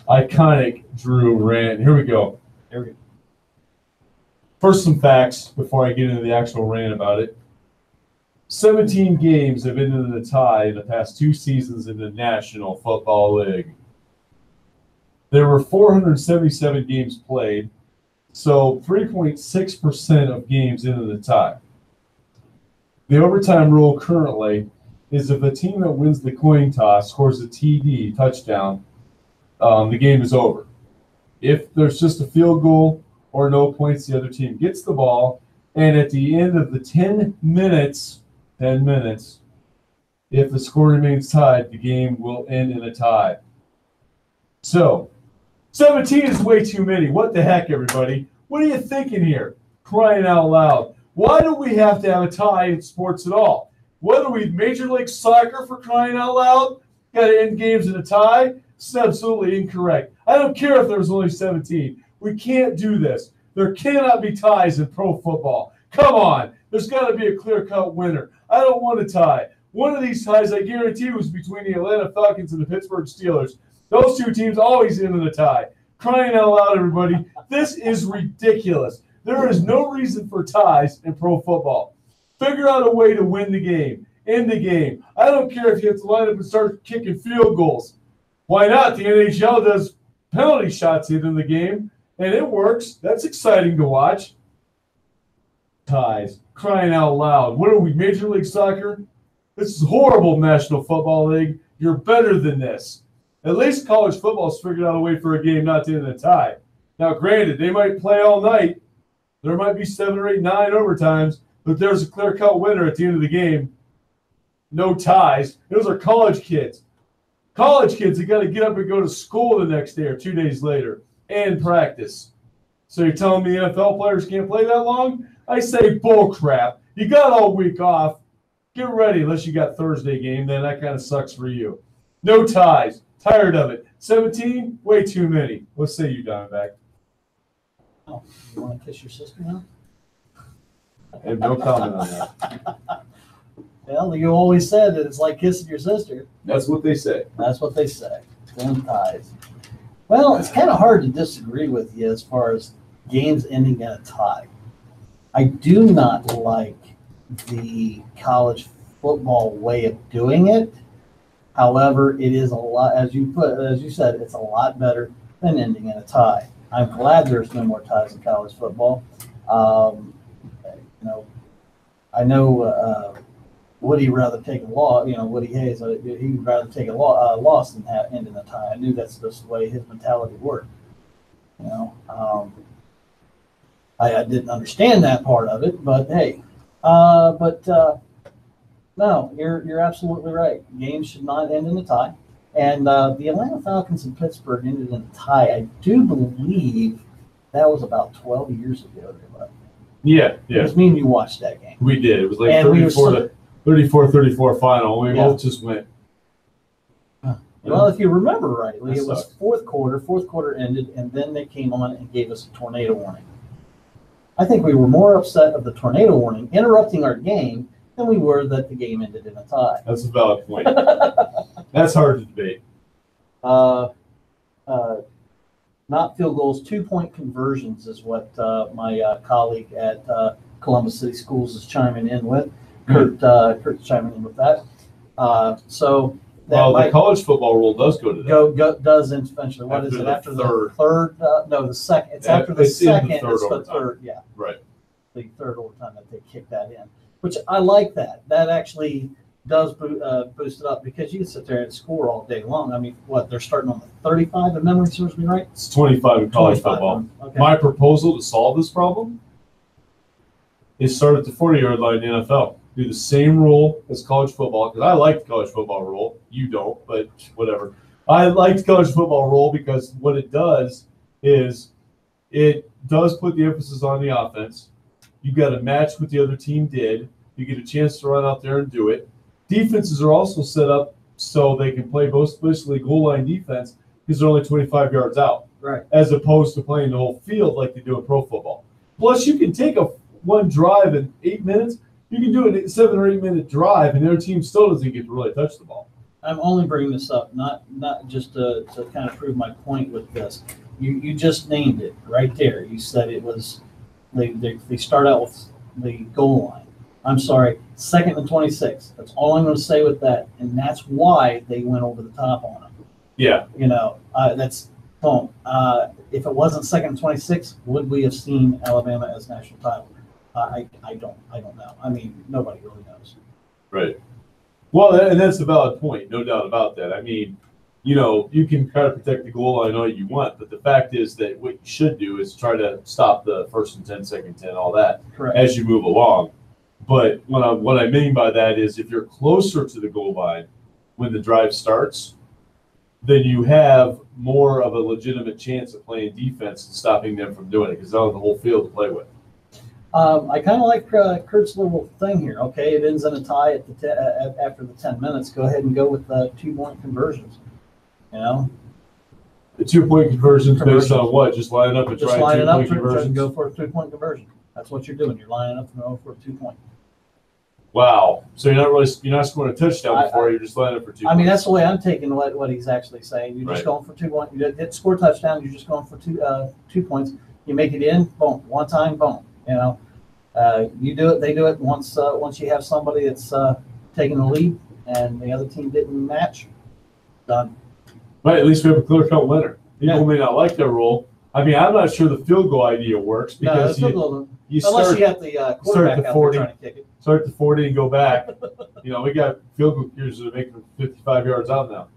Iconic Drew rant. Here we go. First, some facts before I get into the actual rant about it. 17 games have ended in a tie in the past 2 seasons in the National Football League. There were 477 games played, so 3.6% of games ended in a tie. The overtime rule currently is if a team that wins the coin toss scores a TD, touchdown, the game is over. If there's just a field goal or no points, the other team gets the ball, and at the end of the 10 minutes, if the score remains tied, the game will end in a tie. So, 17 is way too many. What the heck, everybody? What are you thinking here? Crying out loud. Why do we have to have a tie in sports at all? Whether we Major League Soccer, for crying out loud, got to end games in a tie? It's absolutely incorrect. I don't care if there's only 17. We can't do this. There cannot be ties in pro football. Come on. There's got to be a clear-cut winner. I don't want a tie. One of these ties, I guarantee, was between the Atlanta Falcons and the Pittsburgh Steelers. Those two teams always end in a tie. Crying out loud, everybody. This is ridiculous. There is no reason for ties in pro football. Figure out a way to win the game, end the game. I don't care if you have to line up and start kicking field goals. Why not? The NHL does penalty shots in the game, and it works. That's exciting to watch. Ties. Crying out loud. What are we, Major League Soccer? This is horrible, National Football League. You're better than this. At least college football's figured out a way for a game not to end in a tie. Now, granted, they might play all night. There might be 7 or 8, 9 overtimes, but there's a clear-cut winner at the end of the game. No ties. Those are college kids. College kids that got to get up and go to school the next day or 2 days later and practice. So you're telling me the NFL players can't play that long? I say bull crap. You got all week off. Get ready unless you got Thursday game. Then that kind of sucks for you. No ties. Tired of it. 17? Way too many. What say you, Diamondback? Oh, you want to kiss your sister now? I have no comment on that. Well, you always said that it's like kissing your sister. That's what they say. That's what they say. Them ties. Well, it's kind of hard to disagree with you as far as games ending in a tie. I do not like the college football way of doing it. However, it is a lot, as you said, it's a lot better than ending in a tie. I'm glad there's no more ties in college football. I know Woody rather take a loss. Woody Hayes, he'd rather take a loss than end in a tie. I knew that's just the way his mentality worked. I didn't understand that part of it, but hey, no, you're absolutely right. Games should not end in a tie. And the Atlanta Falcons and Pittsburgh ended in a tie. I do believe that was about 12 years ago. Yeah. It was me and you watched that game. We did. It was like And 34 final. We both just went. Well, if you remember rightly, That it was sucked. fourth quarter. Fourth quarter ended, and then they came on and gave us a tornado warning. I think we were more upset of the tornado warning interrupting our game than we were that the game ended in a tie. That's a valid point. That's hard to debate. Not field goals, 2-point conversions is what my colleague at Columbus City Schools is chiming in with. Kurt's chiming in with that. So that Well, the might college football rule does go to that. does eventually. What is After it? the After third. the third? No, the second. It's after the It's in the second. third It's the overtime. third. Yeah, Right. the third overtime that they kick that in, which I like that. That actually does boost it up because you can sit there and score all day long. I mean, what they're starting on the 35 if memory serves me right. It's 25 in college 25, football. Okay. My proposal to solve this problem is start at the 40-yard line in the NFL. Do the same rule as college football, because I like the college football rule. You don't, but whatever. I like the college football rule because what it does is it does put the emphasis on the offense. You got to match what the other team did. You get a chance to run out there and do it. Defenses are also set up so they can play basically goal line defense because they're only 25 yards out. Right. As opposed to playing the whole field like they do in pro football. Plus, you can take one drive in 8 minutes. You can do a 7 or 8 minute drive, and their team still doesn't get to really touch the ball. I'm only bringing this up, not just to kind of prove my point with this. You just named it right there. You said it was they start out with the goal line. I'm sorry, 2nd and 26. That's all I'm going to say with that, and that's why they went over the top on them. Yeah. That's don't. If it wasn't 2nd and 26, would we have seen Alabama as national title? I don't know. I mean, nobody really knows. Right. Well, and that's a valid point, no doubt about that. I mean, you can try to protect the goal line all you want, but the fact is that what you should do is try to stop the 1st and 10, 2nd and 10, all that Correct. as you move along. But what I mean by that is if you're closer to the goal line when the drive starts, then you have more of a legitimate chance of playing defense and stopping them from doing it because they'll have the whole field to play with. I kind of like Kurt's little thing here. Okay, it ends in a tie after the 10 minutes. Go ahead and go with 2-point conversions. The 2-point conversions based on what? Just lining up and Just trying lining up 2-point to conversions? go for a 2-point conversion. That's what you're doing. You're lining up to go for a 2-point. Wow. So you're not scoring a touchdown before, you're just lining up for 2 I mean, points. that's the way I'm taking what he's actually saying. You're just Right. going for 2 points. You didn't score a touchdown. You're just going for 2 points. You make it in, boom. One time, boom. You know, you do it. They do it. Once you have somebody that's taking the lead and the other team didn't match, done. Right, at least we have a clear-cut winner. People Yeah. may not like that rule. I mean, I'm not sure the field goal idea works No, because it's a little, you unless start, you have the quarterback the out 40. there trying to kick it. start to 40 and go back. You know, we got field goal kickers that are making 55 yards out now.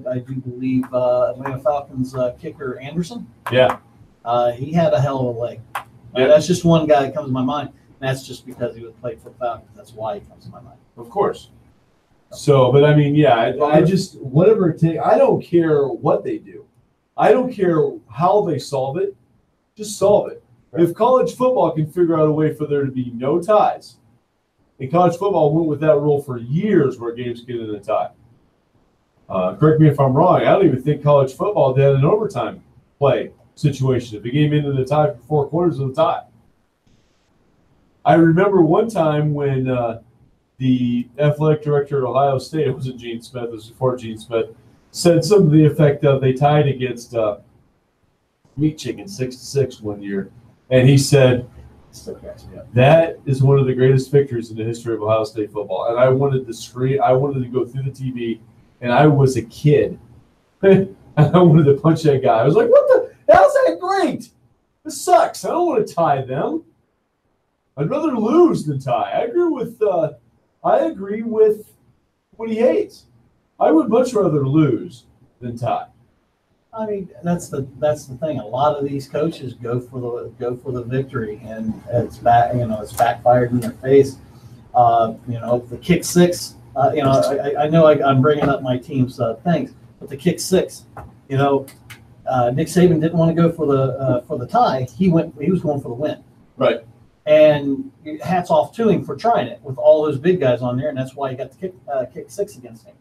I do believe Atlanta Falcons kicker Anderson. Yeah. He had a hell of a leg. Yeah. That's just one guy that comes to my mind. And that's just because he was played for the Falcons. That's why he comes to my mind. Of course. So, but I mean, yeah, I just, whatever it takes, I don't care what they do. I don't care how they solve it. Just solve it. If college football can figure out a way for there to be no ties, and college football went with that rule for years where games get in a tie. Correct me if I'm wrong. I don't even think college football did an overtime play situation. If the game ended in a tie for 4 quarters of the tie. I remember one time when the athletic director at Ohio State, it wasn't Gene Smith, it was before Gene Smith, said something to the effect of they tied against Meat Chicken 6-6 one year. And he said, Still cracks me up. that is one of the greatest victories in the history of Ohio State football. And I wanted to scream, I wanted to go through the TV, and I was a kid. And I wanted to punch that guy. I was like, what the hell's that great? This sucks. I don't want to tie them. I'd rather lose than tie. I agree with what he hates. I would much rather lose than tie. I mean, that's the thing. A lot of these coaches go for the victory, and it's backfired in their face. The kick six. I know I'm bringing up my team's things, but the kick six. Nick Saban didn't want to go for the tie. He was going for the win. Right. And hats off to him for trying it with all those big guys on there, and that's why he got the kick six against him.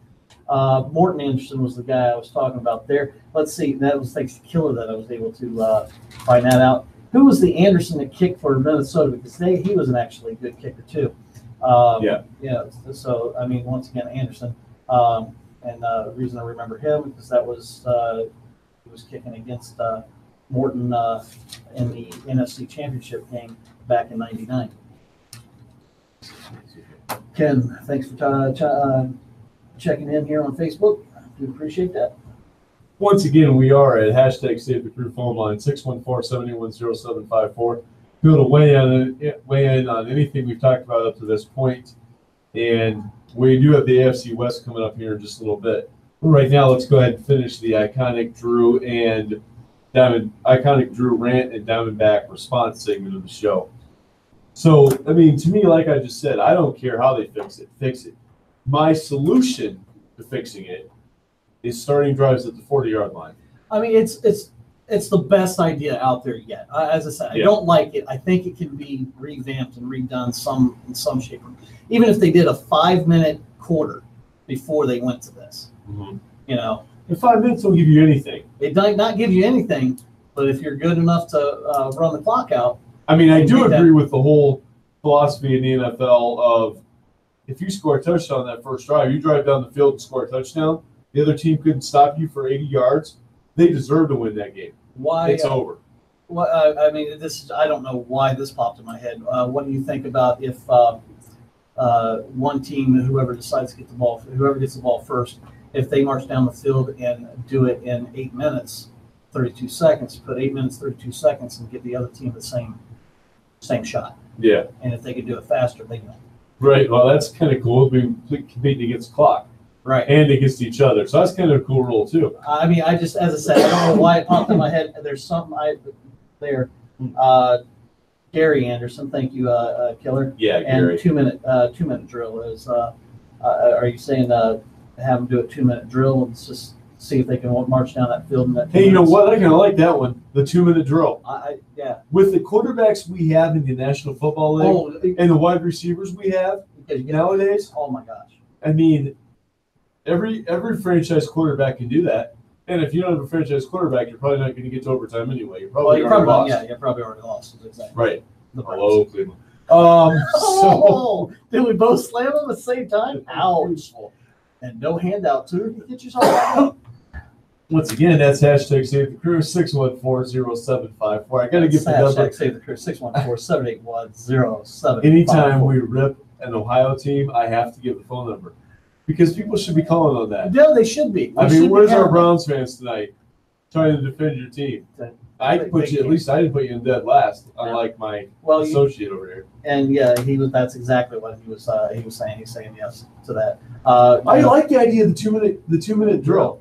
Morton Anderson was the guy I was talking about there. Let's see, that was thanks to Killer that I was able to find that out. Who was the Anderson that kicked for Minnesota? Because he was an actually good kicker too. So I mean, once again, Anderson, and the reason I remember him because that was he was kicking against Morton in the NFC Championship game back in '99. Ken, thanks for checking in here on Facebook. I do appreciate that. Once again, we are at hashtag Save the Crew phone line 614-781-0754. Feel to weigh in on anything we've talked about up to this point. And we do have the AFC West coming up here in just a little bit. But right now, let's go ahead and finish the iconic Drew rant and Diamondback response segment of the show. So, I mean, to me, like I just said, I don't care how they fix it. My solution to fixing it is starting drives at the 40-yard line. I mean, it's the best idea out there yet. As I said, I don't like it. I think it can be revamped and redone in some shape. Even if they did a 5-minute quarter before they went to this, Mm-hmm. In 5 minutes will give you anything. It might not give you anything, but if you're good enough to run the clock out. I mean, I do agree with the whole philosophy in the NFL of if you score a touchdown on that first drive, you drive down the field and score a touchdown, the other team couldn't stop you for 80 yards, they deserve to win that game. Why? It's over. Well, I mean, I don't know why this popped in my head. What do you think about if one team, whoever gets the ball first, if they march down the field and do it in 8 minutes, 32 seconds, put 8 minutes, 32 seconds, and give the other team the same shot. Yeah. And if they could do it faster, they can. Right. Well, that's kind of cool. We're competing against the clock. Right. And against each other. So that's kind of a cool rule, too. I mean, as I said, I don't know why it popped in my head. There's something there. Gary Anderson, thank you, Killer. Yeah, Gary. And 2 minute drill is. Are you saying have them do a 2 minute drill and just see if they can march down that field in that? Hey, you know what? I kind of like that one. The 2 minute drill. Yeah. With the quarterbacks we have in the National Football League and the wide receivers we have nowadays. Oh my gosh. I mean, every franchise quarterback can do that. And if you don't have a franchise quarterback, you're probably not going to get to overtime anyway. You're Well, probably you're already probably lost. yeah, you're probably already lost. Exactly. Right. The Hello, Browns. Cleveland. Oh, did we both slam them at the same time? Ouch. And no handout, too. You get yourself out. Once again, that's hashtag Save the Crew 6140754. I got to get the number. Save the Crew 614-781-0754. Anytime we rip an Ohio team, I have to give the phone number because people should be calling on that. No, they should be. I mean, where's our Browns fans tonight trying to defend your team? I put you, at least I didn't put you in dead last, unlike my associate over here. And yeah, that's exactly what he was saying. He's saying yes to that. I like the idea of the 2 minute drill.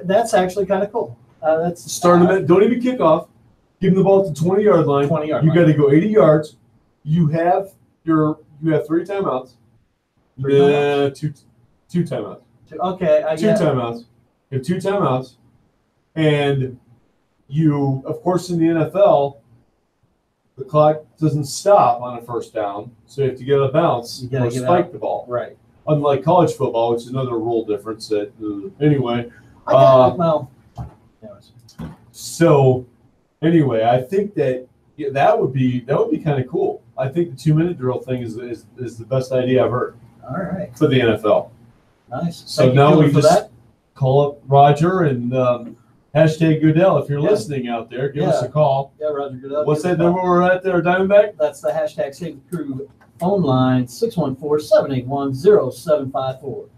That's actually kind of cool. That's Start them at, don't even kick off. Give them the ball at the 20-yard line. 20-yard You line. got to go 80 yards. You have 3 timeouts. Two timeouts. Okay. Two timeouts. You have 2 timeouts. And you, of course, in the NFL, the clock doesn't stop on a first down. So you have to get a bounce or spike the ball. Right. Unlike college football, which is another rule difference. Anyway. So anyway, I think that that would be kind of cool. I think the 2 minute drill thing is the best idea I've heard. All right. For the NFL. Nice. So now we just call up Roger and hashtag Goodell. If you're listening out there, give us a call. Yeah, Roger Goodell. What's that number we're at there, Diamondback? That's the hashtag Save the Crew phone line 614-781-0754.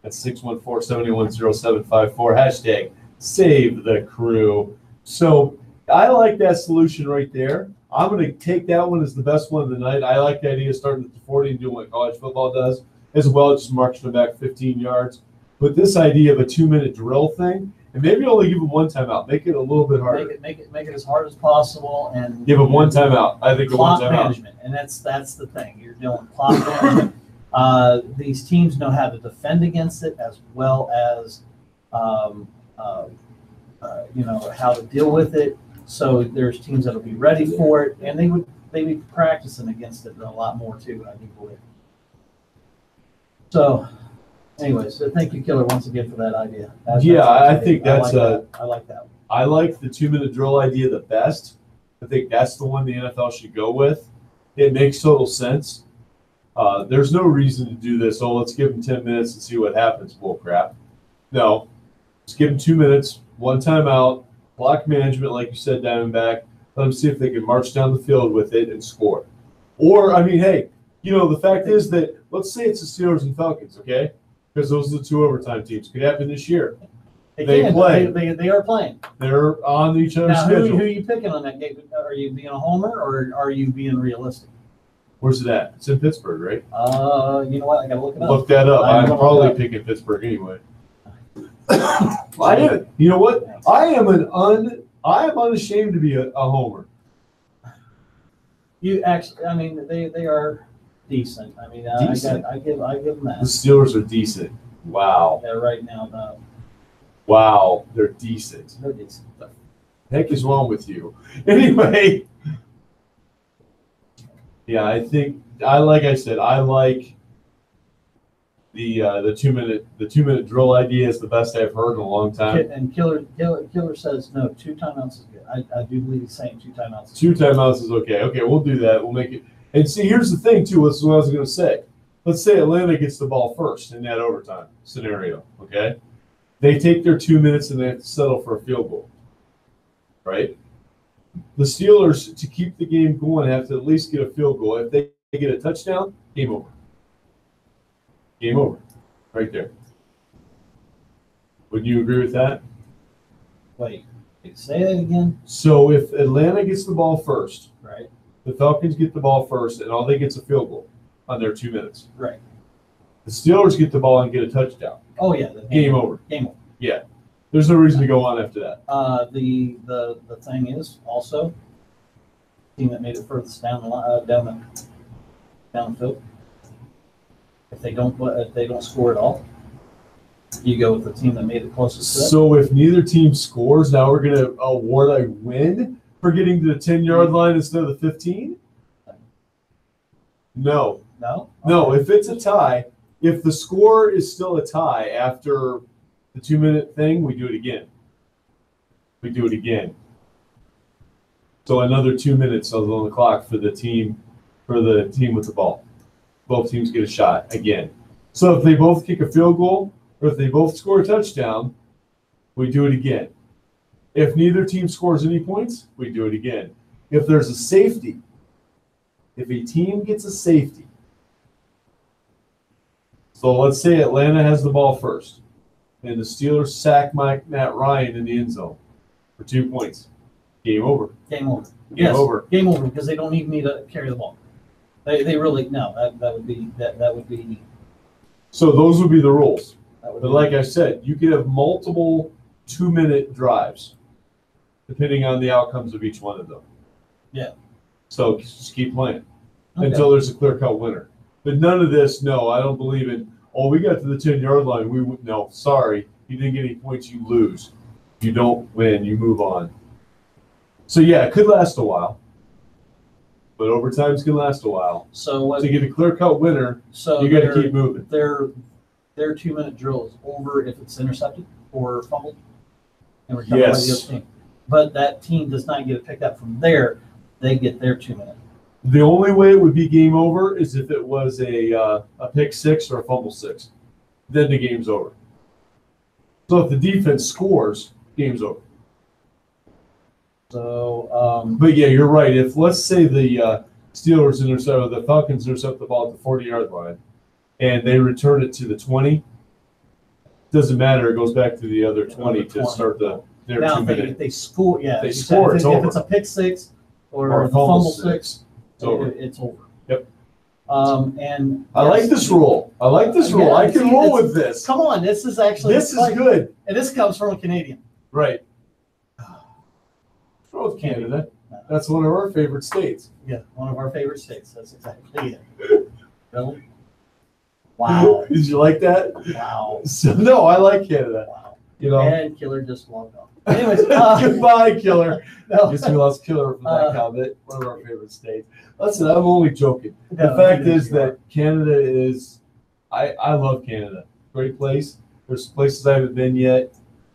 That's 614-781-0754. Hashtag Save the Crew. So I like that solution right there. I'm going to take that one as the best one of the night. I like the idea of starting at the 40 and doing what college football does, as well as just marching them back 15 yards. But this idea of a 2 minute drill thing, and maybe only give them one timeout, make it a little bit harder. Make it as hard as possible, and give them one timeout. I think clock a one timeout. management, and that's the thing. You're doing clock management. These teams know how to defend against it, as well as how to deal with it. So there's teams that'll be ready for it, and they would be practicing against it a lot more too, I do believe. So, anyways, so thank you, Killer, once again for that idea. I think that's I like that one. I like the 2 minute drill idea the best. I think that's the one the NFL should go with. It makes total sense. There's no reason to do this. Oh, let's give them 10 minutes and see what happens. Bull crap. No, just give them 2 minutes, one timeout, block management, like you said, Diamondback. Let them see if they can march down the field with it and score. Or, I mean, hey, the fact is that let's say it's the Steelers and Falcons, okay? Because those are the 2 overtime teams. Could happen this year. They play. They are playing. They're on each other's now, schedule. Who are you picking on that game? Are you being a homer or are you being realistic? Where's it at? It's in Pittsburgh, right? You know what? I gotta look it up. Look that up. I'm probably picking Pittsburgh anyway. I am. You know what? I am unashamed to be a homer. You actually, I mean, they are decent. I mean, Decent. I give them that. The Steelers are decent. Wow. Yeah, right now, no. Wow, they're decent. They're decent. What the heck is wrong with you? Anyway. Yeah, I think I like the 2 minute drill idea is the best I've heard in a long time. And Killer says no, 2 timeouts is good. I do believe he's saying 2 timeouts. 2 timeouts is okay. Okay, we'll do that. We'll make it. And see, here's the thing too. This is what I was going to say. Let's say Atlanta gets the ball first in that overtime scenario. Okay, they take their 2 minutes and they have to settle for a field goal. Right. The Steelers, to keep the game going, have to at least get a field goal. If they get a touchdown, game over. Game over. Right there. Would you agree with that? Wait, say that again? So if Atlanta gets the ball first, right? The Falcons get the ball first, and all they get is a field goal on their 2 minutes. Right. The Steelers get the ball and get a touchdown. Oh, yeah. Game over. Game over. Yeah. There's no reason to go on after that. The thing is also team that made it furthest down the field. If they don't score at all, you go with the team that made it closest to it. So if neither team scores, now we're going to award a win for getting to the 10-yard line instead of the 15? No. No? No, if it's a tie, if the score is still a tie after the 2 minute thing, we do it again. we do it again. So another 2 minutes on the clock for the team with the ball. Both teams get a shot again. So if they both kick a field goal or if they both score a touchdown, we do it again. If neither team scores any points, we do it again. If there's a safety, if a team gets a safety, so let's say Atlanta has the ball first, and the Steelers sack Matt Ryan in the end zone for 2 points. Game over. Game over. Game over. Game over because they don't need me to carry the ball. They really no. That would be. So those would be the rules. That would But be, like I said, you could have multiple 2-minute drives, depending on the outcomes of each one of them. Yeah. So just keep playing okay. until there's a clear-cut winner. But none of this, no, I don't believe in, oh, we got to the 10-yard line. No, sorry. You didn't get any points, you lose. You don't win, you move on. So, yeah, it could last a while. But overtime's going to last a while. So what? To get a clear-cut winner, you got to keep moving. Their 2-minute drill is over if it's intercepted or fumbled and recovered by the other team. But that team does not get it picked up from there. They get their 2 minutes. The only way it would be game over is if it was a pick six or a fumble six. Then the game's over. So if the defense scores, game's over. So, but yeah, you're right. If let's say the Steelers intercept or the Falcons intercept the ball at the 40-yard line, and they return it to the 20, doesn't matter. It goes back to the other 20 to start their now 2 minutes. if they score, They score, it's over. If it's a pick six or a a fumble six, it's over. It's over. Yep. And I like this rule. I like this rule. Yeah, I can roll with this. Come on, this is actually This is good. and this comes from a Canadian. Right. What's with Canada? That's one of our favorite states. Yeah, one of our favorite states. That's exactly it. Really? Wow. Did you like that? Wow. So, no, I like Canada. Wow. You know. And Killer just logged off. Anyways, goodbye, Killer. No. Guess we lost Killer from that comment. One of our favorite states. Listen, I'm only joking. No, the fact is that Canada is. I love Canada. Great place. There's places I haven't been yet.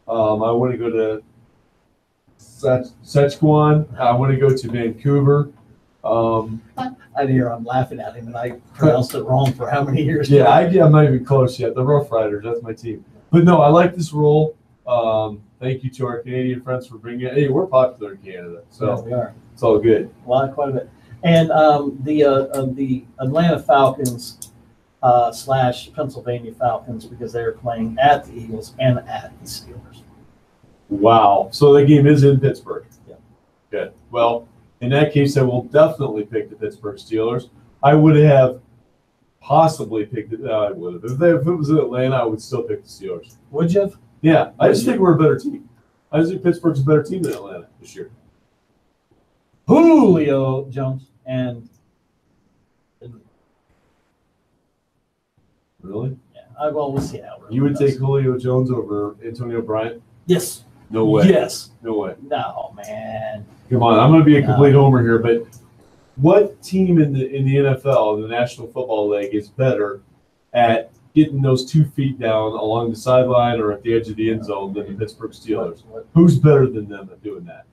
I want to go to Saskatchewan. I want to go to Vancouver. I hear I'm laughing at him, and I pronounced it wrong for how many years? Yeah, I'm not even close yet. The Rough Riders, that's my team. But no, I like this rule. Thank you to our Canadian friends for bringing it. Hey, we're popular in Canada, so Yeah, we are. it's all good. Quite a bit. And the Atlanta Falcons / Pennsylvania Falcons, because they are playing at the Eagles and at the Steelers. Wow. So the game is in Pittsburgh. Yeah. Good. Well, in that case, I will definitely pick the Pittsburgh Steelers. I would have possibly picked it. I would have. If it was in Atlanta, I would still pick the Steelers. Would you have? Yeah. I just think we're a better team. I just think Pittsburgh's a better team than Atlanta this year. Julio Jones and Really? yeah, we'll see how. You would take Julio Jones over Antonio Bryant? Yes. No way. Yes. No way. No, man. Come on, I'm going to be a complete homer here, but what team in the NFL, the National Football League, is better at getting those 2 feet down along the sideline or at the edge of the end zone than the Pittsburgh Steelers? Who's better than them at doing that?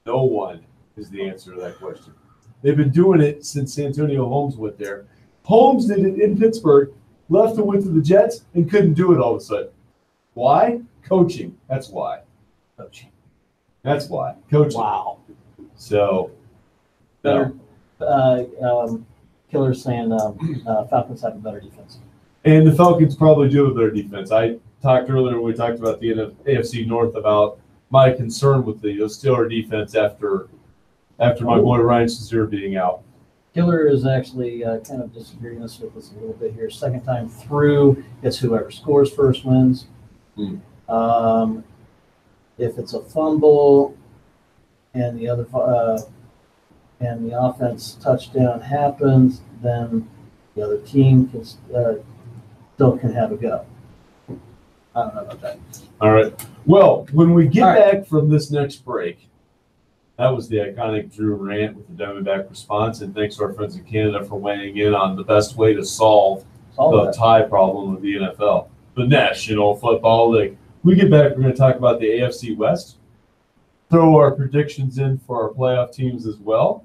No one is the answer to that question. They've been doing it since Antonio Holmes went there. Holmes did it in Pittsburgh, left and went to the Jets, and couldn't do it all of a sudden. Why? Coaching. That's why. Coaching. That's why. Coaching. Wow. So, Better. Killer's saying Falcons have a better defense. and the Falcons probably do have a better defense. I talked earlier when we talked about the AFC North about my concern with the Steeler defense after my boy Ryan Shazier being out. Killer is actually kind of disagreeing with us a little bit here. Second time through, it's whoever scores first wins. If it's a fumble and the other and the offense touchdown happens, then the other team can still can have a go. I don't know about that. All right. Well, when we get All right. back from this next break, that was the iconic Drew rant with the Diamondback response, and thanks to our friends in Canada for weighing in on the best way to solve the tie problem of the NFL, the National Football League. We get back, we're going to talk about the AFC West, throw our predictions in for our playoff teams as well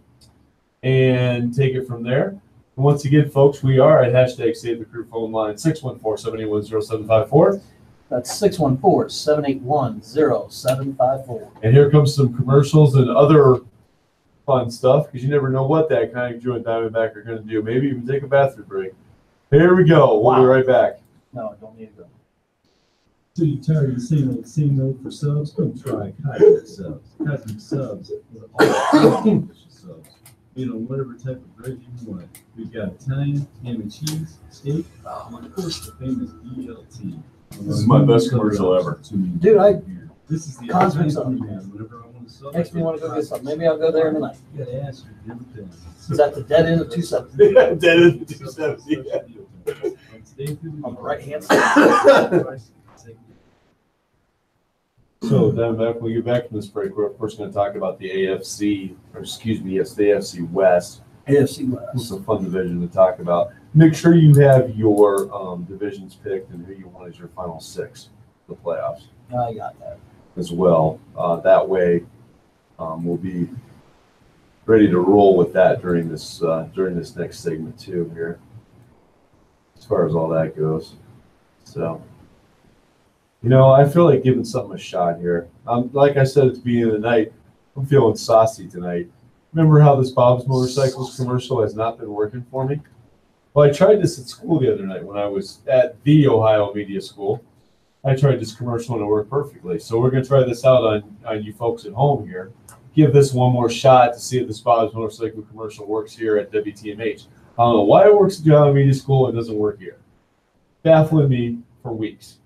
and take it from there. And once again, folks, we are at hashtag Save the Crew phone line 614-781-0754. That's 614-781-0754. And here comes some commercials and other fun stuff because you never know what that kind of Drew and Diamondback are going to do. Maybe even take a bathroom break. Here we go. We'll be right back. No, I don't need to go. So you tired of the same old for subs? Go try Cosmic Subs. Cosmic Subs are all delicious subs. Made on whatever type of bread you want. We've got Italian, ham and cheese, steak, and of course the famous BLT. This is my best commercial ever. Dude, This is the Cosmic Subs. Whenever I want to sub. Makes me want to go get something. Maybe I'll go there tonight. You gotta ask for different things. Is that the dead end of 270? Dead end of 270. On the right-hand side. So, Diamondback, when we get back from this break, we're of course going to talk about the AFC, or excuse me, yes, the AFC West. AFC It's West. a fun division to talk about. Make sure you have your divisions picked and who you want as your final six for the playoffs I got that. as well. That way, we'll be ready to roll with that during this next segment too here, as far as all that goes. So, you know, I feel like giving something a shot here. Like I said at the beginning of the night, I'm feeling saucy tonight. Remember how this Bob's Motorcycles commercial has not been working for me? Well, I tried this at school the other night when I was at the Ohio Media School. I tried this commercial and it worked perfectly. So we're going to try this out on you folks at home here. Give this one more shot to see if this Bob's Motorcycle commercial works here at WTMH. I don't know why it works at the Ohio Media School and doesn't work here. Baffling me for weeks.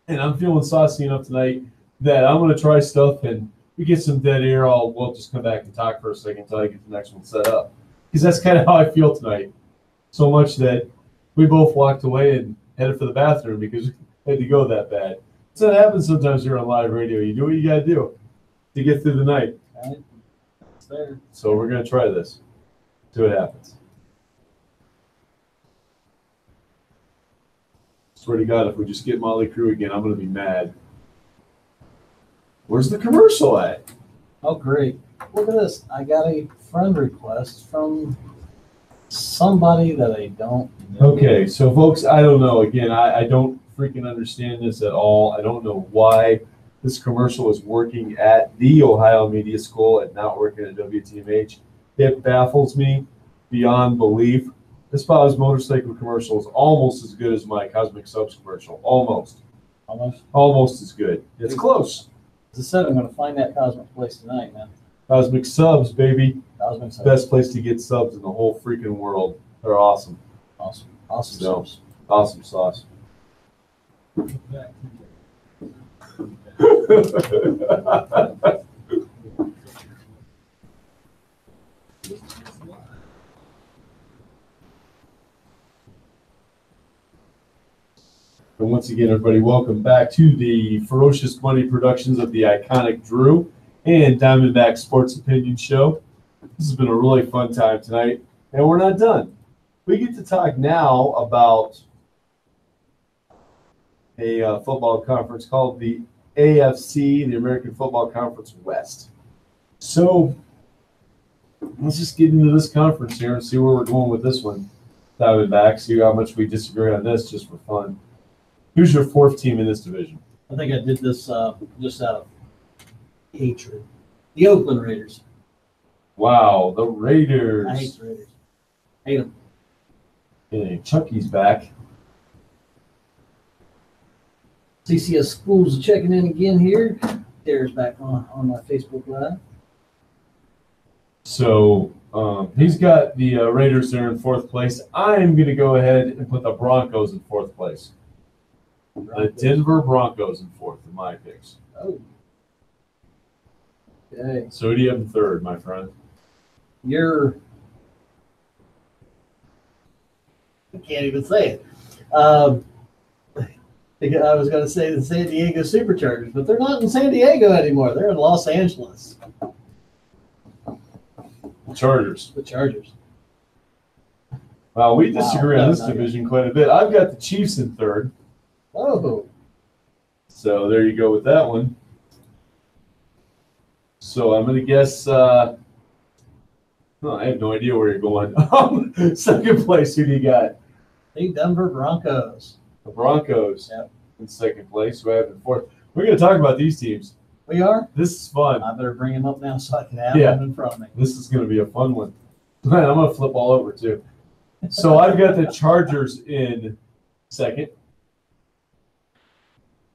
And I'm feeling saucy enough tonight that I'm going to try stuff, and we get some dead air. We'll just come back and talk for a second until I get the next one set up. Because that's kind of how I feel tonight. So much that we both walked away and headed for the bathroom because we had to go that bad. So that happens sometimes here on live radio. You do what you got to do to get through the night. Right? That's there. So we're going to try this. See what happens. Swear to God, if we just get Molly Crew again, I'm going to be mad. Where's the commercial at? Oh, great. Look at this. I got a friend request from somebody that I don't know. Okay, so folks, I don't know. Again, I don't freaking understand this at all. I don't know why this commercial is working at the Ohio Media School and not working at WTMH. It baffles me beyond belief. This Bob's Motorcycle commercial is almost as good as my Cosmic Subs commercial. Almost. Almost as good. It's close. As I said, I'm going to find that Cosmic place tonight, man. Cosmic Subs, baby. Cosmic Subs. Best place to get subs in the whole freaking world. They're awesome. Awesome. Awesome So, subs. awesome sauce. And once again, everybody, welcome back to the Ferocious Money Productions of the iconic Drew and Diamondback Sports Opinion Show. This has been a really fun time tonight, and we're not done. We get to talk now about a football conference called the AFC, the American Football Conference West. So let's just get into this conference here and see where we're going with this one. Diamondback, see how much we disagree on this just for fun. Who's your fourth team in this division? I think I did this just out of hatred. The Oakland Raiders. Wow, the Raiders. I hate the Raiders. Hate them. Okay, Chucky's back. CCS Schools checking in again here. Darren's back on my Facebook Live. So he's got the Raiders there in fourth place. I'm going to go ahead and put the Broncos in fourth place. The Denver Broncos in fourth in my picks. Oh. Okay. So who do you have in third, my friend? I can't even say it. I was going to say the San Diego Superchargers, but they're not in San Diego anymore. They're in Los Angeles. Chargers. The Chargers. Wow, we disagree on this no, division quite a bit. I've got the Chiefs in third. Oh. So there you go with that one. So I'm going to guess. I have no idea where you're going. Second place, who do you got? The Denver Broncos. The Broncos. Yep. In second place. Who I have in fourth? We're going to talk about these teams. We are? This is fun. I better bring them up now so I can have Yeah. them in front of me. This is going to be a fun one. Man, I'm going to flip all over too. So I've got the Chargers in second.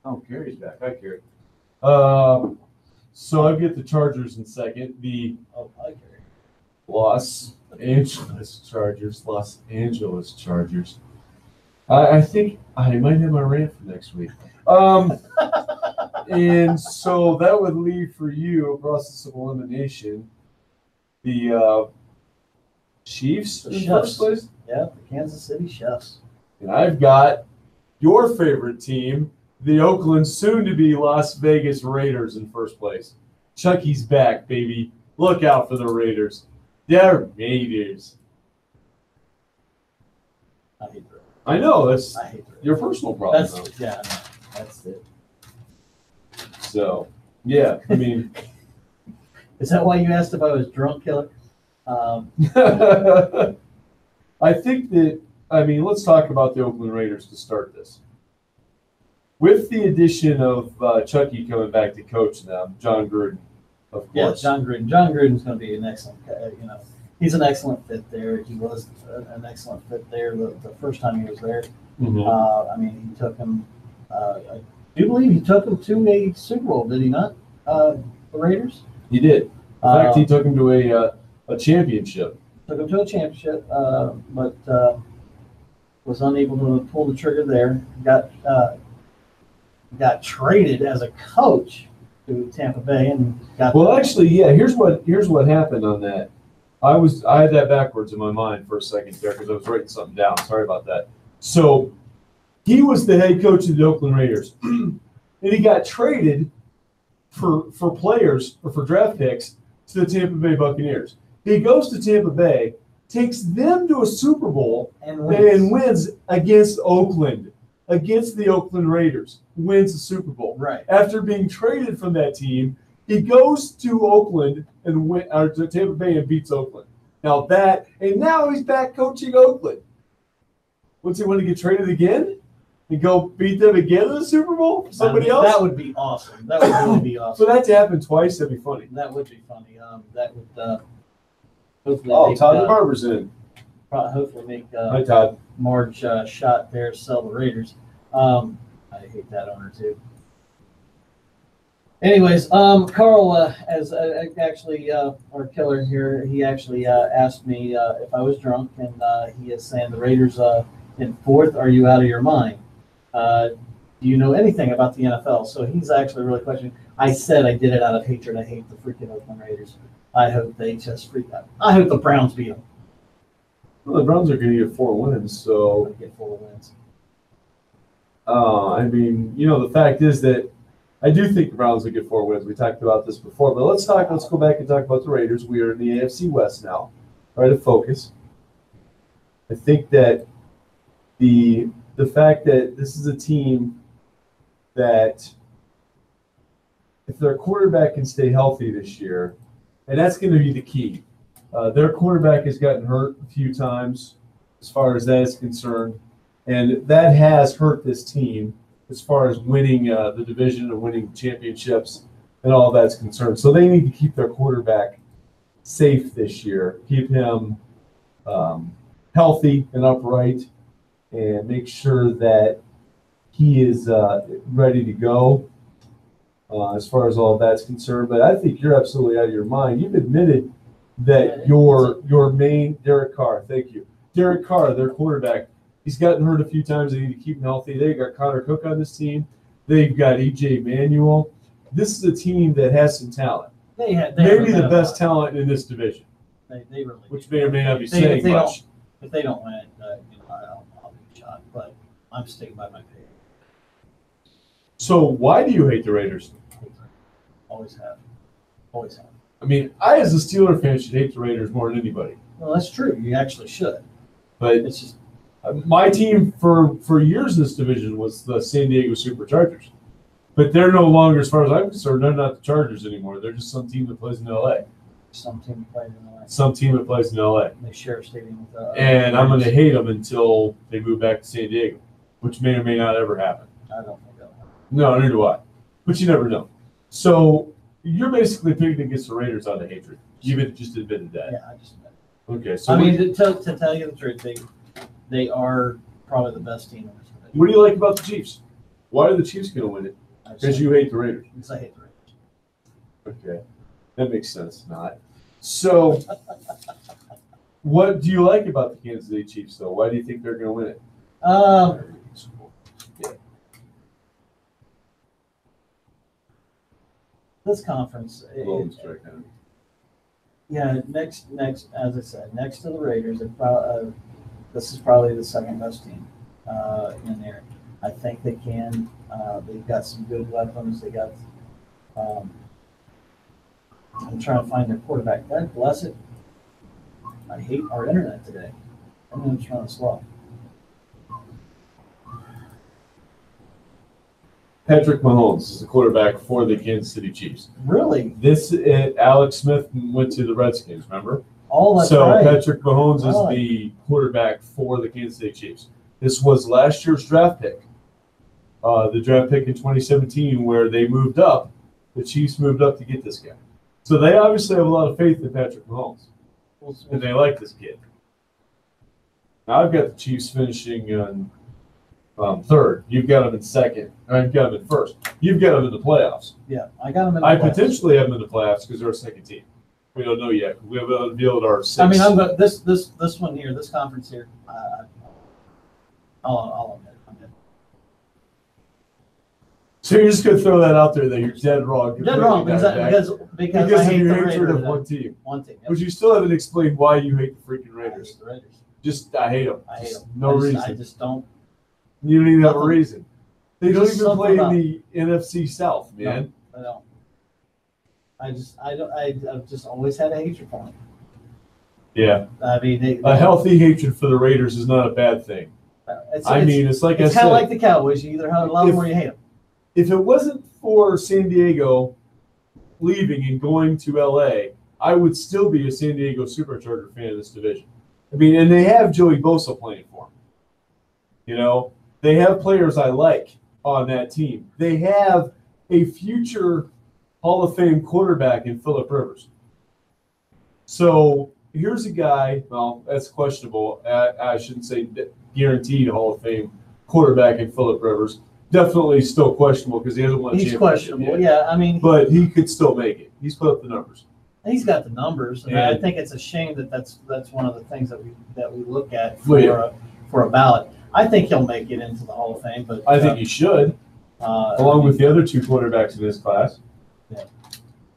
Oh, Gary's back. Hi, Gary. So I've got the Chargers in second. The Oh, I agree. Los Angeles Chargers. I think I might have my rant for next week. And so that would leave for you a process of elimination. The Chiefs The in Chefs. first place. Yeah, the Kansas City Chefs. And I've got your favorite team, the Oakland, soon-to-be Las Vegas Raiders in first place. Chucky's back, baby. Look out for the Raiders. They're Raiders. I hate the I know, that's I hate the your personal problem, That's though. yeah, I know. That's it. So, yeah, I mean, Is that why you asked if I was drunk, Killer? I think that, let's talk about the Oakland Raiders to start this. With the addition of Chucky coming back to coach them, John Gruden, of Yeah, course. John Gruden. John Gruden's going to be an excellent, he's an excellent fit there. He was an excellent fit there the first time he was there. Mhm. He took him, I do believe he took him to a Super Bowl, did he not? The Raiders? He did. In fact, he took him to a championship. Took him to a championship, but was unable to pull the trigger there. Got traded as a coach to Tampa Bay and got. Well, actually, yeah. Here's what happened on that. I had that backwards in my mind for a second there because I was writing something down. Sorry about that. So he was the head coach of the Oakland Raiders, and he got traded for players or for draft picks to the Tampa Bay Buccaneers. He goes to Tampa Bay, takes them to a Super Bowl, and and wins against Oakland, against the Oakland Raiders. Wins the Super Bowl. Right. After being traded from that team, he goes to Oakland and to Tampa Bay and beats Oakland. Now he's back coaching Oakland. What's he want to get traded again and go beat them again in the Super Bowl for somebody else? That would be awesome. That would really be For awesome. that to happen twice, that'd be funny. That would be funny. That would hopefully Oh, make, Todd the Barber's in. hopefully make Hi, Todd. Marge shot there, sell the Raiders. I hate that owner too. Anyways, Carl, our killer here, he actually asked me if I was drunk, and he is saying the Raiders in fourth. Are you out of your mind? Do you know anything about the NFL? So he's actually really questioning. I said I did it out of hatred. I hate the freaking Oakland Raiders. I hope they just freak out. I hope the Browns beat them. Well, the Browns are going to get 4 wins, so Get 4 wins. the fact is that I do think the Browns will get 4 wins. We talked about this before, but let's go back and talk about the Raiders. We are in the AFC West now. Try to focus. I think that the fact that this is a team that if their quarterback can stay healthy this year, and that's going to be the key. Their quarterback has gotten hurt a few times as far as that is concerned, and that has hurt this team as far as winning the division and winning championships and all that's concerned. So they need to keep their quarterback safe this year, keep him healthy and upright, and make sure that he is ready to go as far as all that's concerned. But I think you're absolutely out of your mind. You've admitted that your main Derek Carr, thank you. Derek Carr, their quarterback, he's gotten hurt a few times. They need to keep him healthy. They've got Connor Cook on this team. They've got EJ Manuel. This is a team that has some talent. They Maybe have the a best lot. talent in this division, They really. which may or may not be If they- saying if they much. If they don't win it, I'll be shocked. But I'm sticking by my pick. So why do you hate the Raiders? Always have. Always have. I mean, I as a Steeler fan should hate the Raiders more than anybody. Well, that's true. You actually should. But It's just my team for years in this division was the San Diego Superchargers. But they're no longer, as far as I'm concerned, they're not the Chargers anymore. They're just some team that plays in LA. Some team plays in LA. Some team that plays in LA. They share a stadium with And I'm going to hate them until they move back to San Diego, which may or may not ever happen. I don't think that'll happen. No, neither do I. But you never know. So you're basically picking against the Raiders out of hatred. You just admitted that. Yeah, I just. Okay. So I mean, to tell you the truth, they are probably the best team in this division. what do you like about the Chiefs? Why are the Chiefs going to win it? Because you hate the Raiders. Because I hate the Raiders. Okay. That makes sense. Not. So what do you like about the Kansas City Chiefs, though? Why do you think they're going to win it? This conference, Golden Strike, huh? yeah, next, as I said, next to the Raiders, this is probably the second best team in there. I think they can. They've got some good weapons. They got. I'm trying to find their quarterback. God bless it. I hate our internet today. Everyone's running slow. Patrick Mahomes is the quarterback for the Kansas City Chiefs. Really? Alex Smith went to the Redskins, remember? Oh, that's so right. Patrick Mahomes Really? is the quarterback for the Kansas City Chiefs. This was last year's draft pick. The draft pick in 2017 where they moved up. The Chiefs moved up to get this guy. So they obviously have a lot of faith in Patrick Mahomes. And they like this kid. Now I've got the Chiefs finishing on third. You've got them in second. I've got them in first. You've got them in the playoffs. Yeah, I got them in the I playoffs. potentially have them in the playoffs because they're a second team. We don't know yet. We haven't unveiled our six. I mean, I'm going this one here, this conference here. I'll admit it. I'm good. So you're just going to throw that out there that you're dead wrong. Dead wrong because I of hate your the hatred Raiders. of one team. One team. Yep. But you still haven't explained why you hate the freaking I hate Raiders. the Raiders. Just, I hate them. I hate them. No reason. I just don't. You don't even have a Nothing. reason. They don't Just even play in something the NFC South, man. I don't. I've just always had a hatred for them. Yeah. I mean, A healthy hatred for the Raiders is not a bad thing. It's I mean, it's like I it's said. kind of like the Cowboys. You either love them or you hate them. If it wasn't for San Diego leaving and going to LA, I would still be a San Diego Supercharger fan of this division. I mean, and they have Joey Bosa playing for them. You know, they have players I like on that team. They have a future Hall of Fame quarterback in Phillip Rivers. So here's a guy, well, that's questionable. I shouldn't say guaranteed Hall of Fame quarterback in Phillip Rivers. Definitely still questionable because he hasn't won a He's championship questionable. yet. Yeah, I mean, But he could still make it. He's put up the numbers. he's got the numbers, and I And- think it's a shame that that's one of the things that we look at Well, yeah. for a ballot. I think he'll make it into the Hall of Fame, but I think he should, along with the other two quarterbacks in his class. Yeah.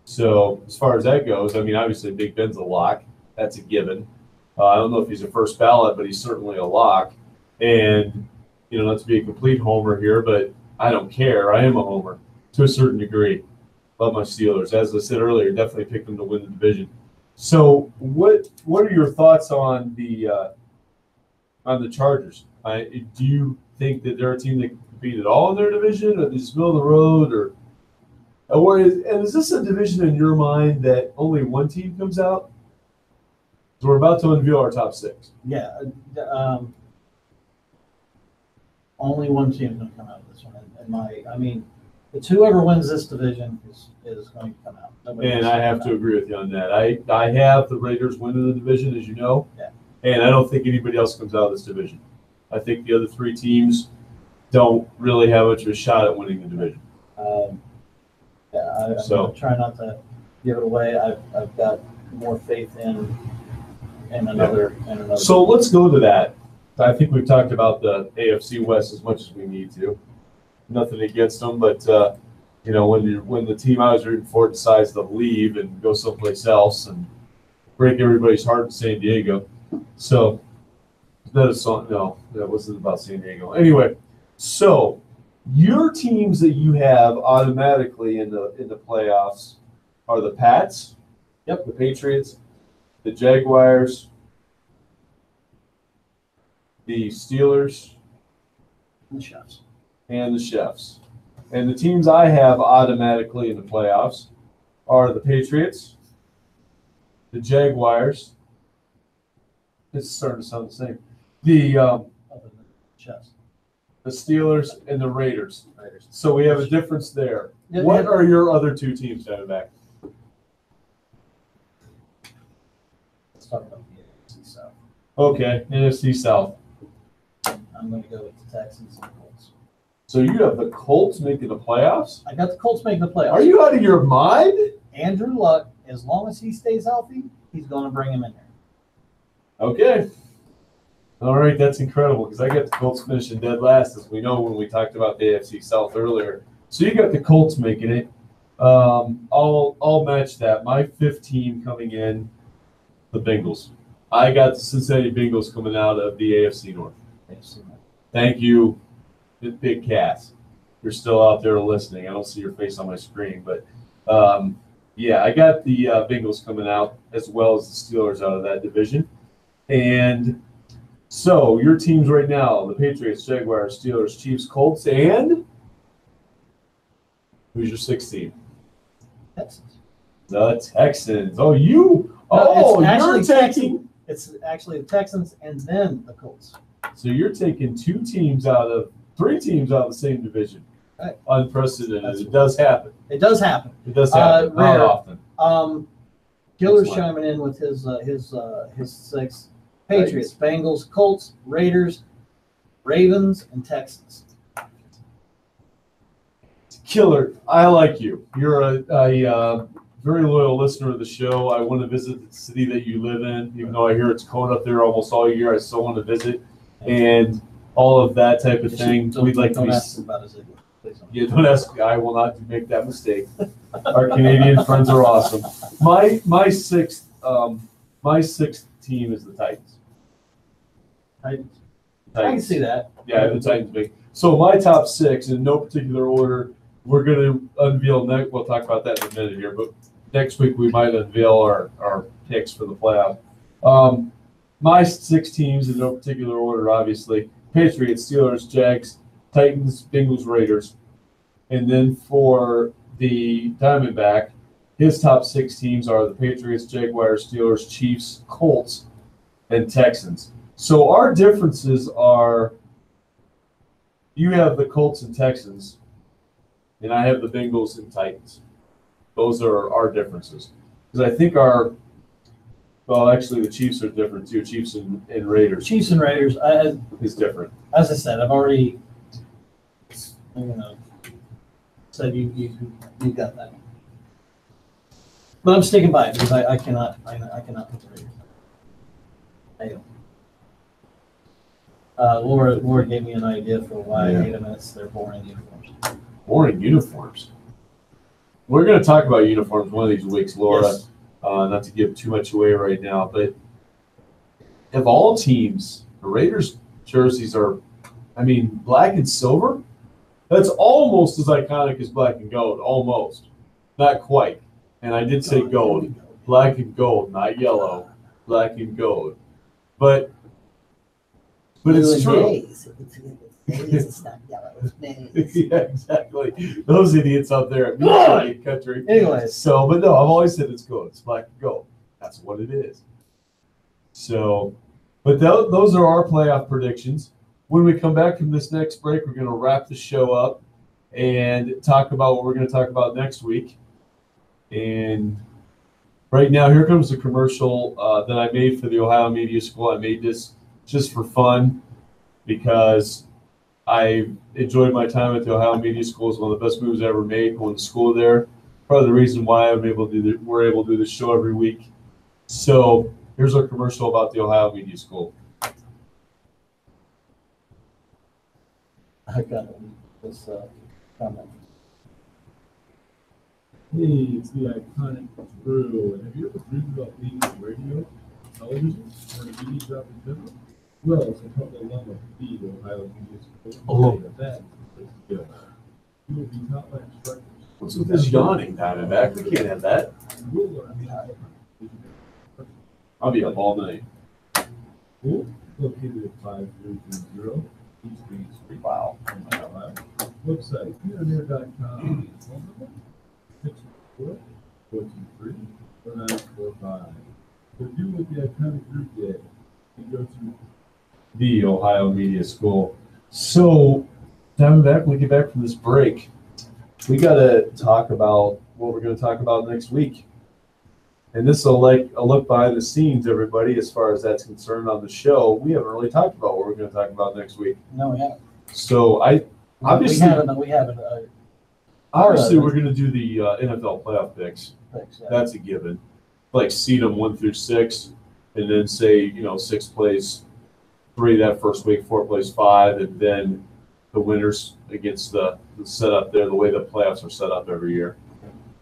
So as far as that goes, I mean, obviously Big Ben's a lock. That's a given. I don't know if he's a first ballot, but he's certainly a lock. And, you know, not to be a complete homer here, but I don't care. I am a homer to a certain degree. Love my Steelers. As I said earlier, definitely picked them to win the division. So what are your thoughts on the Chargers? Do you think that they're a team that can compete at all in their division, or just middle of the road, or is this a division in your mind that only one team comes out? So we're about to unveil our top six. yeah, only one team's going to come out of this one. I mean, it's whoever wins this division is going to come out. Nobody And else I will have come to out. agree with you on that. I have the Raiders winning the division, as you know. Yeah. And I don't think anybody else comes out of this division. I think the other three teams don't really have much of a shot at winning the division. I'm So- gonna try not to give it away. I've got more faith in another. So let's go to that. I think we've talked about the AFC West as much as we need to. Nothing against them, but you know, when the team I was rooting for decides to leave and go someplace else and break everybody's heart in San Diego. So that is song. No, that wasn't about San Diego. Anyway, so your teams that you have automatically in the playoffs are the Pats, Yep. the Patriots, the Jaguars, the Steelers, the Chefs. and the Chefs. And the teams I have automatically in the playoffs are the Patriots, the Jaguars. It's starting to sound the same. Other than chess. The Steelers, and the Raiders. So we have a difference there. Yeah, What yeah. are your other two teams, Diamondback? Let's talk about the AFC South. Okay, NFC South. I'm going to go with the Texans and the Colts. So you have the Colts making the playoffs? I got the Colts making the playoffs. Are you out of your mind? Andrew Luck, as long as he stays healthy, he's going to bring him in there. Okay. All right, that's incredible because I got the Colts finishing dead last, as we know when we talked about the AFC South earlier. So you got the Colts making it. I'll match that. My fifth team coming in, the Bengals. I got the Cincinnati Bengals coming out of the AFC North. Thank you, Big Cass. You're still out there listening. I don't see your face on my screen, but yeah, I got the Bengals coming out as well as the Steelers out of that division. And so your teams right now, the Patriots, Jaguars, Steelers, Chiefs, Colts, and who's your sixth team? Texans. The Texans. Oh, you. No, it's actually you're taking. It's actually the Texans and then the Colts. So you're taking three teams out of the same division. Right. Unprecedented. It does happen. It does happen. It does happen. Not rare. often. Killer's That's fine. chiming in with his six: Patriots, Bengals, Colts, Raiders, Ravens, and Texans. Killer, I like you. You're a very loyal listener of the show. I want to visit the city that you live in, even though I hear it's cold up there almost all year. I still want to visit, and all of that type of thing. We'd like to Don't be. ask him about his English, please don't. Yeah, don't ask. I will not make that mistake. Our Canadian friends are awesome. My sixth team is the Titans. Titans. I can see that. Yeah, the Titans big. So my top six, in no particular order, we're going to unveil next. We'll talk about that in a minute here, but next week we might unveil our picks for the playoff. My six teams in no particular order, obviously: Patriots, Steelers, Jags, Titans, Bengals, Raiders. And then for the Diamondback, his top six teams are the Patriots, Jaguars, Steelers, Chiefs, Colts, and Texans. So our differences are, you have the Colts and Texans, and I have the Bengals and Titans. Those are our differences. Because I think actually the Chiefs are different too. Chiefs and Raiders Chiefs and Raiders. is different. As I said, I've already, said you got that. But I'm sticking by it because I cannot put the Raiders. I don't. Laura gave me an idea for why I hate them, and it's their boring uniforms. Boring uniforms. We're going to talk about uniforms one of these weeks, Laura. Yes. Not to give too much away right now, but of all teams, the Raiders jerseys are, black and silver. That's almost as iconic as black and gold. Almost. Not quite. And I did say gold. Black and gold, not yellow. Black and gold. But it's true. It's not yellow, it's maize. Yeah, exactly. Those idiots up there at Midnight Country. Anyways. So, but no, I've always said it's gold. It's black and gold. That's what it is. So, but those are our playoff predictions. When we come back from this next break, we're going to wrap the show up and talk about what we're going to talk about next week. And right now, here comes the commercial that I made for the Ohio Media School. I made this just for fun because I enjoyed my time at the Ohio Media School. It's one of the best moves I ever made going to school there. Part of the reason why we're able to do this show every week. So here's our commercial about the Ohio Media School. I got this comment. Hey, it's the iconic Drew. And have you ever dreamed about being on radio, television, or a media job in general? Well, it's a couple alum of the Ohio Media School. That is the place to go. You will be taught by instructors. What's with this yawning, Diamondback? We can't have that. You will learn how to I'll be up all night. School located at 5330 East Main Street. Wow. in Ohio. Website, pioneer.com. Phone number, 614-423-4945. To do what the iconic group did, you go to The Ohio Media School. So, Diamondback, when we get back from this break, we got to talk about what we're going to talk about next week. And this will like a look behind the scenes, everybody, as far as that's concerned on the show. We haven't really talked about what we're going to talk about next week. No, we haven't. So, obviously, we haven't. obviously we're going to do the NFL playoff picks. Yeah. That's a given. Like seed them 1 through 6, and then say 6 plays 3 that first week, 4 plays 5, and then the winners against the setup there, the way the playoffs are set up every year.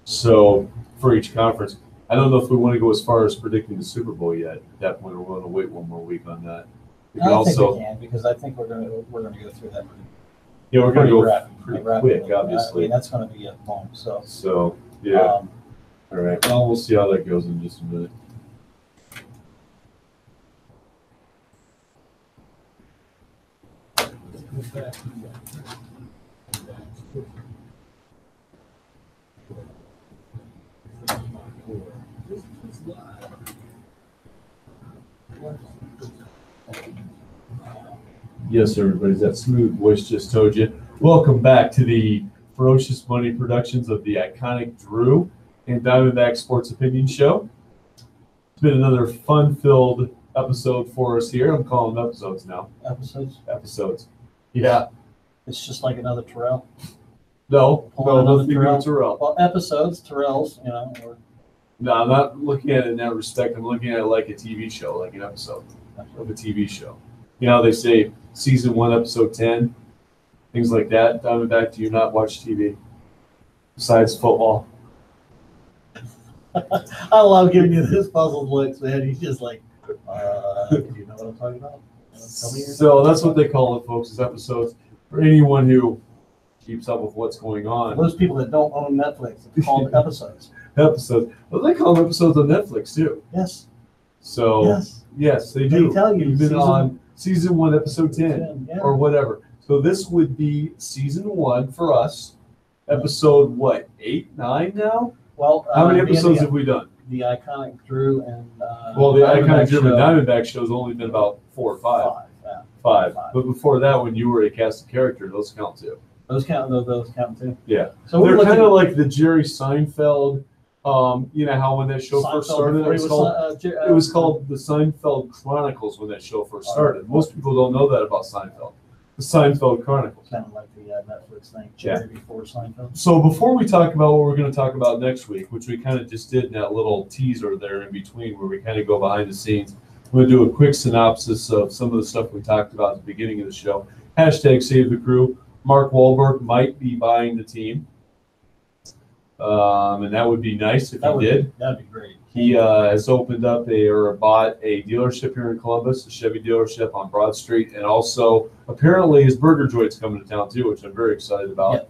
So for each conference, I don't know if we want to go as far as predicting the Super Bowl yet. At that point, we're going to wait 1 more week on that. We can I think we can, because I think we're going to go through that. we're going to go pretty rapidly. quick, obviously. I mean, that's going to be a long. So yeah. All right. Well, we'll see how that goes in just a minute. Yes, everybody, that smooth voice just told you. Welcome back to the Ferocious Money Productions of the iconic Drew and Diamondback Sports Opinion Show. It's been another fun-filled episode for us here. I'm calling them episodes now. Episodes. Yeah. It's just like another Terrell. No, nothing to do Terrell. with Terrell. Well, episodes, Terrells, Or, No, I'm not looking at it in that respect. I'm looking at it like a TV show, like an episode of a TV show. You know how they say season 1, episode 10, things like that. Diamondback, do you not watch TV besides football? I love giving you this puzzled looks, man. He's just like, do you know what I'm talking about? Tell me So that's what they call it, folks, is episodes. For anyone who keeps up with what's going on. Those people that don't own Netflix, it's called episodes. Episodes. Well, they call them episodes on Netflix, too. Yes. So, yes, they do. They tell you. You've been on season 1, episode 10, yeah. or whatever. So this would be season 1 for us. Episode, 8, 9 now? Well, how many episodes have we done? The iconic Drew and well, the iconic Drew and Diamondback show's only been about 4 or 5. Five. But before that, when you were a cast character, those count too. Those count too. Yeah. So they're kind of like the Jerry Seinfeld. You know how when that show first started, it was called the Seinfeld Chronicles when that show first started. Most people don't know that about Seinfeld. The Seinfeld Chronicles. Kind of like the Netflix thing, Jerry before Seinfeld. So before we talk about what we're going to talk about next week, which we kind of just did in that little teaser there in between where we kind of go behind the scenes, I'm going to do a quick synopsis of some of the stuff we talked about at the beginning of the show. Hashtag Save the Crew. Mark Wahlberg might be buying the team. And that would be nice if he did. That'd be great. He has opened up bought a dealership here in Columbus, a Chevy dealership on Broad Street, and also apparently his burger joint's coming to town too, which I'm very excited about. Yep.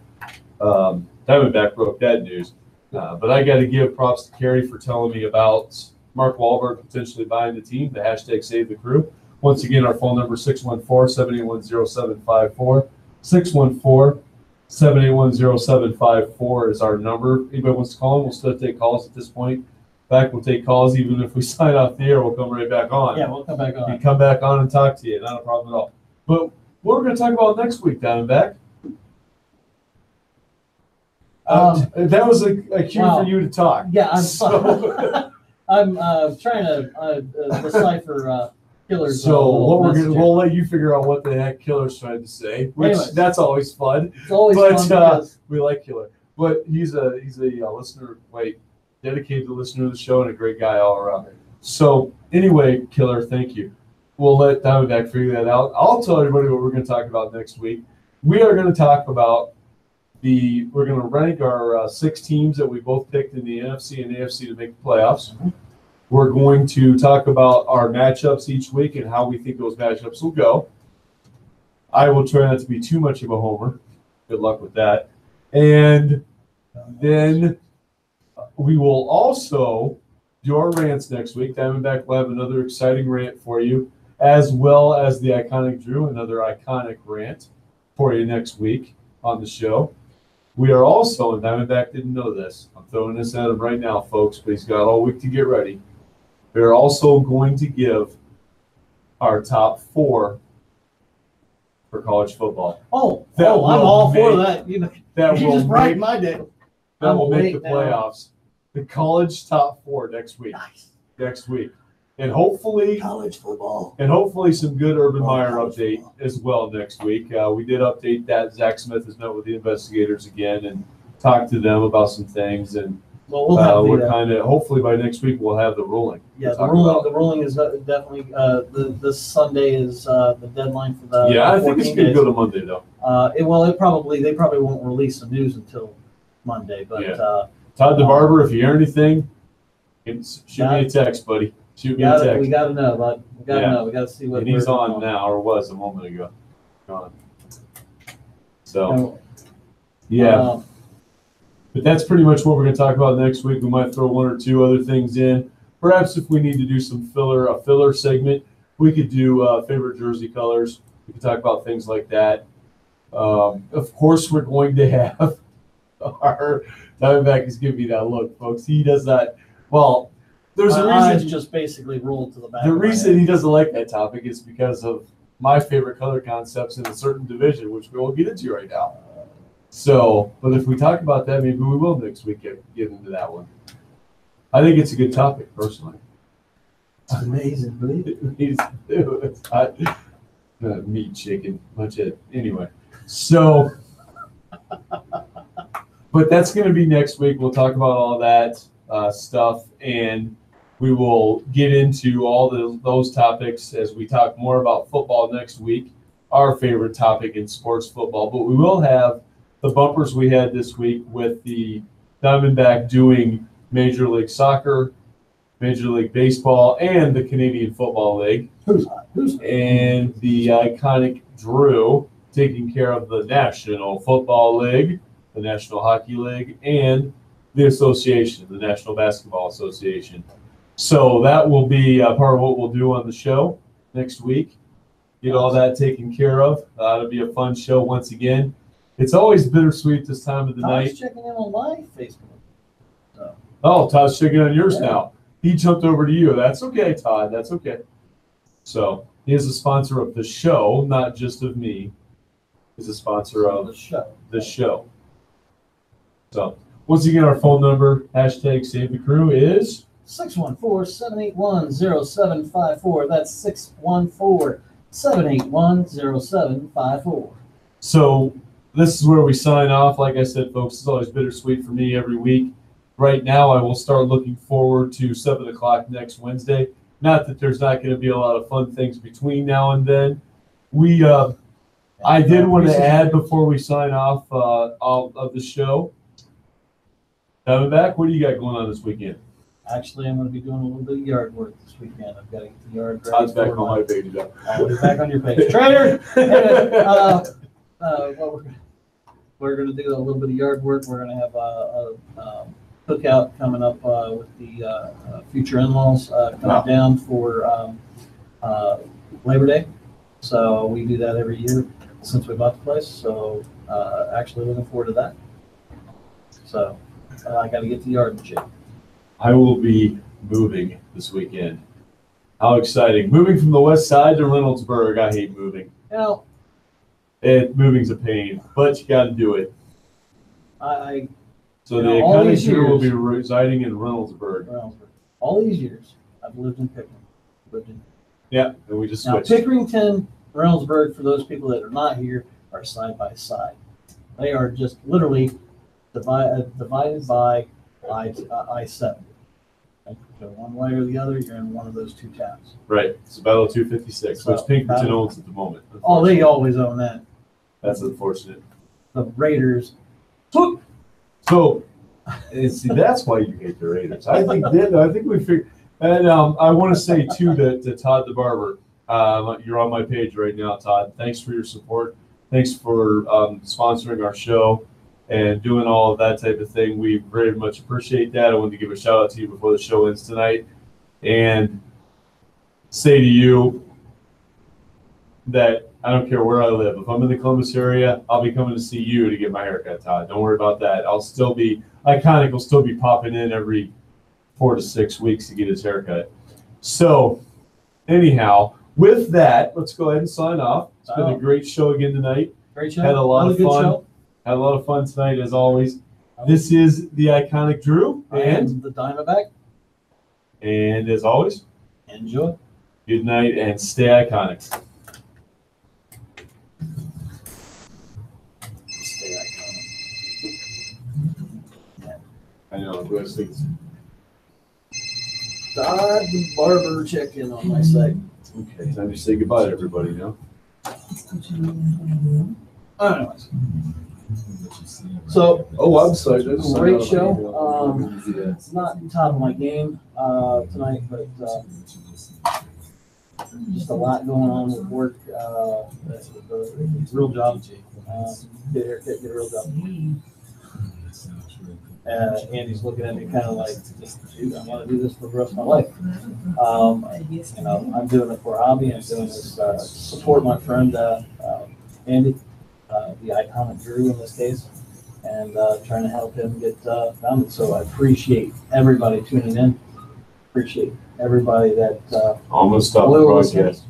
Diamondback broke that news. But I got to give props to Carrie for telling me about Mark Wahlberg potentially buying the team, the hashtag Save the Crew. Once again, our phone number is 614-781-0754. 614-781-0754 is our number. Anybody wants to call in, we'll still take calls at this point. We'll take calls even if we sign off the air, we'll come right back on. Yeah, we'll come back on. We come back on and talk to you, not a problem at all. But what we're going to talk about next week, Diamondback? That was a cue for you to talk. Yeah, I'm trying to decipher killers. So we'll let you figure out what the heck Killer's trying to say, which that's always fun. It's always fun because we like Killer. But he's a listener, dedicated listener to the show and a great guy all around. So anyway, Killer, thank you. We'll let Diamondback figure that out. I'll tell everybody what we're going to talk about next week. We are going to talk about we're going to rank our 6 teams that we both picked in the NFC and AFC to make the playoffs. Mm-hmm. We're going to talk about our matchups each week and how we think those matchups will go. I will try not to be too much of a homer. Good luck with that. And then we will also do our rants next week. Diamondback will have another exciting rant for you, as well as the iconic Drew, another iconic rant for you next week. on the show. We are also, and Diamondback didn't know this, I'm throwing this at him right now, folks, but he's got all week to get ready. We're also going to give our top 4 for college football. I'm That all for will that. You That will just brighten make, my day. that will make the Wait now. playoffs. The college top 4 next week. Nice. Next week. And hopefully College football. some good Urban Meyer college update football. as well next week. We did update that. Zach Smith has met with the investigators again and talked to them about some things. And Well, we'll have we're the, kind of, hopefully by next week, we'll have the ruling. yeah, to the talk ruling. about. The ruling is definitely this Sunday is the deadline for the. Yeah, I think it's 14 going to days. go to Monday, though. They probably won't release the news until Monday, but Yeah. Todd DeBarber, if you hear anything, shoot me a text, buddy. Shoot me a we text. got to know, bud. We got to Yeah. know. We got to see what. And he's we're on now, or was a moment ago. Gone. So, So, yeah. But that's pretty much what we're going to talk about next week. We might throw 1 or 2 other things in. Perhaps if we need to do a filler segment, we could do favorite jersey colors. We could talk about things like that. Of course, we're going to have our Diamondback is giving me that look, folks. He does not. Well, there's a my eyes reason. just basically rolled to the back. The of my reason head. he doesn't like that topic is because of my favorite color concepts in a certain division, which we won't get into right now. So, but if we talk about that, maybe we will next week get into that one. I think it's a good topic, personally. It's amazing, believe It's not meat, chicken, much it. Anyway, so, but that's going to be next week. We'll talk about all that stuff, and we will get into all those topics as we talk more about football next week, our favorite topic in sports football. But we will have the bumpers we had this week with the Diamondback doing Major League Soccer, Major League Baseball, and the Canadian Football League. Who's And the iconic Drew taking care of the National Football League, the National Hockey League, and the association, the National Basketball Association. So that will be part of what we'll do on the show next week. Get all that taken care of. It'll be a fun show once again. It's always bittersweet this time of the I night. was checking in on my Facebook. So, Oh, Todd's checking on yours Yeah. now. He jumped over to you. That's okay, Todd. That's okay. So he is a sponsor of the show, not just of me. He's a sponsor of the show. the show. So once again, our phone number, hashtag Save the Crew, is 614-781-0754. That's 614-781-0754. so this is where we sign off. Like I said, folks, it's always bittersweet for me every week. Right now, I will start looking forward to 7 o'clock next Wednesday. Not that there's not going to be a lot of fun things between now and then. I did want to add before we sign off all of the show. Diamondback, what do you got going on this weekend? Actually, I'm going to be doing a little bit of yard work this weekend. I've got to get the yard ready. Todd's back for on my page now. I'll be back on your page. Trader! What we're going to do a little bit of yard work. We're going to have a cookout coming up with the future in-laws coming Wow. down for Labor Day. So we do that every year since we bought the place. So actually looking forward to that. So I got to get the yard in shape. I will be moving this weekend. How exciting. Moving from the west side to Reynoldsburg. I hate moving. You know, Moving's a pain, but you got to do it. I So You the know, all these economy will be years- residing in Reynoldsburg. all these years I've lived in Pickering. Yeah, and we just Now, switched. Pickerington, Reynoldsburg, for those people that are not here, are side by side. They are just literally divided by I-7. If you go one way or the other, you're in one of those two towns. Right. It's Battle 256, which So, Pinkerton Battle- owns at the moment. Oh, they unfortunately. always own that. That's unfortunate. The Raiders. So, and see, that's why you hate the Raiders. I think we figured. And I want to say too to Todd the Barber, you're on my page right now, Todd. Thanks for your support. Thanks for sponsoring our show and doing all of that type of thing. We very much appreciate that. I wanted to give a shout out to you before the show ends tonight, and say to you that I don't care where I live. If I'm in the Columbus area, I'll be coming to see you to get my haircut, Todd. Don't worry about that. Iconic will still be popping in every 4 to 6 weeks to get his haircut. So, anyhow, with that, let's go ahead and sign off. It's been a great show again tonight. Great show. Had a lot of Another good fun. show. Had a lot of fun tonight, as always. This is the Iconic Drew, And the Diamondback. and as always, Enjoy. good night and stay iconic. Stay iconic. I know. Who else thinks? Todd the Barber check-in on my site. Okay, time to say goodbye to everybody now. Anyways. So, Oh, I'm sorry. I just great signed out of my show. email. It's not top of my game tonight, but just a lot going on with work. Real job. Get a haircut, get a real job. Andy's looking at me kind of like, dude, I want to do this for the rest of my life. You know, I'm doing it for a hobby. I'm doing this support my friend Andy, the Iconic Drew in this case, and trying to help him get founded. So I appreciate everybody tuning in. Appreciate everybody that Almost stopped the will listen. broadcast.